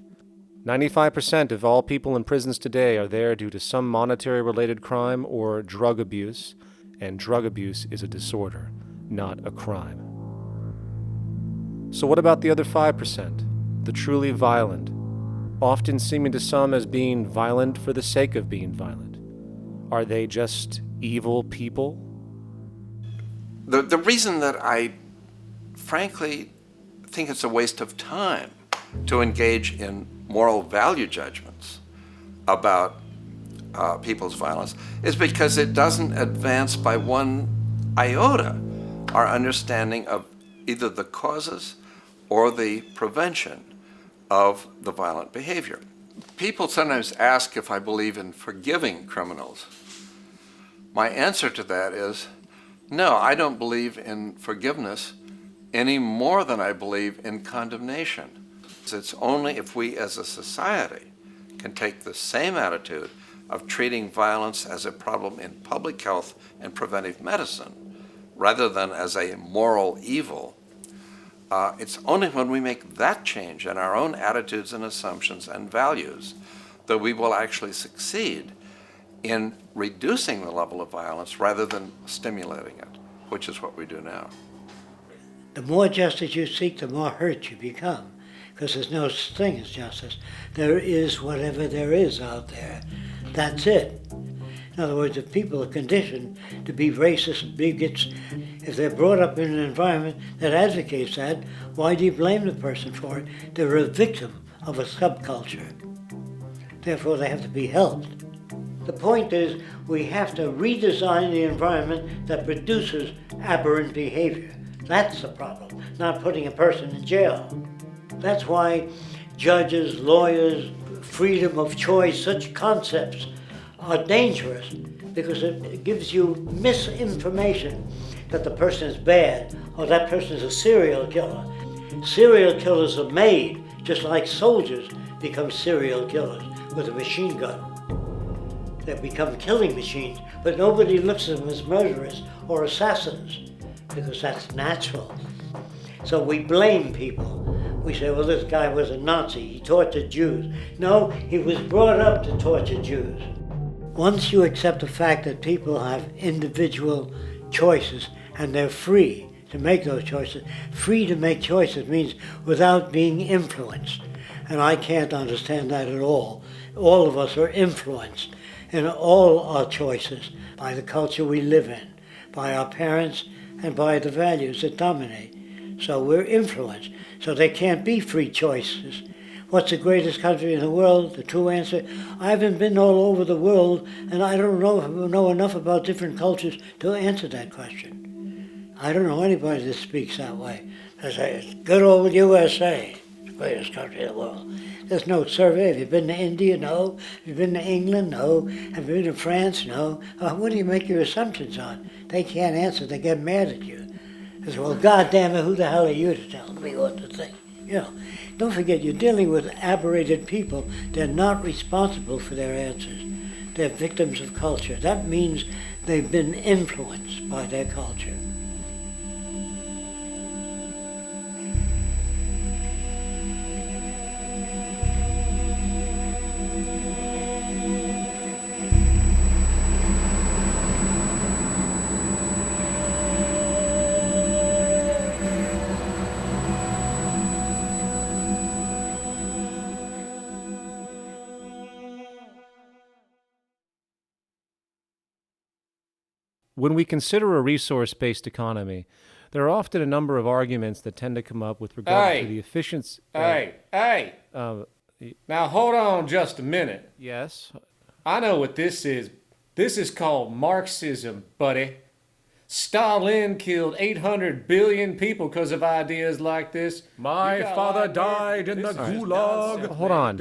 [SPEAKER 12] 95% of all people in prisons today are there due to some monetary-related crime or drug abuse, and drug abuse is a disorder, not a crime. So what about the other 5%, the truly violent, often seeming to some as being violent for the sake of being violent? Are they just evil people?
[SPEAKER 11] The reason that I frankly think it's a waste of time to engage in moral value judgments about people's violence is because it doesn't advance by one iota our understanding of either the causes or the prevention of the violent behavior. People sometimes ask if I believe in forgiving criminals. My answer to that is, no, I don't believe in forgiveness any more than I believe in condemnation. It's only if we as a society can take the same attitude of treating violence as a problem in public health and preventive medicine, rather than as a moral evil, It's only when we make that change in our own attitudes and assumptions and values that we will actually succeed in reducing the level of violence rather than stimulating it, which is what we do now.
[SPEAKER 7] The more justice you seek, the more hurt you become, because there's no such thing as justice. There is whatever there is out there. That's it. In other words, if people are conditioned to be racist and bigots, if they're brought up in an environment that advocates that, why do you blame the person for it? They're a victim of a subculture. Therefore, they have to be helped. The point is, we have to redesign the environment that produces aberrant behavior. That's the problem, not putting a person in jail. That's why judges, lawyers, freedom of choice, such concepts are dangerous, because it gives you misinformation that the person is bad or that person is a serial killer. Serial killers are made, just like soldiers become serial killers with a machine gun. They become killing machines, but nobody looks at them as murderers or assassins, because that's natural. So we blame people. We say, well, this guy was a Nazi, he tortured Jews. No, he was brought up to torture Jews. Once you accept the fact that people have individual choices and they're free to make those choices, free to make choices means without being influenced. And I can't understand that at all. All of us are influenced in all our choices by the culture we live in, by our parents, and by the values that dominate. So we're influenced. So there can't be free choices. What's the greatest country in the world? The true answer, I haven't been all over the world, and I don't know enough about different cultures to answer that question. I don't know anybody that speaks that way. They say, it's good old USA, the greatest country in the world. There's no survey. Have you been to India? No. Have you been to England? No. Have you been to France? No. What do you make your assumptions on? They can't answer. They get mad at you. They say, well, goddamn it, who the hell are you to tell me what to think? You know, don't forget, you're dealing with aberrated people. They're not responsible for their answers. They're victims of culture. That means they've been influenced by their culture.
[SPEAKER 12] When we consider a resource-based economy, there are often a number of arguments that tend to come up with regard to the efficiency.
[SPEAKER 6] Now hold on just a minute.
[SPEAKER 12] Yes?
[SPEAKER 6] I know what this is. This is called Marxism, buddy. Stalin killed 800 billion people because of ideas like this.
[SPEAKER 12] My father died in the gulag. Hold on.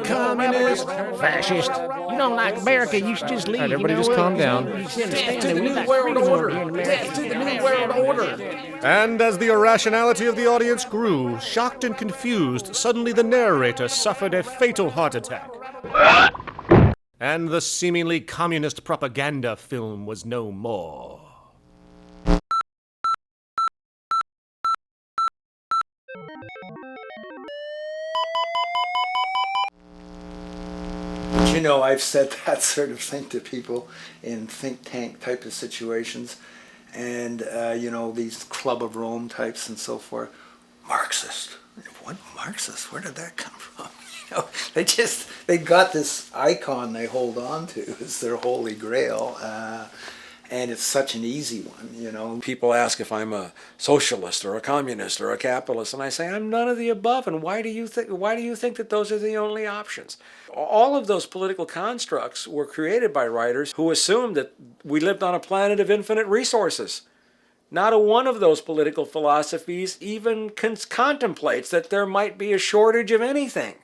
[SPEAKER 9] Communist, fascist. You don't like America, you should just leave.
[SPEAKER 12] All right, everybody just calm down.
[SPEAKER 9] Death to the New World Order. Death to the New World Order.
[SPEAKER 12] And as the irrationality of the audience grew, shocked and confused, suddenly the narrator suffered a fatal heart attack. And the seemingly communist propaganda film was no more.
[SPEAKER 13] You know, I've said that sort of thing to people in think tank type of situations, and you know, these Club of Rome types and so forth. Marxist. What Marxist? Where did that come from? You know, they got this icon they hold on to as their holy grail, and it's such an easy one. You know,
[SPEAKER 14] People ask if I'm a socialist or a communist or a capitalist, and I say I'm none of the above. And why do you think that those are the only options? All of those political constructs were created by writers who assumed that we lived on a planet of infinite resources. Not a one of those political philosophies even contemplates that there might be a shortage of anything.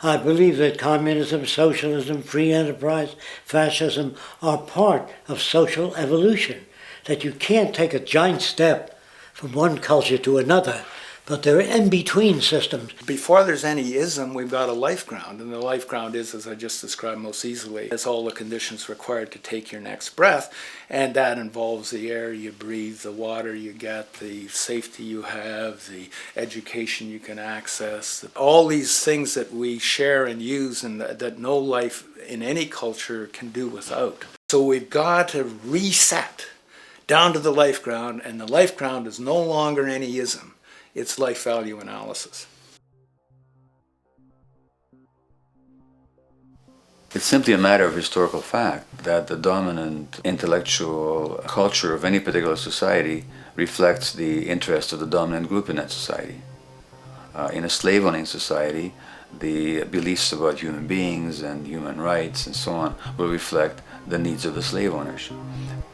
[SPEAKER 7] I believe that communism, socialism, free enterprise, fascism are part of social evolution, that you can't take a giant step from one culture to another But they're in-between systems.
[SPEAKER 13] Before there's any ism, we've got a life ground, and the life ground is, as I just described most easily, it's all the conditions required to take your next breath, and that involves the air you breathe, the water you get, the safety you have, the education you can access, all these things that we share and use and that no life in any culture can do without. So we've got to reset down to the life ground, and the life ground is no longer any ism. It's life value analysis.
[SPEAKER 15] It's simply a matter of historical fact that the dominant intellectual culture of any particular society reflects the interest of the dominant group in that society. In a slave-owning society, the beliefs about human beings and human rights and so on will reflect the needs of the slave owners.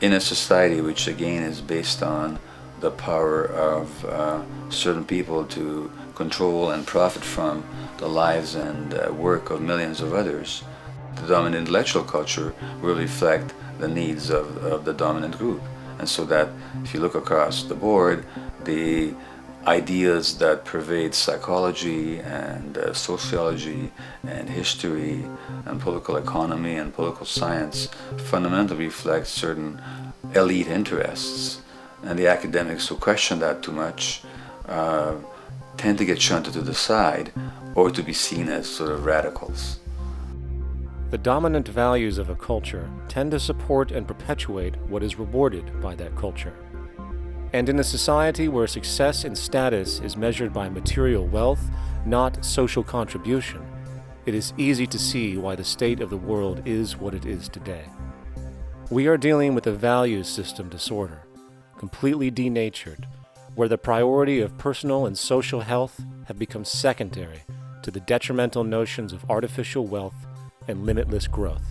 [SPEAKER 15] In a society which again is based on the power of certain people to control and profit from the lives and work of millions of others, the dominant intellectual culture will reflect the needs of the dominant group. And so that if you look across the board, the ideas that pervade psychology and sociology and history and political economy and political science fundamentally reflect certain elite interests. And the academics who question that too much tend to get shunted to the side or to be seen as sort of radicals.
[SPEAKER 12] The dominant values of a culture tend to support and perpetuate what is rewarded by that culture. And in a society where success and status is measured by material wealth, not social contribution, it is easy to see why the state of the world is what it is today. We are dealing with a values system disorder, completely denatured, where the priority of personal and social health have become secondary to the detrimental notions of artificial wealth and limitless growth.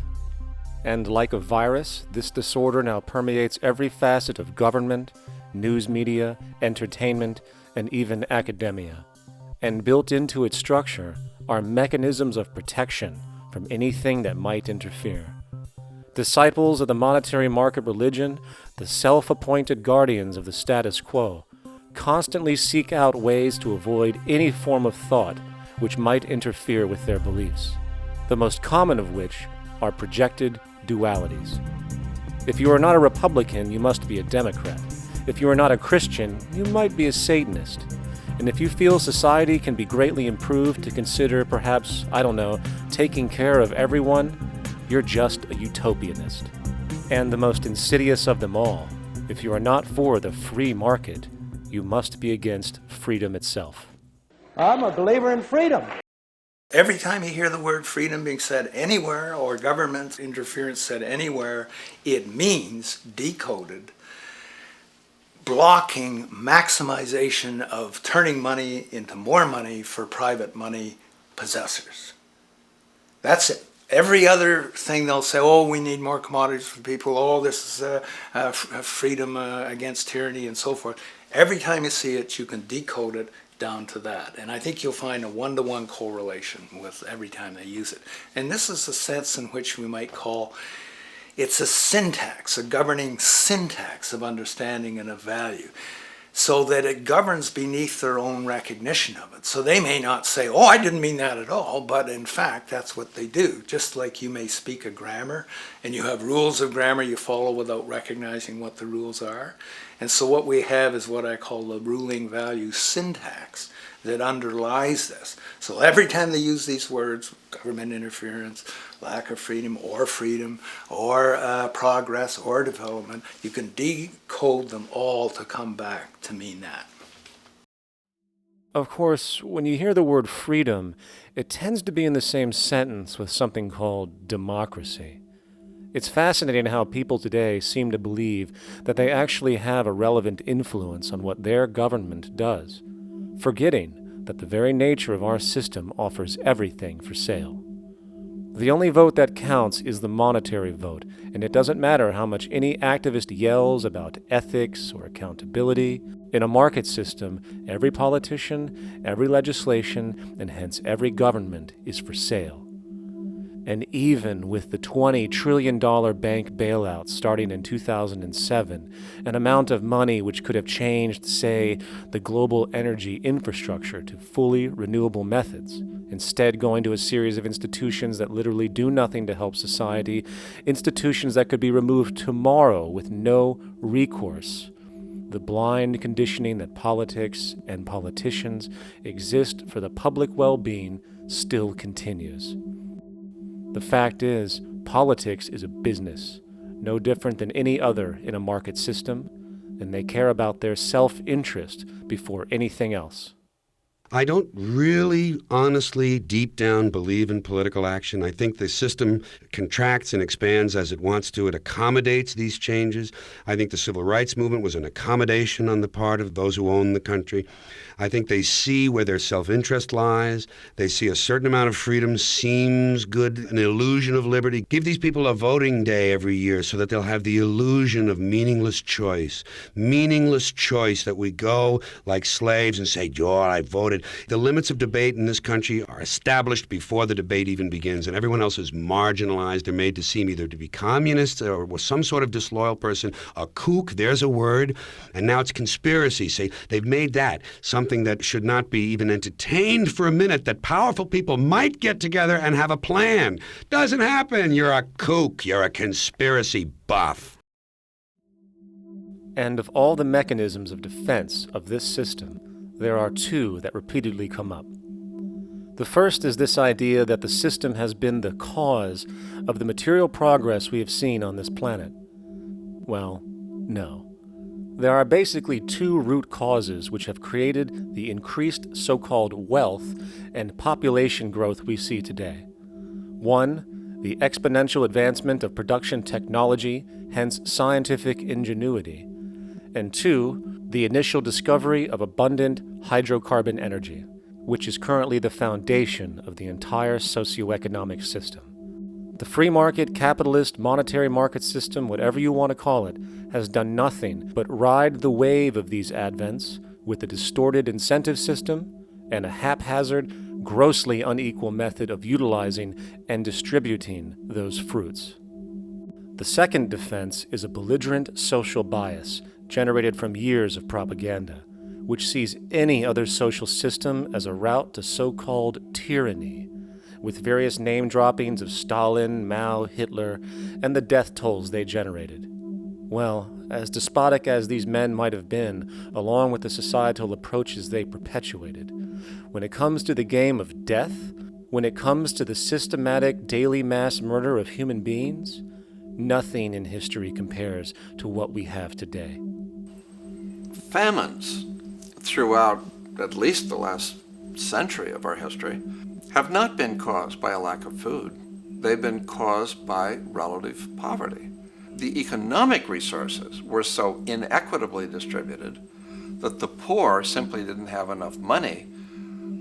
[SPEAKER 12] And like a virus, this disorder now permeates every facet of government, news media, entertainment, and even academia. And built into its structure are mechanisms of protection from anything that might interfere. Disciples of the monetary market religion, the self-appointed guardians of the status quo, constantly seek out ways to avoid any form of thought which might interfere with their beliefs, the most common of which are projected dualities. If you are not a Republican, you must be a Democrat. If you are not a Christian, you might be a Satanist. And if you feel society can be greatly improved to consider perhaps, taking care of everyone, you're just a utopianist. And the most insidious of them all, if you are not for the free market, you must be against freedom itself.
[SPEAKER 16] I'm a believer in freedom.
[SPEAKER 13] Every time you hear the word freedom being said anywhere or government interference said anywhere, it means, decoded, blocking maximization of turning money into more money for private money possessors. That's it. Every other thing they'll say, oh, we need more commodities for people, oh, this is freedom against tyranny and so forth. Every time you see it, you can decode it down to that. And I think you'll find a one-to-one correlation with every time they use it. And this is a sense in which we might call it's a syntax, a governing syntax of understanding and of value, so that it governs beneath their own recognition of it. So they may not say, oh, I didn't mean that at all, but in fact, that's what they do. Just like you may speak a grammar, and you have rules of grammar you follow without recognizing what the rules are. And so what we have is what I call the ruling value syntax that underlies this. So every time they use these words, government interference, lack of freedom, or progress, or development, you can decode them all to come back to mean that.
[SPEAKER 12] Of course, when you hear the word freedom, it tends to be in the same sentence with something called democracy. It's fascinating how people today seem to believe that they actually have a relevant influence on what their government does, forgetting that the very nature of our system offers everything for sale. The only vote that counts is the monetary vote, and it doesn't matter how much any activist yells about ethics or accountability. In a market system, every politician, every legislation, and hence every government is for sale. And even with the $20 trillion bank bailout starting in 2007, an amount of money which could have changed, say, the global energy infrastructure to fully renewable methods, instead going to a series of institutions that literally do nothing to help society, institutions that could be removed tomorrow with no recourse. The blind conditioning that politics and politicians exist for the public well-being still continues. The fact is, politics is a business, no different than any other in a market system, and they care about their self-interest before anything else.
[SPEAKER 17] I don't really, honestly, deep down believe in political action. I think the system contracts and expands as it wants to. It accommodates these changes. I think the civil rights movement was an accommodation on the part of those who own the country. I think they see where their self-interest lies. They see a certain amount of freedom seems good, an illusion of liberty. Give these people a voting day every year so that they'll have the illusion of meaningless choice. Meaningless choice that we go like slaves and say, "Oh, I voted." The limits of debate in this country are established before the debate even begins, and everyone else is marginalized. They're made to seem either to be communists or some sort of disloyal person. A kook, there's a word. And now it's conspiracy. Say, they've made that something that should not be even entertained for a minute, that powerful people might get together and have a plan. Doesn't happen. You're a kook. You're a conspiracy buff.
[SPEAKER 12] And of all the mechanisms of defense of this system, there are two that repeatedly come up. The first is this idea that the system has been the cause of the material progress we have seen on this planet. Well, no. There are basically two root causes which have created the increased so-called wealth and population growth we see today. One, the exponential advancement of production technology, hence scientific ingenuity. And two, the initial discovery of abundant hydrocarbon energy, which is currently the foundation of the entire socioeconomic system. The free market, capitalist, monetary market system, whatever you want to call it, has done nothing but ride the wave of these advents with a distorted incentive system and a haphazard, grossly unequal method of utilizing and distributing those fruits. The second defense is a belligerent social bias generated from years of propaganda, which sees any other social system as a route to so-called tyranny, with various name droppings of Stalin, Mao, Hitler, and the death tolls they generated. Well, as despotic as these men might have been, along with the societal approaches they perpetuated, when it comes to the game of death, when it comes to the systematic daily mass murder of human beings, nothing in history compares to what we have today.
[SPEAKER 11] Famines throughout at least the last century of our history have not been caused by a lack of food. They've been caused by relative poverty. The economic resources were so inequitably distributed that the poor simply didn't have enough money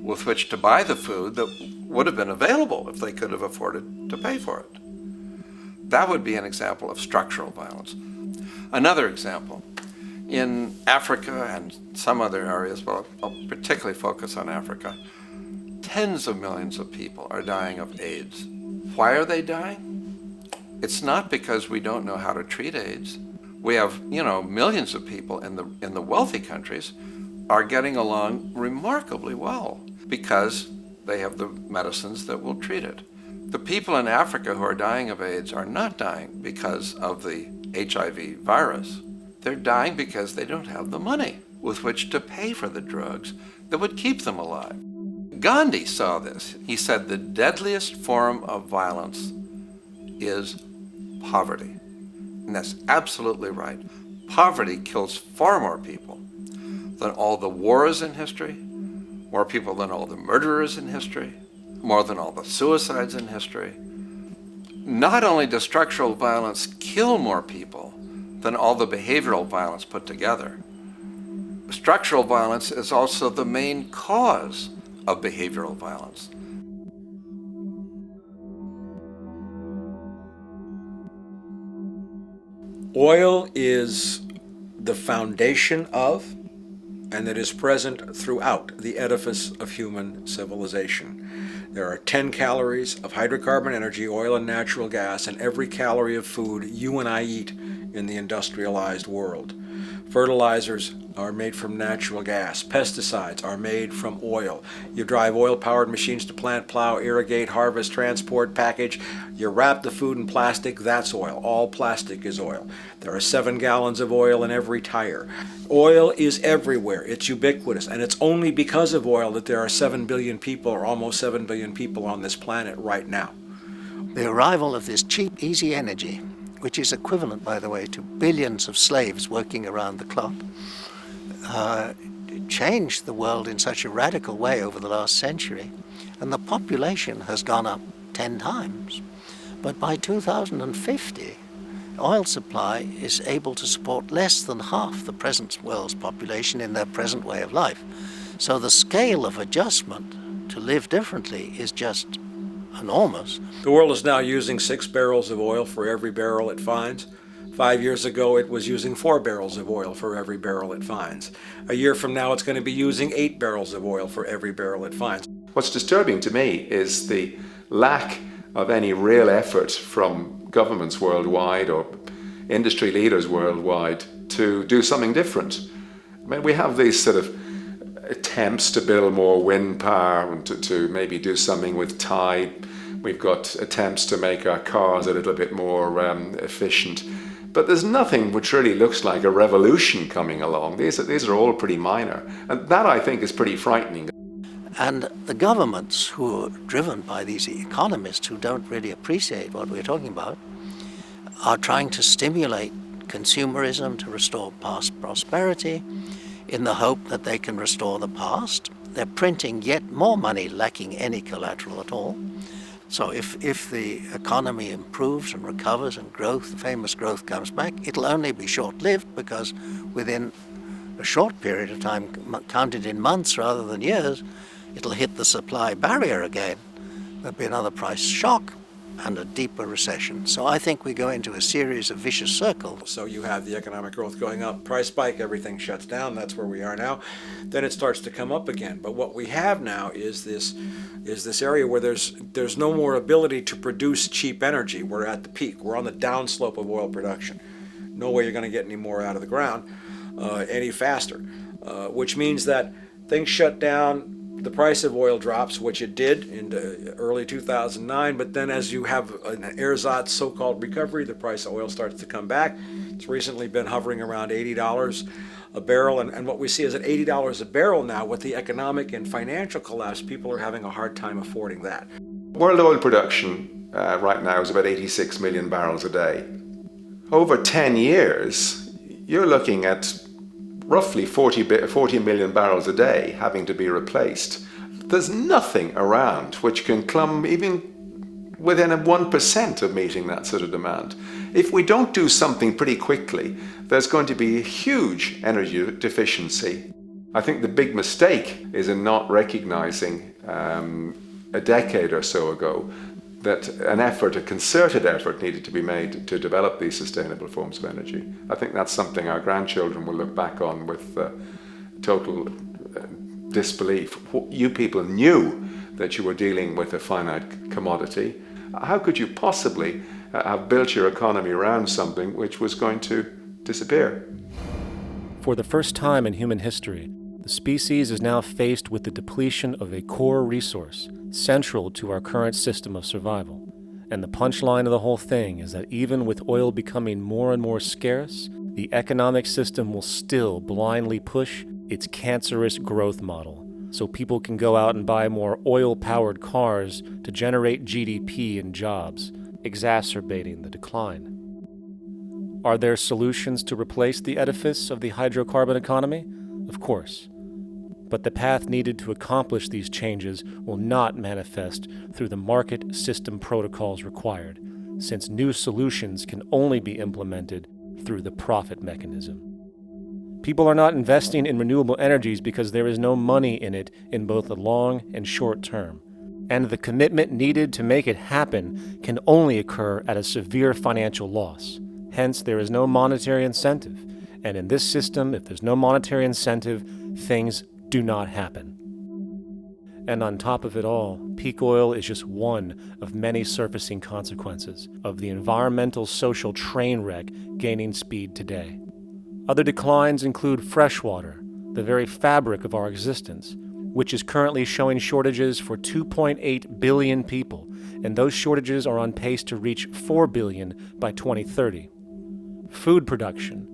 [SPEAKER 11] with which to buy the food that would have been available if they could have afforded to pay for it. That would be an example of structural violence. Another example, in Africa and some other areas, but I'll particularly focus on Africa, tens of millions of people are dying of AIDS. Why are they dying? It's not because we don't know how to treat AIDS. We have, millions of people in the wealthy countries are getting along remarkably well because they have the medicines that will treat it. The people in Africa who are dying of AIDS are not dying because of the HIV virus. They're dying because they don't have the money with which to pay for the drugs that would keep them alive. Gandhi saw this. He said the deadliest form of violence is poverty. And that's absolutely right. Poverty kills far more people than all the wars in history, more people than all the murderers in history, more than all the suicides in history. Not only does structural violence kill more people than all the behavioral violence put together, structural violence is also the main cause of behavioral violence.
[SPEAKER 14] Oil is the foundation of, and it is present throughout the edifice of human civilization. There are 10 calories of hydrocarbon energy, oil and natural gas, in every calorie of food you and I eat in the industrialized world. Fertilizers are made from natural gas. Pesticides are made from oil. You drive oil-powered machines to plant, plow, irrigate, harvest, transport, package. You wrap the food in plastic, that's oil. All plastic is oil. There are 7 gallons of oil in every tire. Oil is everywhere. It's ubiquitous. And it's only because of oil that there are 7 billion people, or almost 7 billion people on this planet right now.
[SPEAKER 8] The arrival of this cheap, easy energy, which is equivalent, by the way, to billions of slaves working around the clock, changed the world in such a radical way over the last century, and the population has gone up 10 times. But by 2050, oil supply is able to support less than half the present world's population in their present way of life. So the scale of adjustment to live differently is just enormous.
[SPEAKER 14] The world is now using 6 barrels of oil for every barrel it finds. 5 years ago, it was using 4 barrels of oil for every barrel it finds. A year from now, it's going to be using 8 barrels of oil for every barrel it finds.
[SPEAKER 18] What's disturbing to me is the lack of any real effort from governments worldwide or industry leaders worldwide to do something different. I mean, we have these sort of attempts to build more wind power and to maybe do something with tide. We've got attempts to make our cars a little bit more efficient. But there's nothing which really looks like a revolution coming along. These are all pretty minor. And that, I think, is pretty frightening.
[SPEAKER 8] And the governments who are driven by these economists who don't really appreciate what we're talking about are trying to stimulate consumerism to restore past prosperity in the hope that they can restore the past. They're printing yet more money lacking any collateral at all. So if the economy improves and recovers and growth, the famous growth comes back, it'll only be short-lived because within a short period of time, counted in months rather than years, it'll hit the supply barrier again. There'll be another price shock and a deeper recession. So I think we go into a series of vicious circles.
[SPEAKER 14] So you have the economic growth going up, price spike, everything shuts down, that's where we are now. Then it starts to come up again. But what we have now is this area where there's no more ability to produce cheap energy. We're at the peak. We're on the downslope of oil production. No way you're going to get any more out of the ground any faster, which means that things shut down. The price of oil drops, which it did in early 2009, but then as you have an ersatz so-called recovery, the price of oil starts to come back. It's recently been hovering around $80 a barrel, and what we see is at $80 a barrel now, with the economic and financial collapse, people are having a hard time affording that.
[SPEAKER 18] World oil production right now is about 86 million barrels a day. Over 10 years, you're looking at roughly 40 million barrels a day having to be replaced. There's nothing around which can come even within 1% of meeting that sort of demand. If we don't do something pretty quickly, there's going to be a huge energy deficiency. I think the big mistake is in not recognizing a decade or so ago that a concerted effort needed to be made to develop these sustainable forms of energy. I think that's something our grandchildren will look back on with total disbelief. You people knew that you were dealing with a finite commodity. How could you possibly have built your economy around something which was going to disappear?
[SPEAKER 12] For the first time in human history, the species is now faced with the depletion of a core resource central to our current system of survival. And the punchline of the whole thing is that even with oil becoming more and more scarce, the economic system will still blindly push its cancerous growth model, so people can go out and buy more oil-powered cars to generate GDP and jobs, exacerbating the decline. Are there solutions to replace the edifice of the hydrocarbon economy? Of course. But the path needed to accomplish these changes will not manifest through the market system protocols required, since new solutions can only be implemented through the profit mechanism. People are not investing in renewable energies because there is no money in it in both the long and short term, and the commitment needed to make it happen can only occur at a severe financial loss. Hence, there is no monetary incentive, and in this system, if there's no monetary incentive, things do not happen. And on top of it all, peak oil is just one of many surfacing consequences of the environmental social train wreck gaining speed today. Other declines include freshwater, the very fabric of our existence, which is currently showing shortages for 2.8 billion people, and those shortages are on pace to reach 4 billion by 2030. Food production,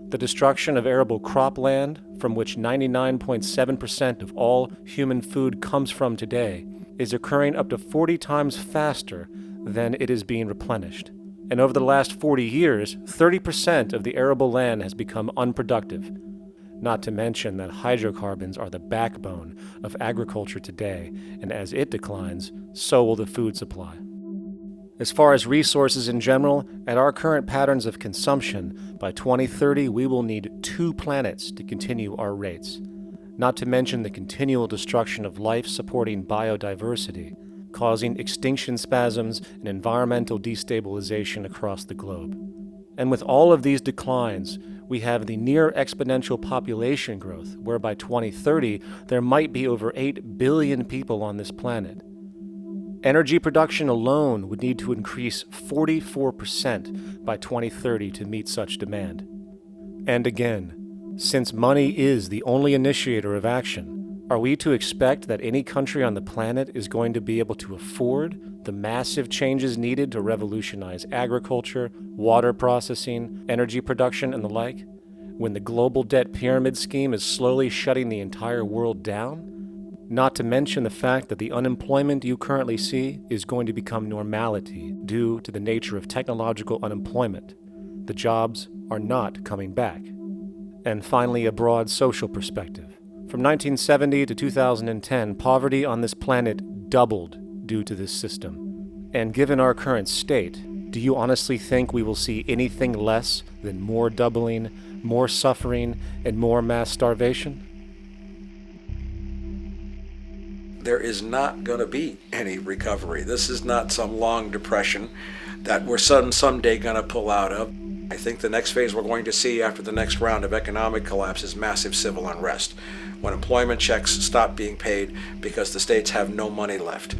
[SPEAKER 12] the destruction of arable cropland, from which 99.7% of all human food comes from today, is occurring up to 40 times faster than it is being replenished. And over the last 40 years, 30% of the arable land has become unproductive. Not to mention that hydrocarbons are the backbone of agriculture today, and as it declines, so will the food supply. As far as resources in general, at our current patterns of consumption, by 2030 we will need 2 planets to continue our rates. Not to mention the continual destruction of life-supporting biodiversity, causing extinction spasms and environmental destabilization across the globe. And with all of these declines, we have the near exponential population growth, where by 2030 there might be over 8 billion people on this planet. Energy production alone would need to increase 44% by 2030 to meet such demand. And again, since money is the only initiator of action, are we to expect that any country on the planet is going to be able to afford the massive changes needed to revolutionize agriculture, water processing, energy production, and the like, when the global debt pyramid scheme is slowly shutting the entire world down? Not to mention the fact that the unemployment you currently see is going to become normality due to the nature of technological unemployment. The jobs are not coming back. And finally, a broad social perspective. From 1970 to 2010, poverty on this planet doubled due to this system. And given our current state, do you honestly think we will see anything less than more doubling, more suffering, and more mass starvation?
[SPEAKER 14] There is not going to be any recovery. This is not some long depression that we're someday going to pull out of. I think the next phase we're going to see after the next round of economic collapse is massive civil unrest, when employment checks stop being paid because the states have no money left.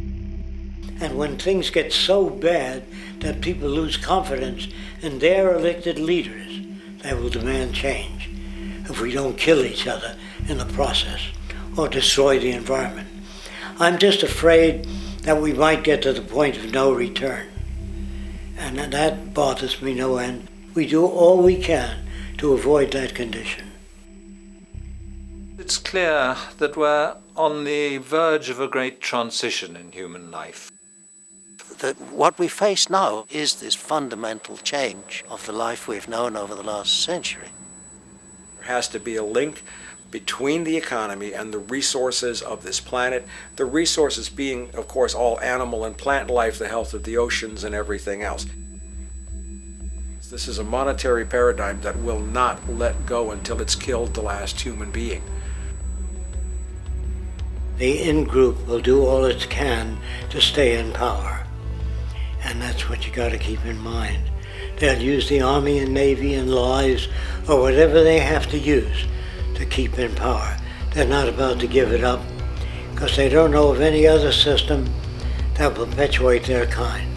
[SPEAKER 7] And when things get so bad that people lose confidence in their elected leaders, they will demand change if we don't kill each other in the process or destroy the environment. I'm just afraid that we might get to the point of no return. And that bothers me no end. We do all we can to avoid that condition.
[SPEAKER 10] It's clear that we're on the verge of a great transition in human life.
[SPEAKER 8] That what we face now is this fundamental change of the life we've known over the last century.
[SPEAKER 14] There has to be a link between the economy and the resources of this planet, the resources being, of course, all animal and plant life, the health of the oceans and everything else. This is a monetary paradigm that will not let go until it's killed the last human being.
[SPEAKER 7] The in-group will do all it can to stay in power. And that's what you got to keep in mind. They'll use the Army and Navy and lies or whatever they have to use to keep in power. They're not about to give it up because they don't know of any other system that will perpetuate their kind.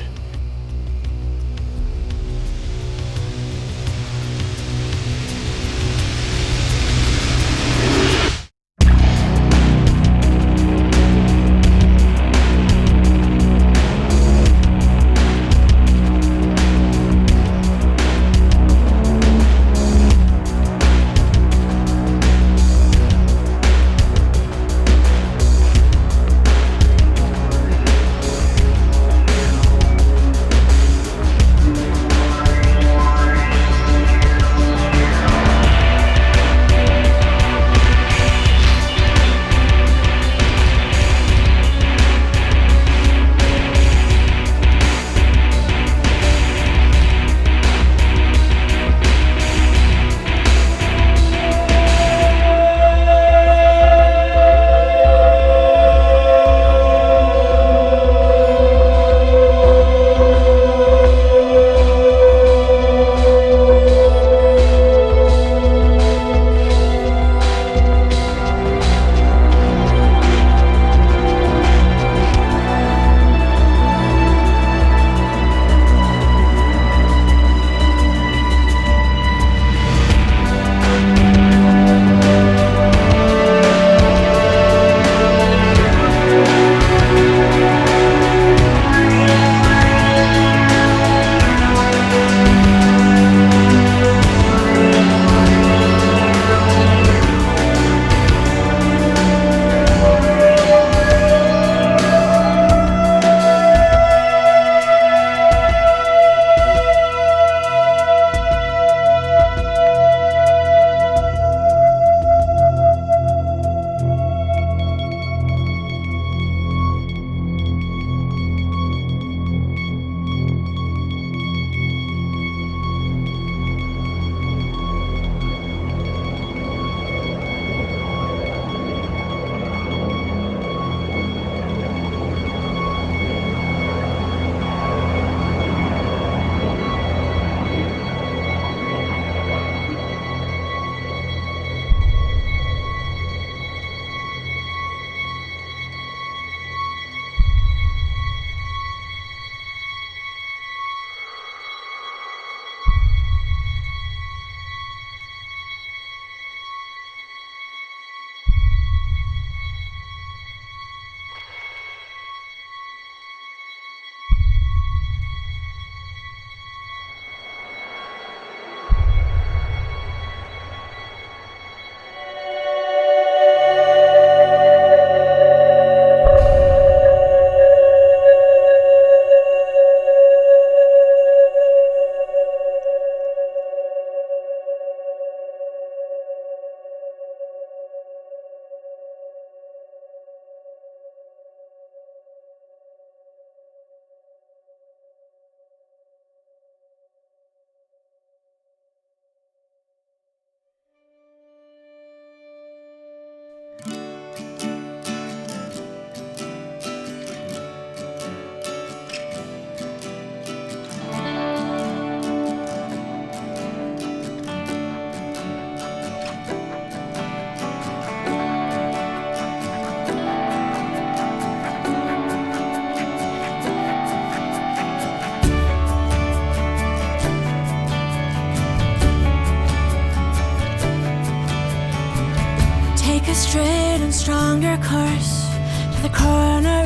[SPEAKER 19] straight and stronger course to the corner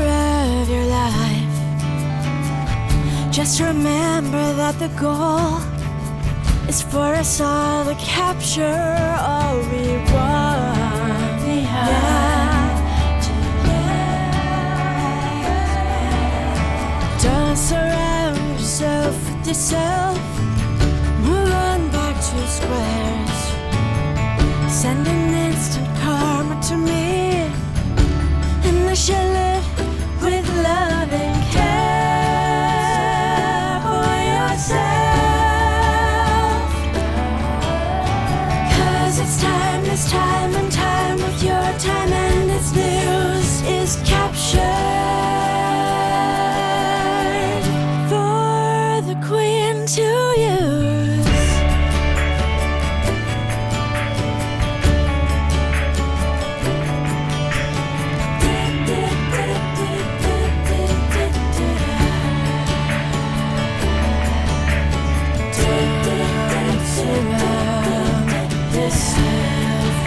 [SPEAKER 19] of your life. Just remember that the goal is for us all to capture all we want. We have to don't surround yourself with yourself. Move on back to squares. Send an instant karma to me, and I shall live with love and care for yourself. 'Cause it's time, this time and time with your time, and its news is captured for the queen to use.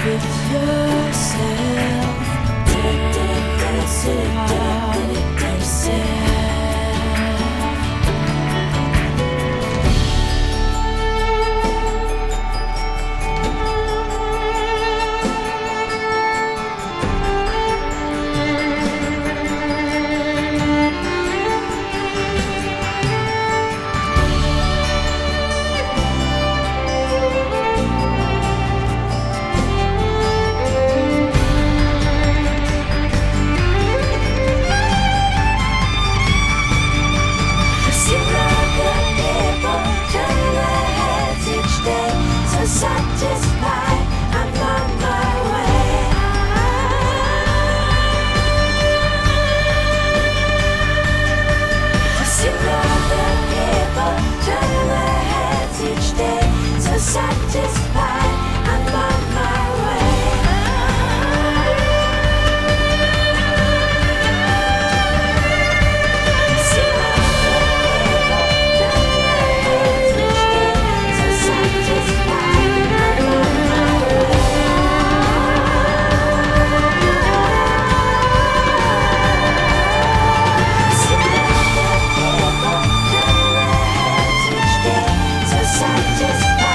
[SPEAKER 19] With yourself, dance around yourself. Satisfied, I'm on my way. To see other people turn their heads each day. So satisfied, I'm on my way. To see other people turn their heads each day. So satisfied.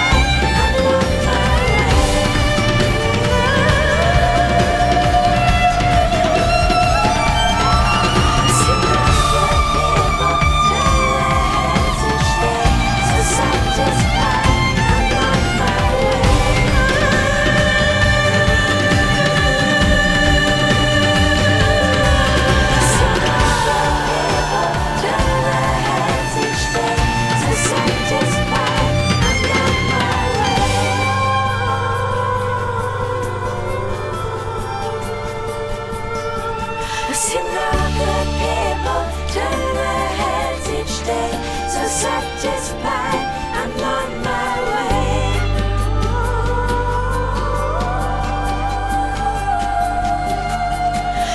[SPEAKER 19] Satisfied, I'm on my way.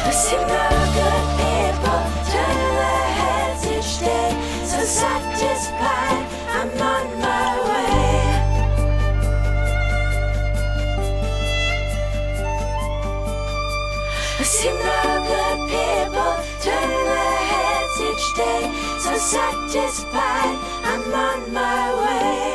[SPEAKER 19] I see no good people turn their heads each day. So satisfied, I'm on my way. I see no good people turn their heads each day. So satisfied, I'm on my way.